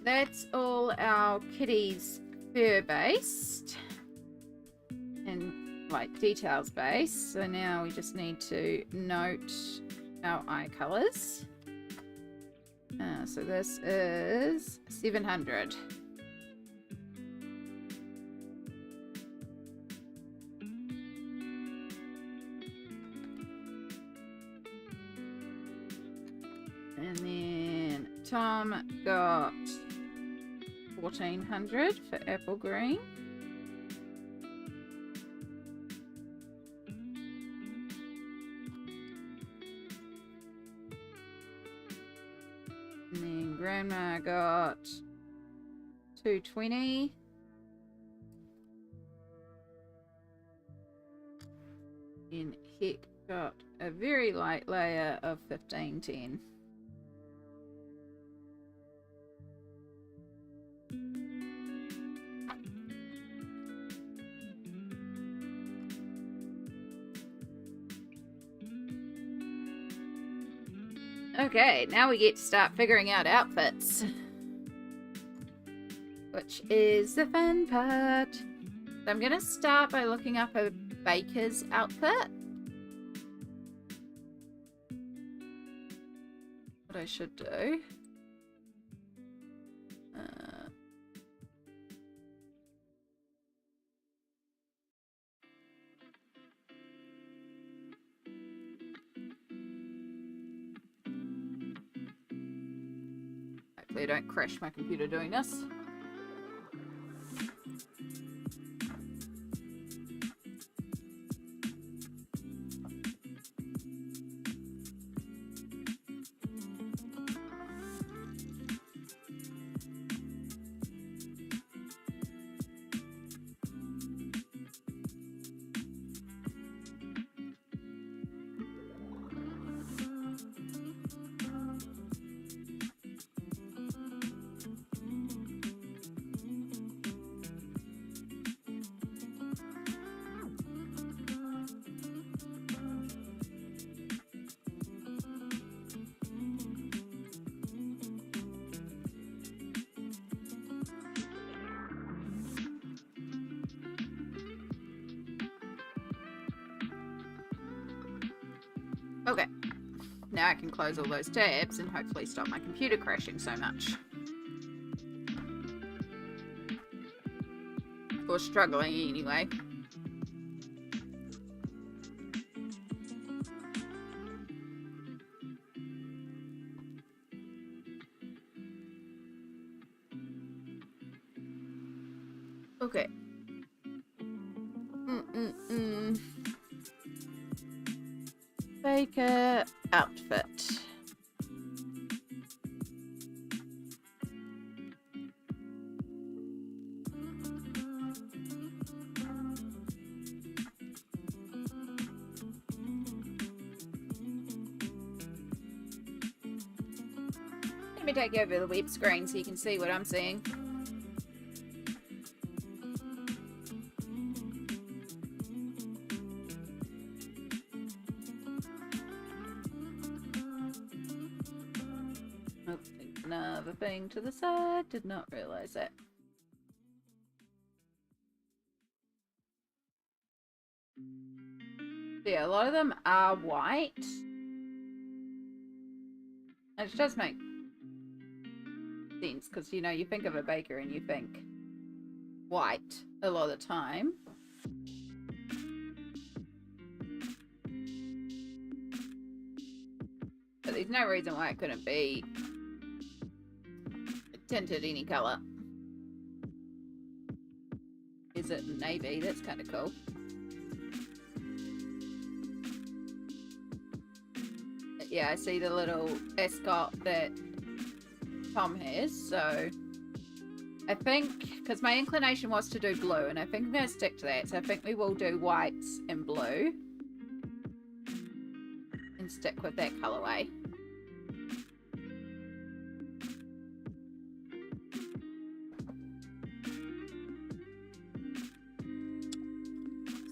That's all our kitties fur based and like details based. So now we just need to note our eye colors. So this is 700. And then Tom got 1400 for apple green. And then Grandma got 220. And Heck got a very light layer of 1510. Okay, now we get to start figuring out outfits, which is the fun part. So I'm going to start by looking up a baker's outfit. What I should do. Hopefully I don't crash my computer doing this. Okay, now I can close all those tabs and hopefully stop my computer crashing so much. Or struggling anyway. Okay. Baker outfit. Let me take over the web screen so you can see what I'm seeing. Another thing to the side, did not realize that. Yeah, a lot of them are white. It does make sense because, you know, you think of a baker and you think white a lot of the time. But there's no reason why it couldn't be tinted any color. Is it navy? That's kind of cool. But yeah, I see the little ascot that Tom has, so I think, because my inclination was to do blue, and I think I'm going to stick to that, so I think we will do whites and blue and stick with that colorway.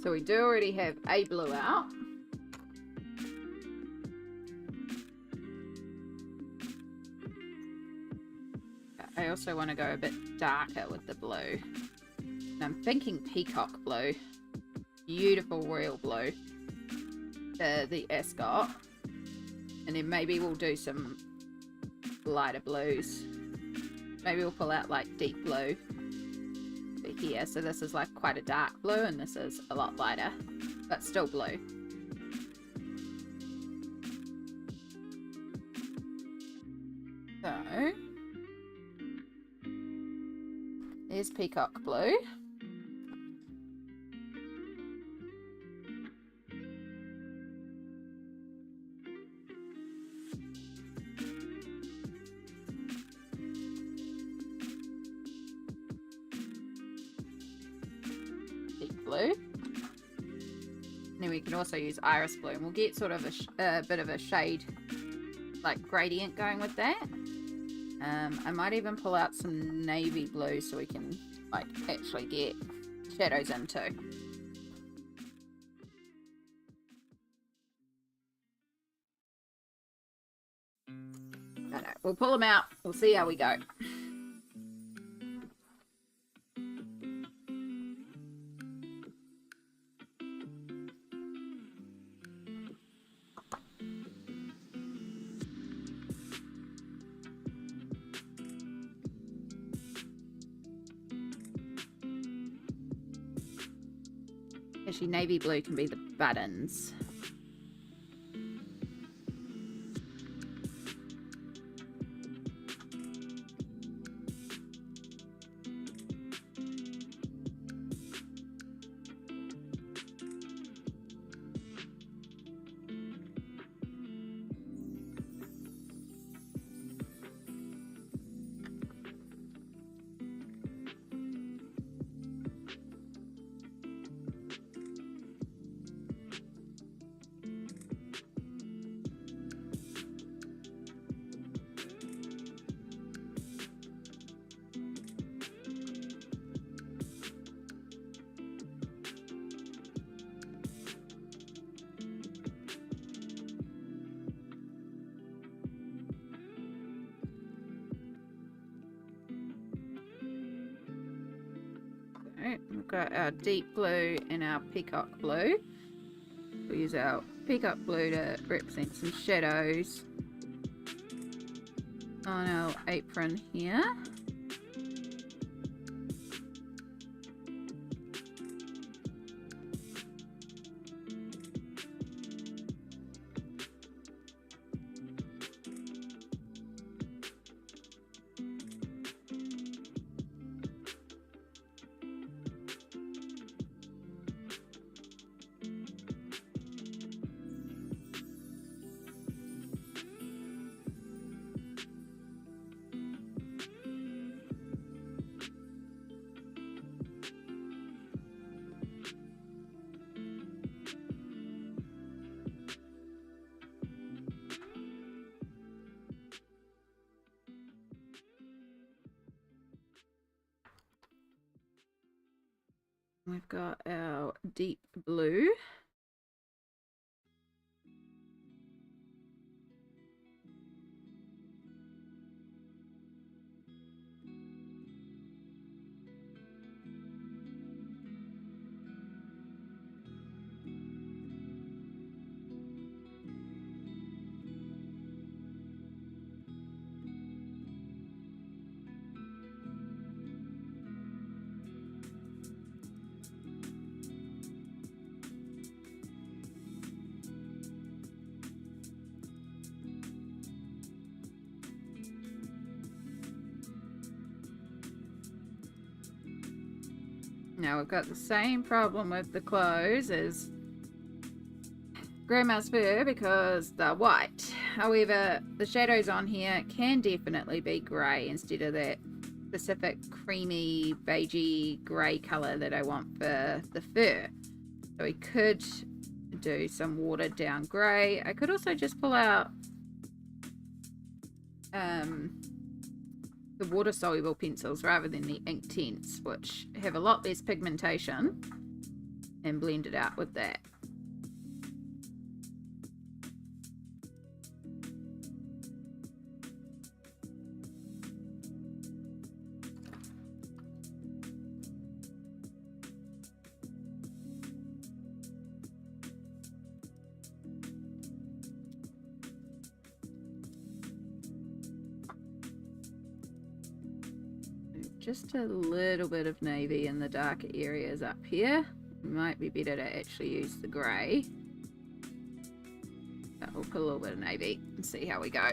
So we do already have a blue out. I also want to go a bit darker with the blue. And I'm thinking peacock blue. Beautiful royal blue. The ascot. And then maybe we'll do some lighter blues. Maybe we'll pull out like deep blue here. So this is like quite a dark blue and this is a lot lighter, but still blue. So there's peacock blue. Blue. And then we can also use iris blue and we'll get sort of a bit of a shade like gradient going with that. I might even pull out some navy blue so we can like actually get shadows in too. I know. We'll pull them out. We'll see how we go. Actually, navy blue can be the buttons. blue. We've got our deep blue and our peacock blue. We'll use our peacock blue to represent some shadows on our apron here. We've got our deep blue. Now we've got the same problem with the clothes as Grandma's fur because they're white. However, the shadows on here can definitely be grey instead of that specific creamy, beigey grey colour that I want for the fur. So we could do some watered down grey. I could also just pull out the water soluble pencils rather than the ink tints, which have a lot less pigmentation, and blend it out with that. Just a little bit of navy in the darker areas up here. It might be better to actually use the grey. But we'll put a little bit of navy and see how we go.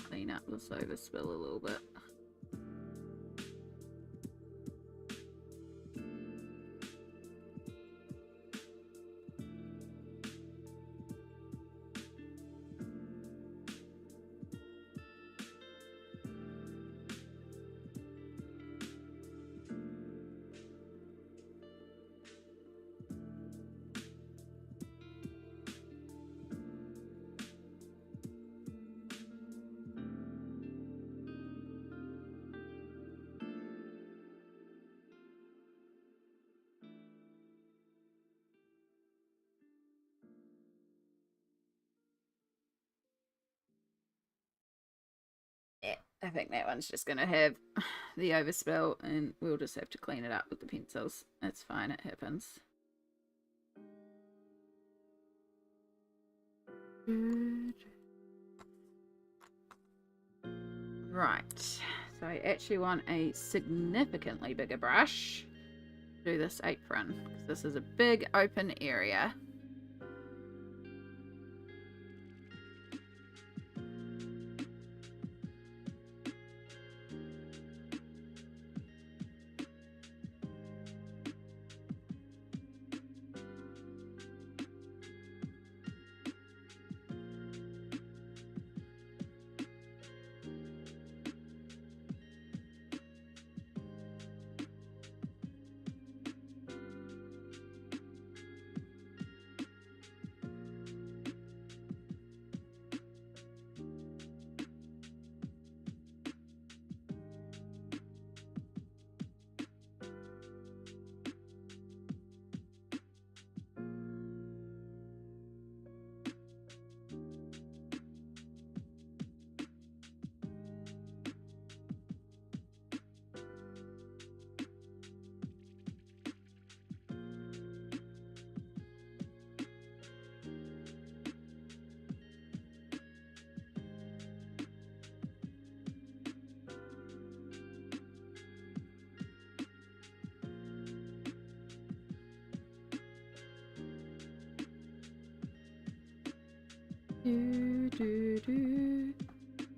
Clean up this overspill a little bit. I think that one's just going to have the overspill and we'll just have to clean it up with the pencils. That's fine, it happens. Right, so I actually want a significantly bigger brush to do this apron because this is a big open area.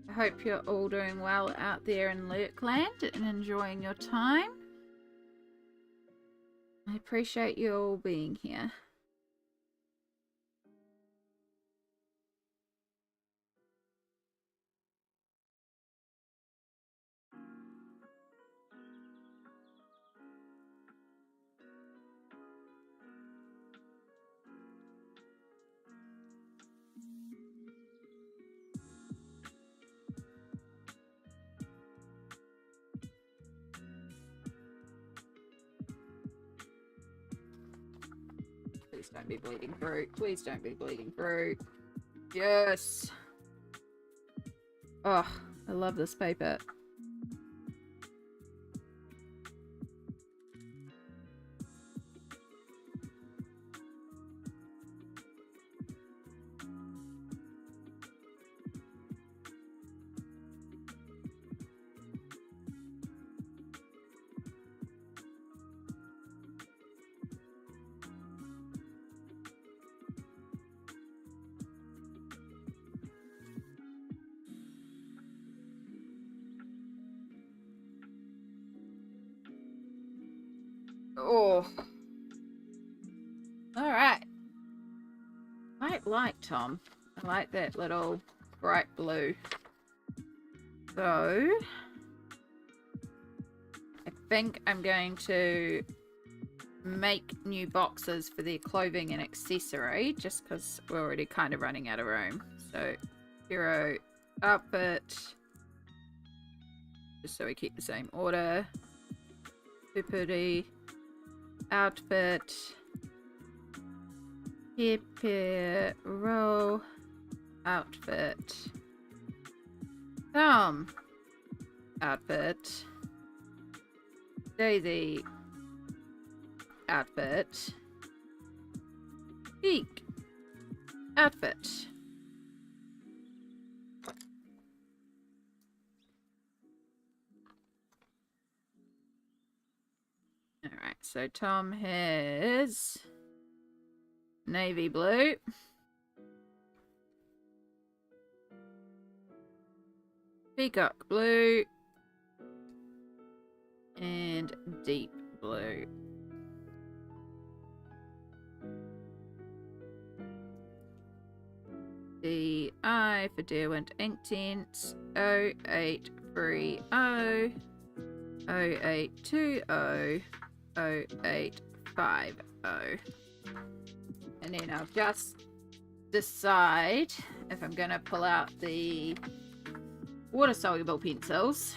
I hope you're all doing well out there in Lurkland and enjoying your time. I appreciate you all being here. Please don't be bleeding through. Please don't be bleeding through. Yes. Oh, I love this paper. Oh. Alright. I like Tom. I like that little bright blue. So, I think I'm going to make new boxes for their clothing and accessory just because we're already kind of running out of room. So, hero outfit, just so we keep the same order. Pupuri outfit, hero outfit, Tom outfit, Daisy outfit, Peak outfit. Alright, so Tom has navy blue, peacock blue, and deep blue. DI for Derwent Inktense 0830 0820 0850. And then I'll just decide if I'm going to pull out the water soluble pencils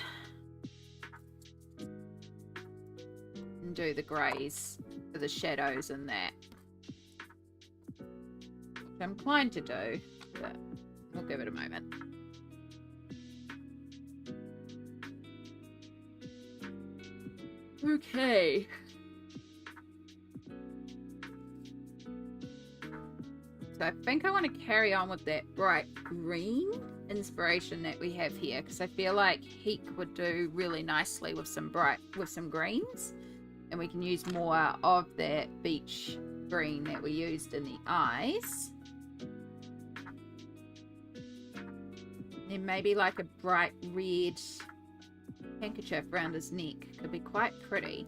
and do the greys for the shadows and that, which I'm inclined to do, but we'll give it a moment. Okay. So I think I want to carry on with that bright green inspiration that we have here, because I feel like heat would do really nicely with some greens, and we can use more of that beach green that we used in the eyes. And maybe like a bright red handkerchief around his neck could be quite pretty.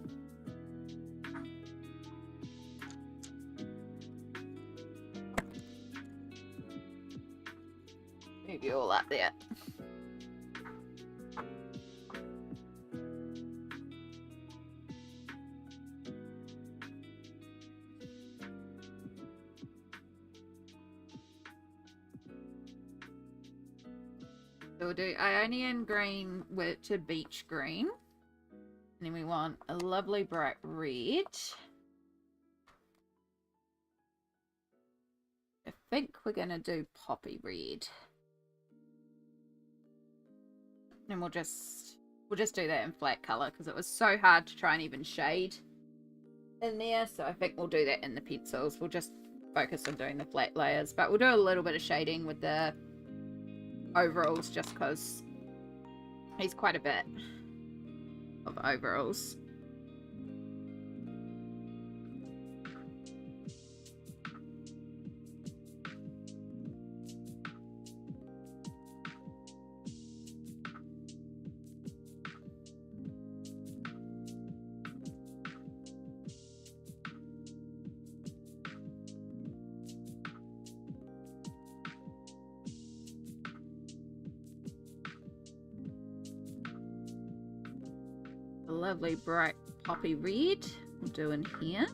Move you all up there. So we'll do Ionian green to beach green. And then we want a lovely bright red. I think we're going to do poppy red. And we'll just do that in flat color, because it was so hard to try and even shade in there. So I think we'll do that in the pencils. We'll just focus on doing the flat layers, but we'll do a little bit of shading with the overalls, just because he's quite a bit of overalls. A lovely bright poppy red we'll do in here.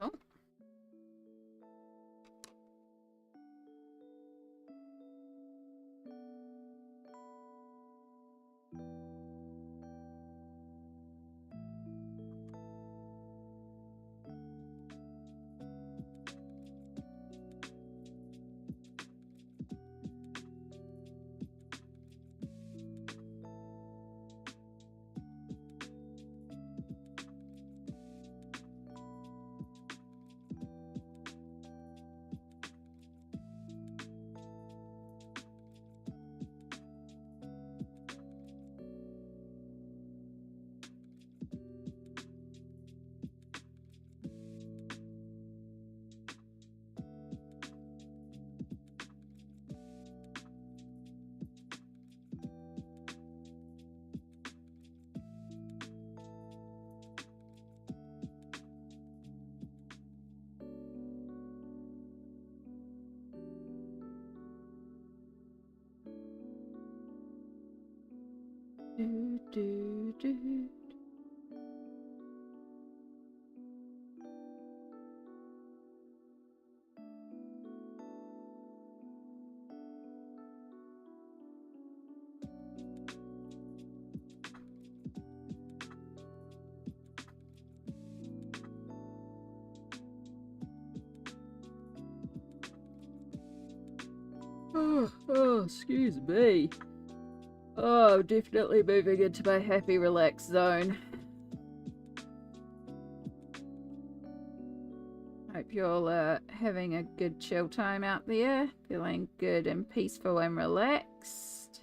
Oh. Do, do, do. Oh, excuse me. Oh, definitely moving into my happy, relaxed zone. Hope you're all having a good chill time out there, feeling good and peaceful and relaxed.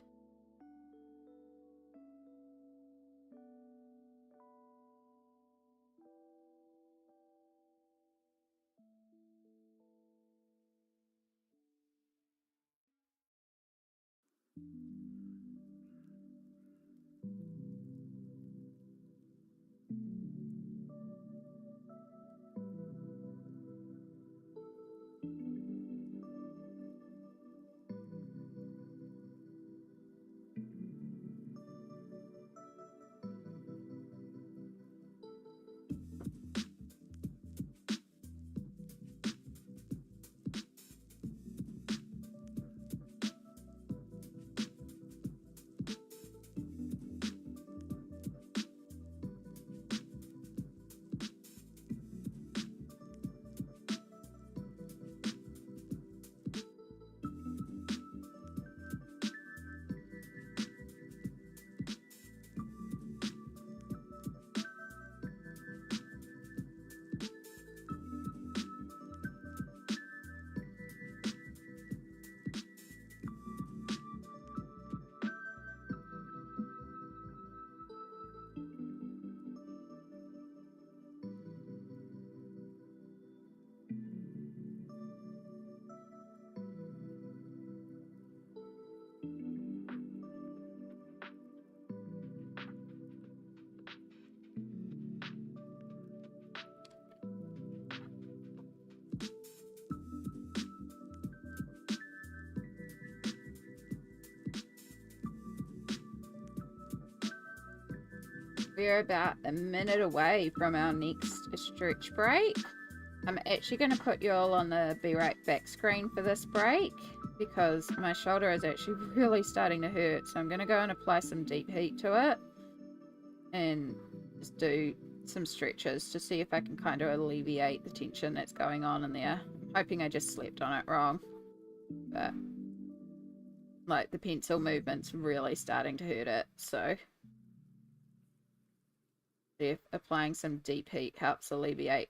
We're about a minute away from our next stretch break. I'm actually going to put you all on the be right back screen for this break because my shoulder is actually really starting to hurt. So I'm going to go and apply some deep heat to it and just do some stretches to see if I can kind of alleviate the tension that's going on in there. I'm hoping I just slept on it wrong, but like the pencil movement's really starting to hurt it. So if applying some deep heat helps alleviate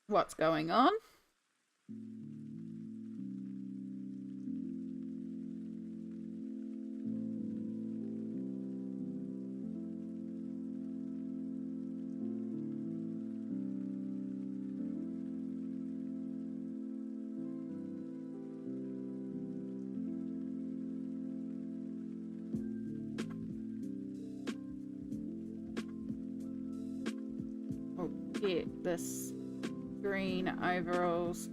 what's going on. We'll get this green overalls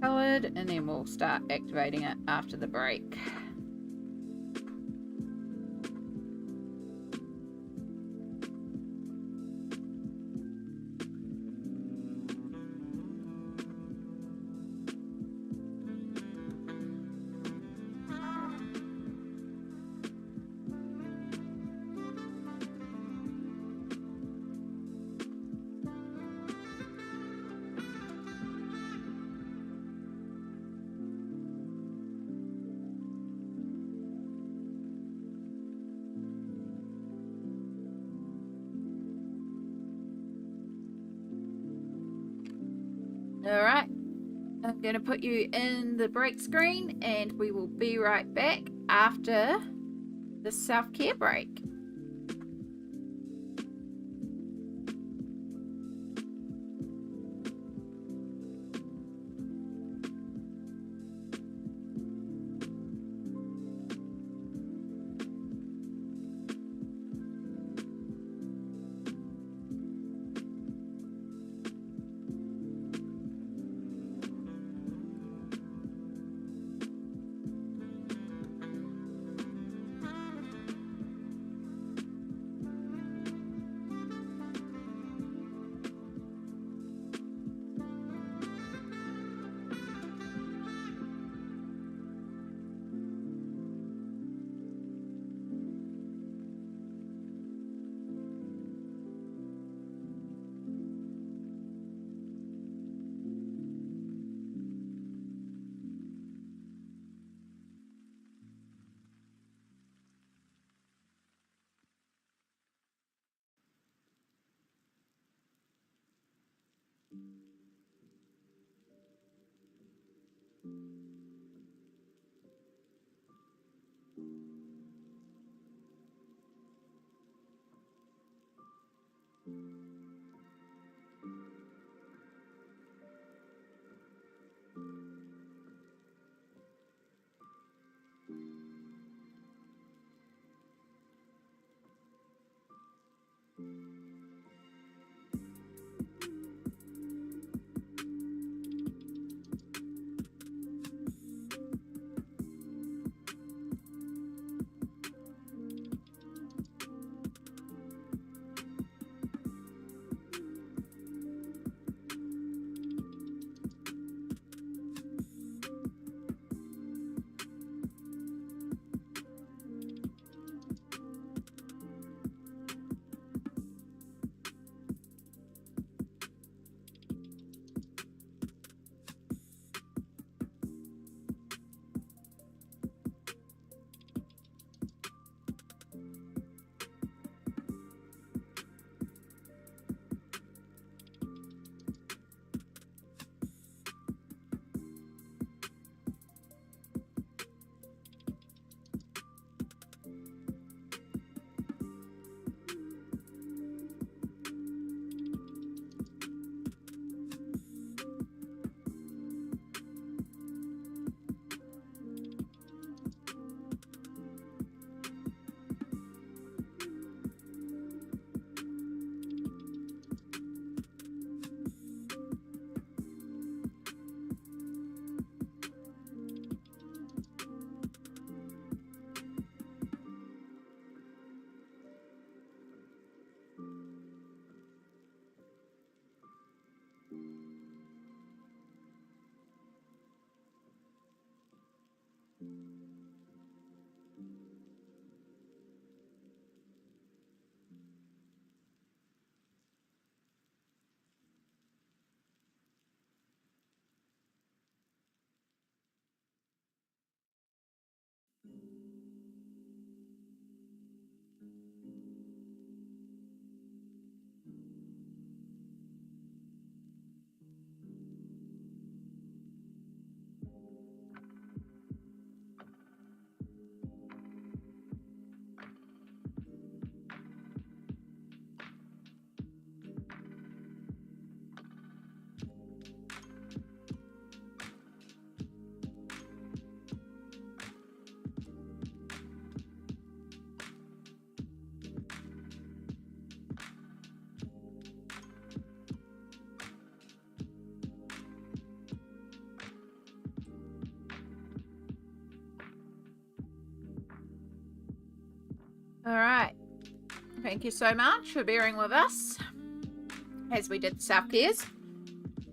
colored and then we'll start activating it after the break. Alright, I'm going to put you in the break screen and we will be right back after the self-care break. All right. Thank you so much for bearing with us as we did the south gears.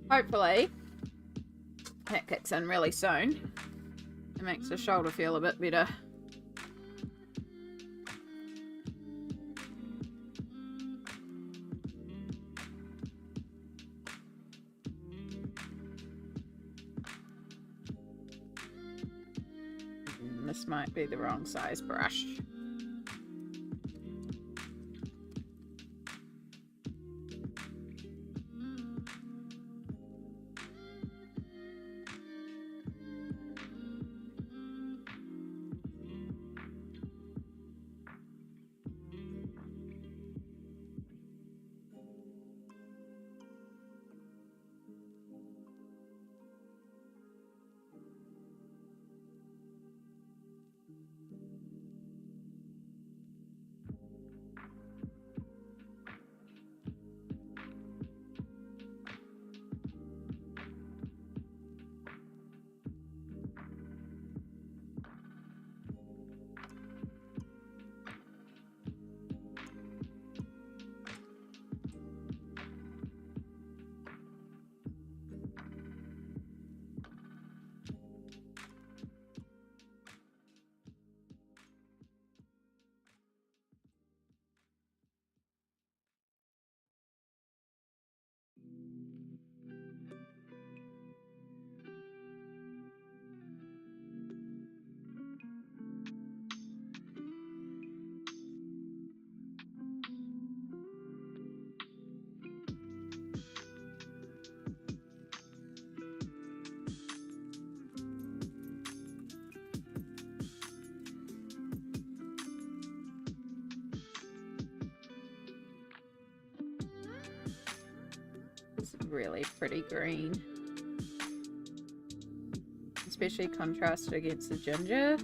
Hopefully, that kicks in really soon. It makes the shoulder feel a bit better. This might be the wrong size brush. It's really pretty green. Especially contrasted against the ginger.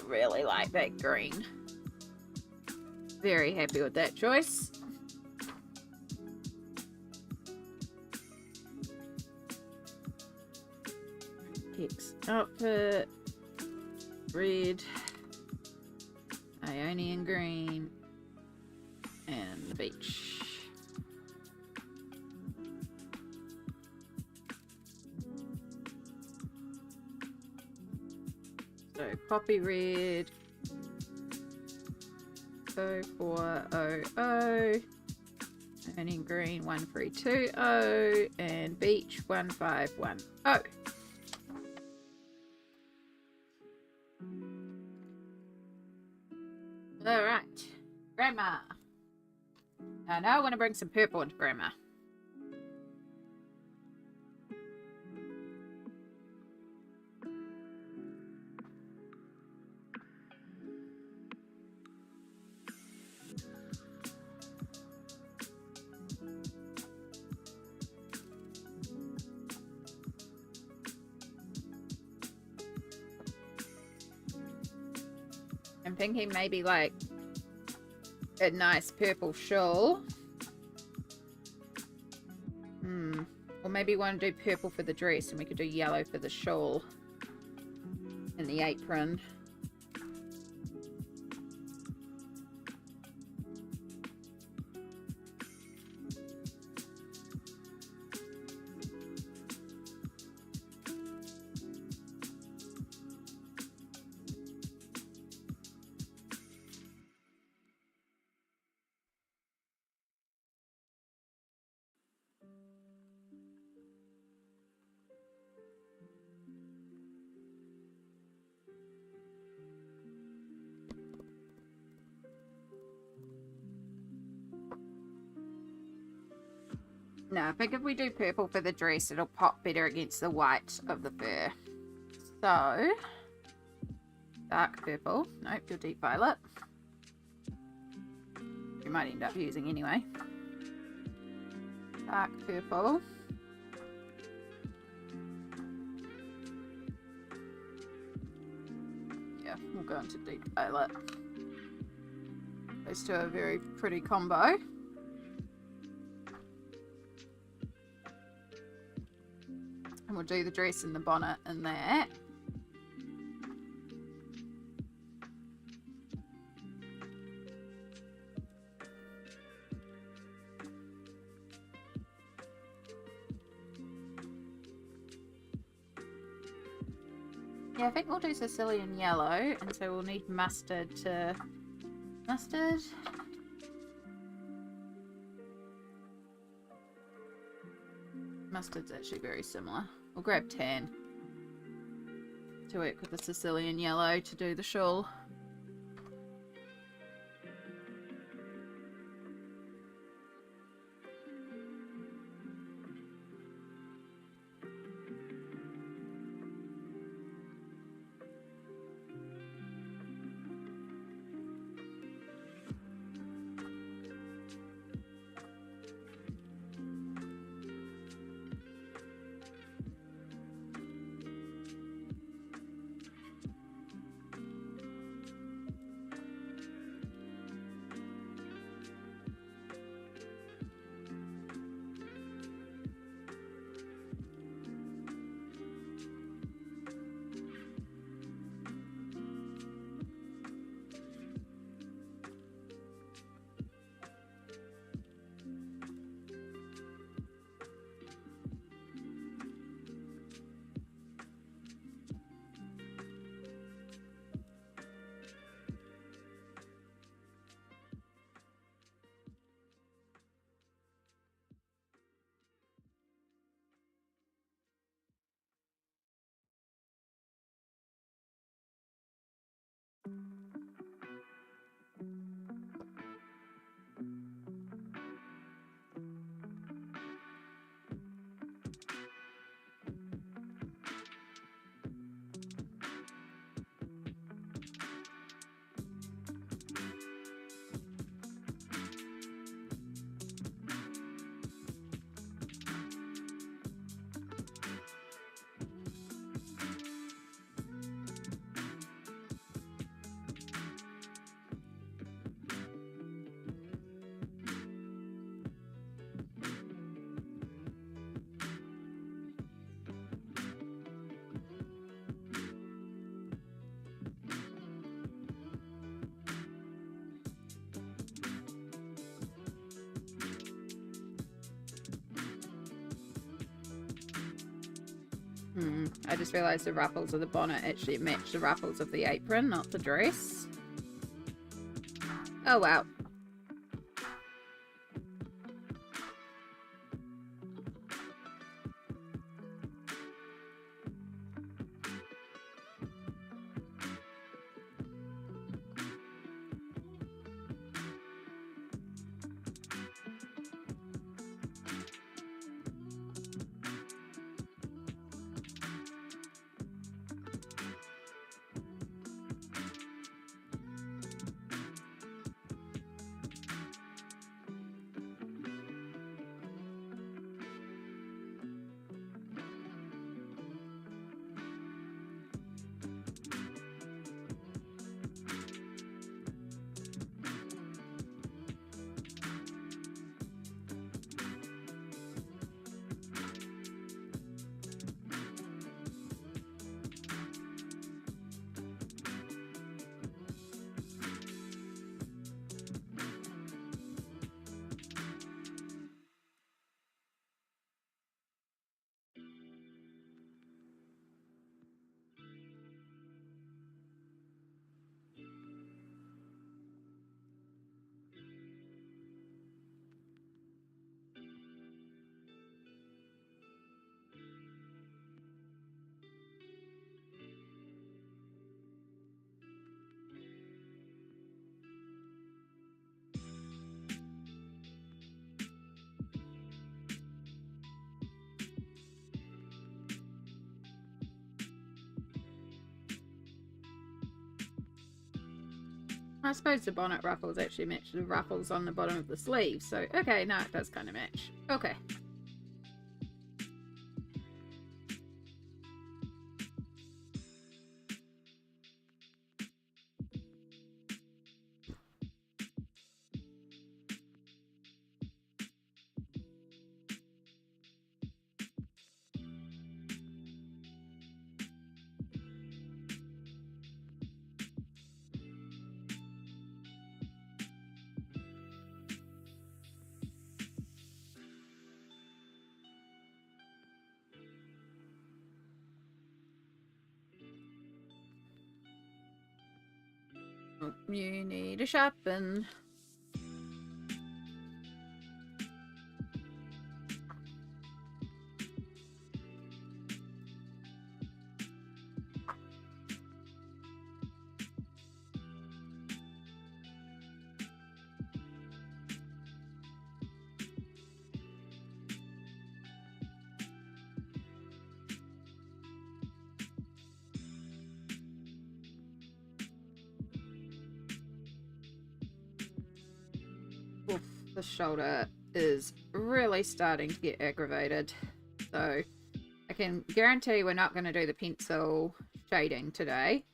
really like that green. Very happy with that choice. Hex outfit, red, Ionian green, and the beach. So poppy red, 0400, Ionian green 1320, and beach 1510. Alright, Grandma. I know I want to bring some purple into Grandma. I'm thinking maybe like a nice purple shawl. Or maybe want to do purple for the dress and we could do yellow for the shawl and the apron. No, I think if we do purple for the dress, it'll pop better against the white of the fur. So, dark purple. Nope, your deep violet. You might end up using anyway. Dark purple. Yeah, we'll go into deep violet. Those two are a very pretty combo. And we'll do the dress and the bonnet in that. Yeah, I think we'll do Sicilian yellow, and so we'll need mustard to... Mustard? Mustard's actually very similar. We'll grab tan to work with the Sicilian yellow to do the shawl. I just realised the ruffles of the bonnet actually match the ruffles of the apron, not the dress. Oh wow. I suppose the bonnet ruffles actually match the ruffles on the bottom of the sleeve, so okay, no, it does kind of match. Okay. You need a sharpen. Oof, the shoulder is really starting to get aggravated. So I can guarantee we're not going to do the pencil shading today,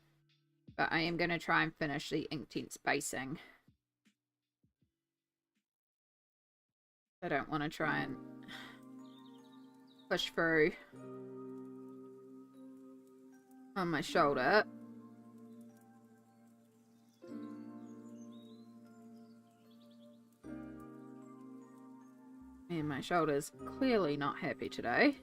but I am going to try and finish the Inktense spacing. I don't want to try and push through on my shoulder. And my shoulder's clearly not happy today.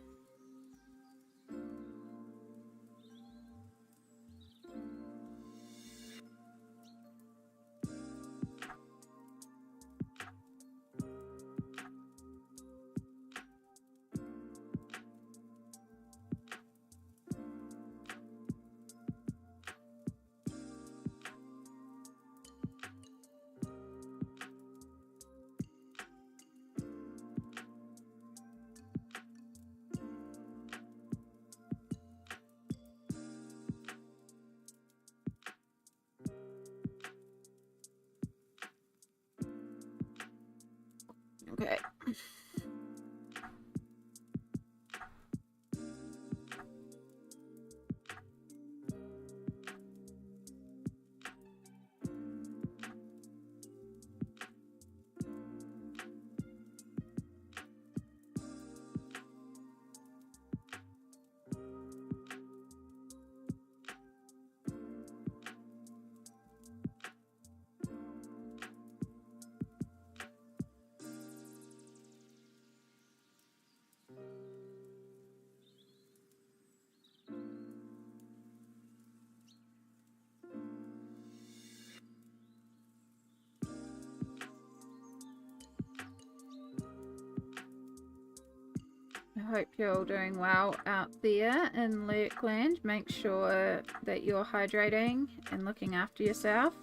Okay. hope you're all doing well out there in Lurkland. Make sure that you're hydrating and looking after yourself.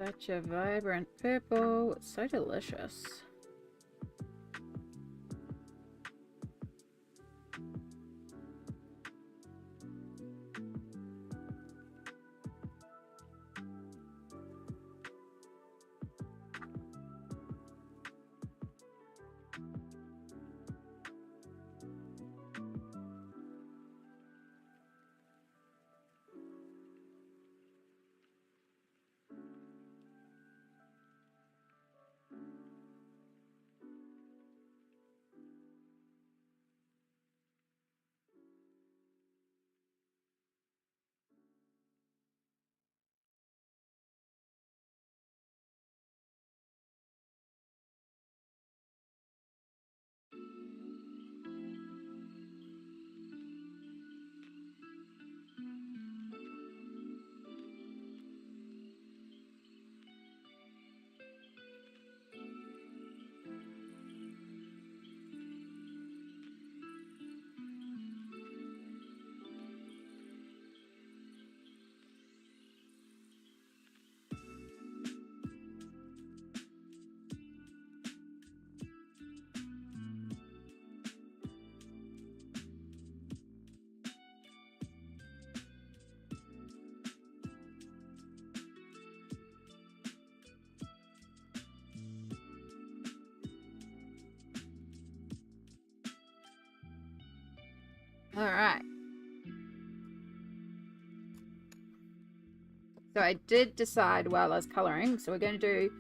Such a vibrant purple. It's so delicious. Alright. So I did decide while I was colouring, so we're going to do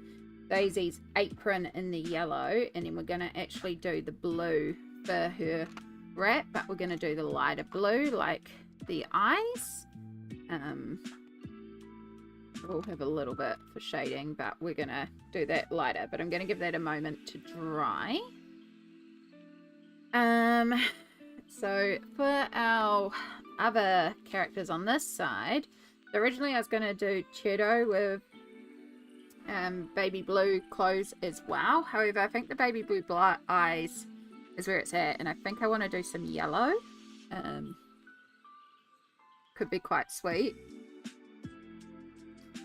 Daisy's apron in the yellow, and then we're going to actually do the blue for her wrap, but we're going to do the lighter blue, like the eyes. We'll have a little bit for shading, but we're going to do that lighter, but I'm going to give that a moment to dry. So for our other characters on this side, originally I was going to do Cheeto with baby blue clothes as well. However, I think the baby blue eyes is where it's at, and I think I want to do some yellow. Could be quite sweet.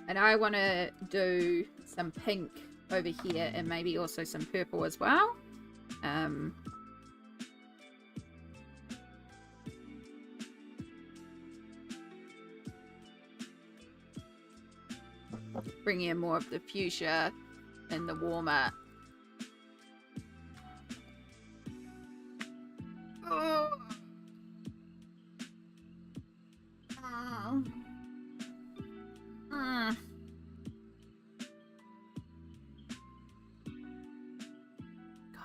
And I want to do some pink over here, and maybe also some purple as well. Bring in more of the fuchsia and the warmer. Oh. Oh.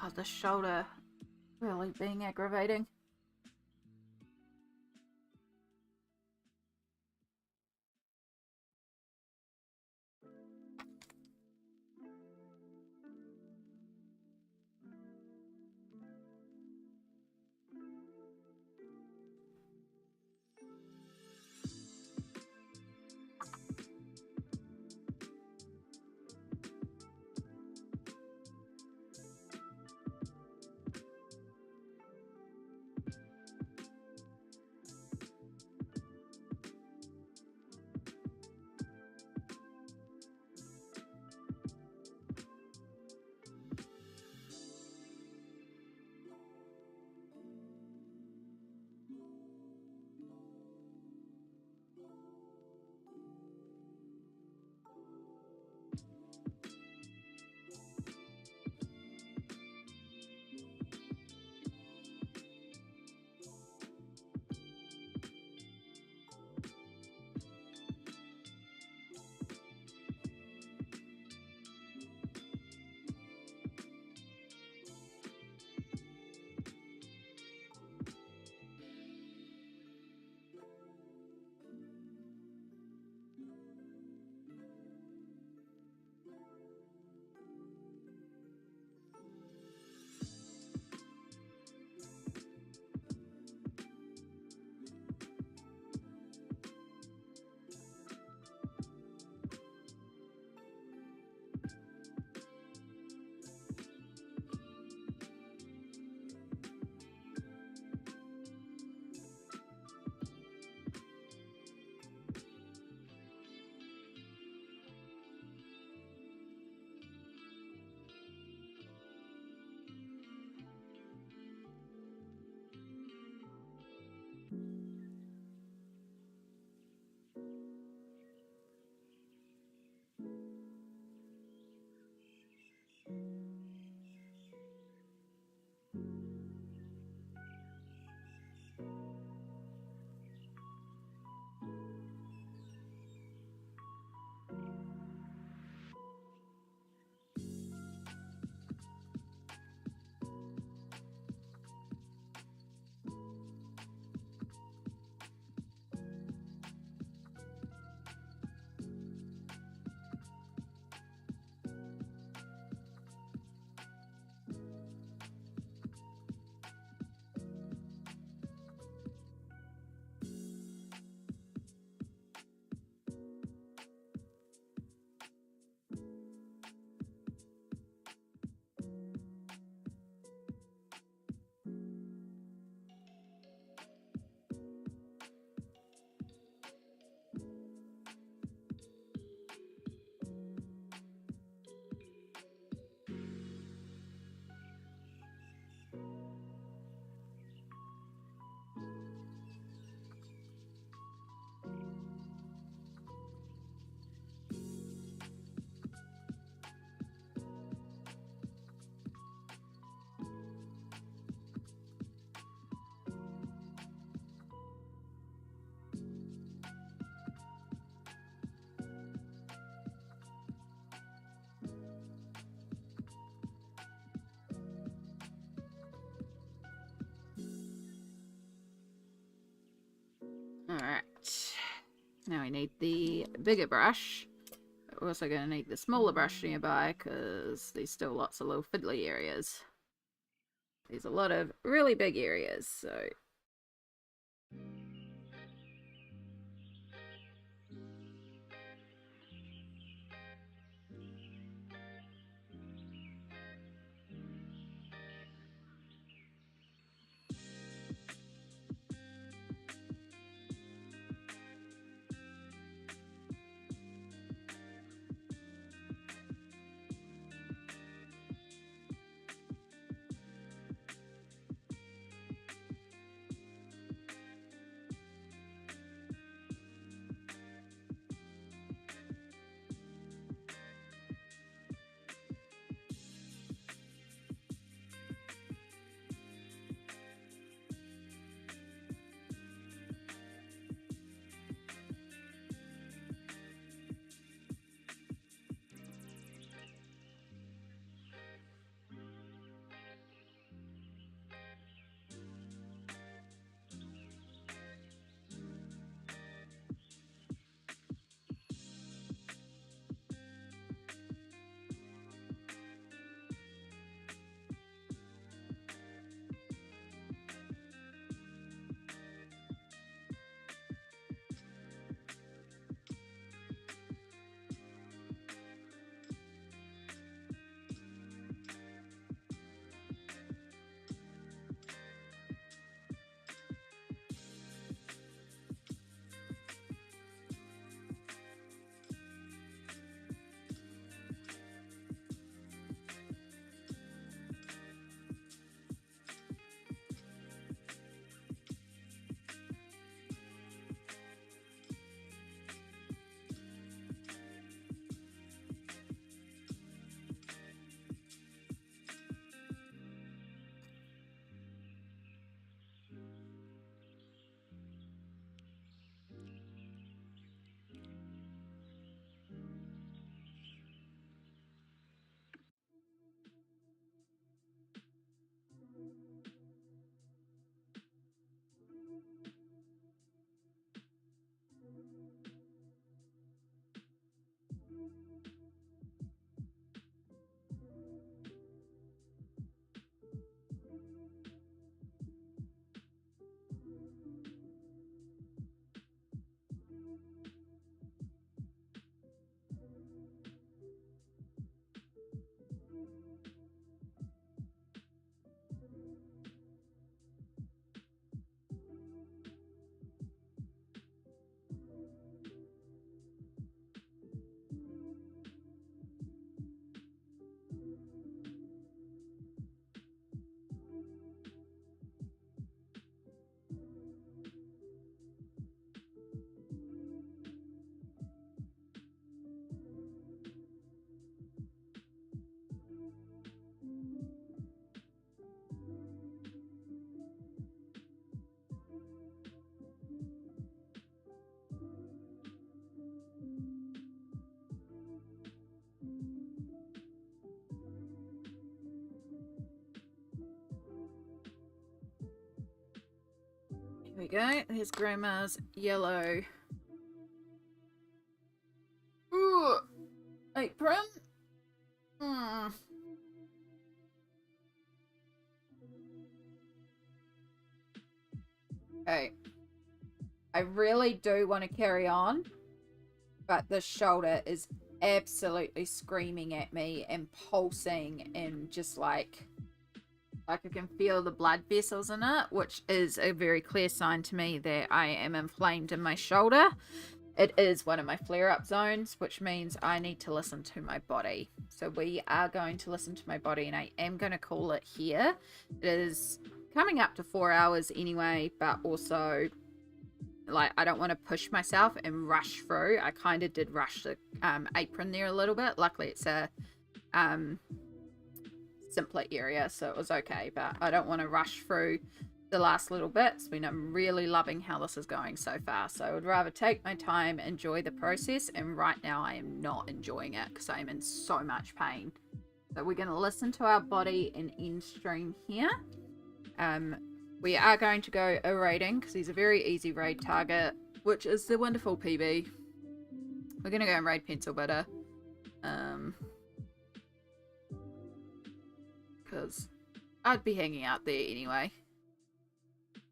God, the shoulder really being aggravating. Now we need the bigger brush. We're also going to need the smaller brush nearby because there's still lots of little fiddly areas. There's a lot of really big areas, so... Here we go. There's Grandma's yellow apron. Okay. I really do want to carry on, but the shoulder is absolutely screaming at me and pulsing and just like I can feel the blood vessels in it, which is a very clear sign to me that I am inflamed in my shoulder. It is one of my flare-up zones, which means I need to listen to my body. So we are going to listen to my body, and I am going to call it here. It is coming up to 4 hours anyway, but also, like, I don't want to push myself and rush through. I kind of did rush the apron there a little bit. Luckily, it's a simpler area, so it was okay, but I don't want to rush through the last little bits when I'm really loving how this is going so far. So I would rather take my time, enjoy the process, and right now I am not enjoying it because I am in so much pain. So we're going to listen to our body and end stream here. We are going to go a raiding because he's a very easy raid target. which is the wonderful PB. We're gonna go and raid Pencil Bitter. Because I'd be hanging out there anyway.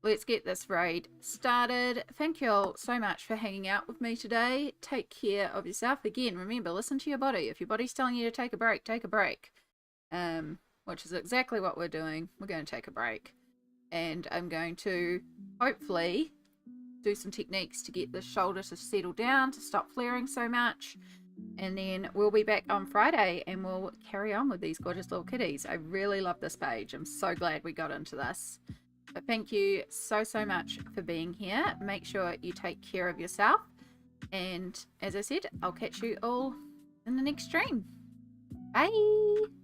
Let's get this raid started. Thank you all so much for hanging out with me today. Take care of yourself. Again, remember, listen to your body. If your body's telling you to take a break, take a break. Which is exactly what we're doing. We're going to take a break. And I'm going to hopefully do some techniques to get the shoulder to settle down, to stop flaring so much. And then we'll be back on Friday and we'll carry on with these gorgeous little kitties. I really love this page. I'm so glad we got into this. But thank you so much for being here. Make sure you take care of yourself. And as I said, I'll catch you all in the next stream. Bye!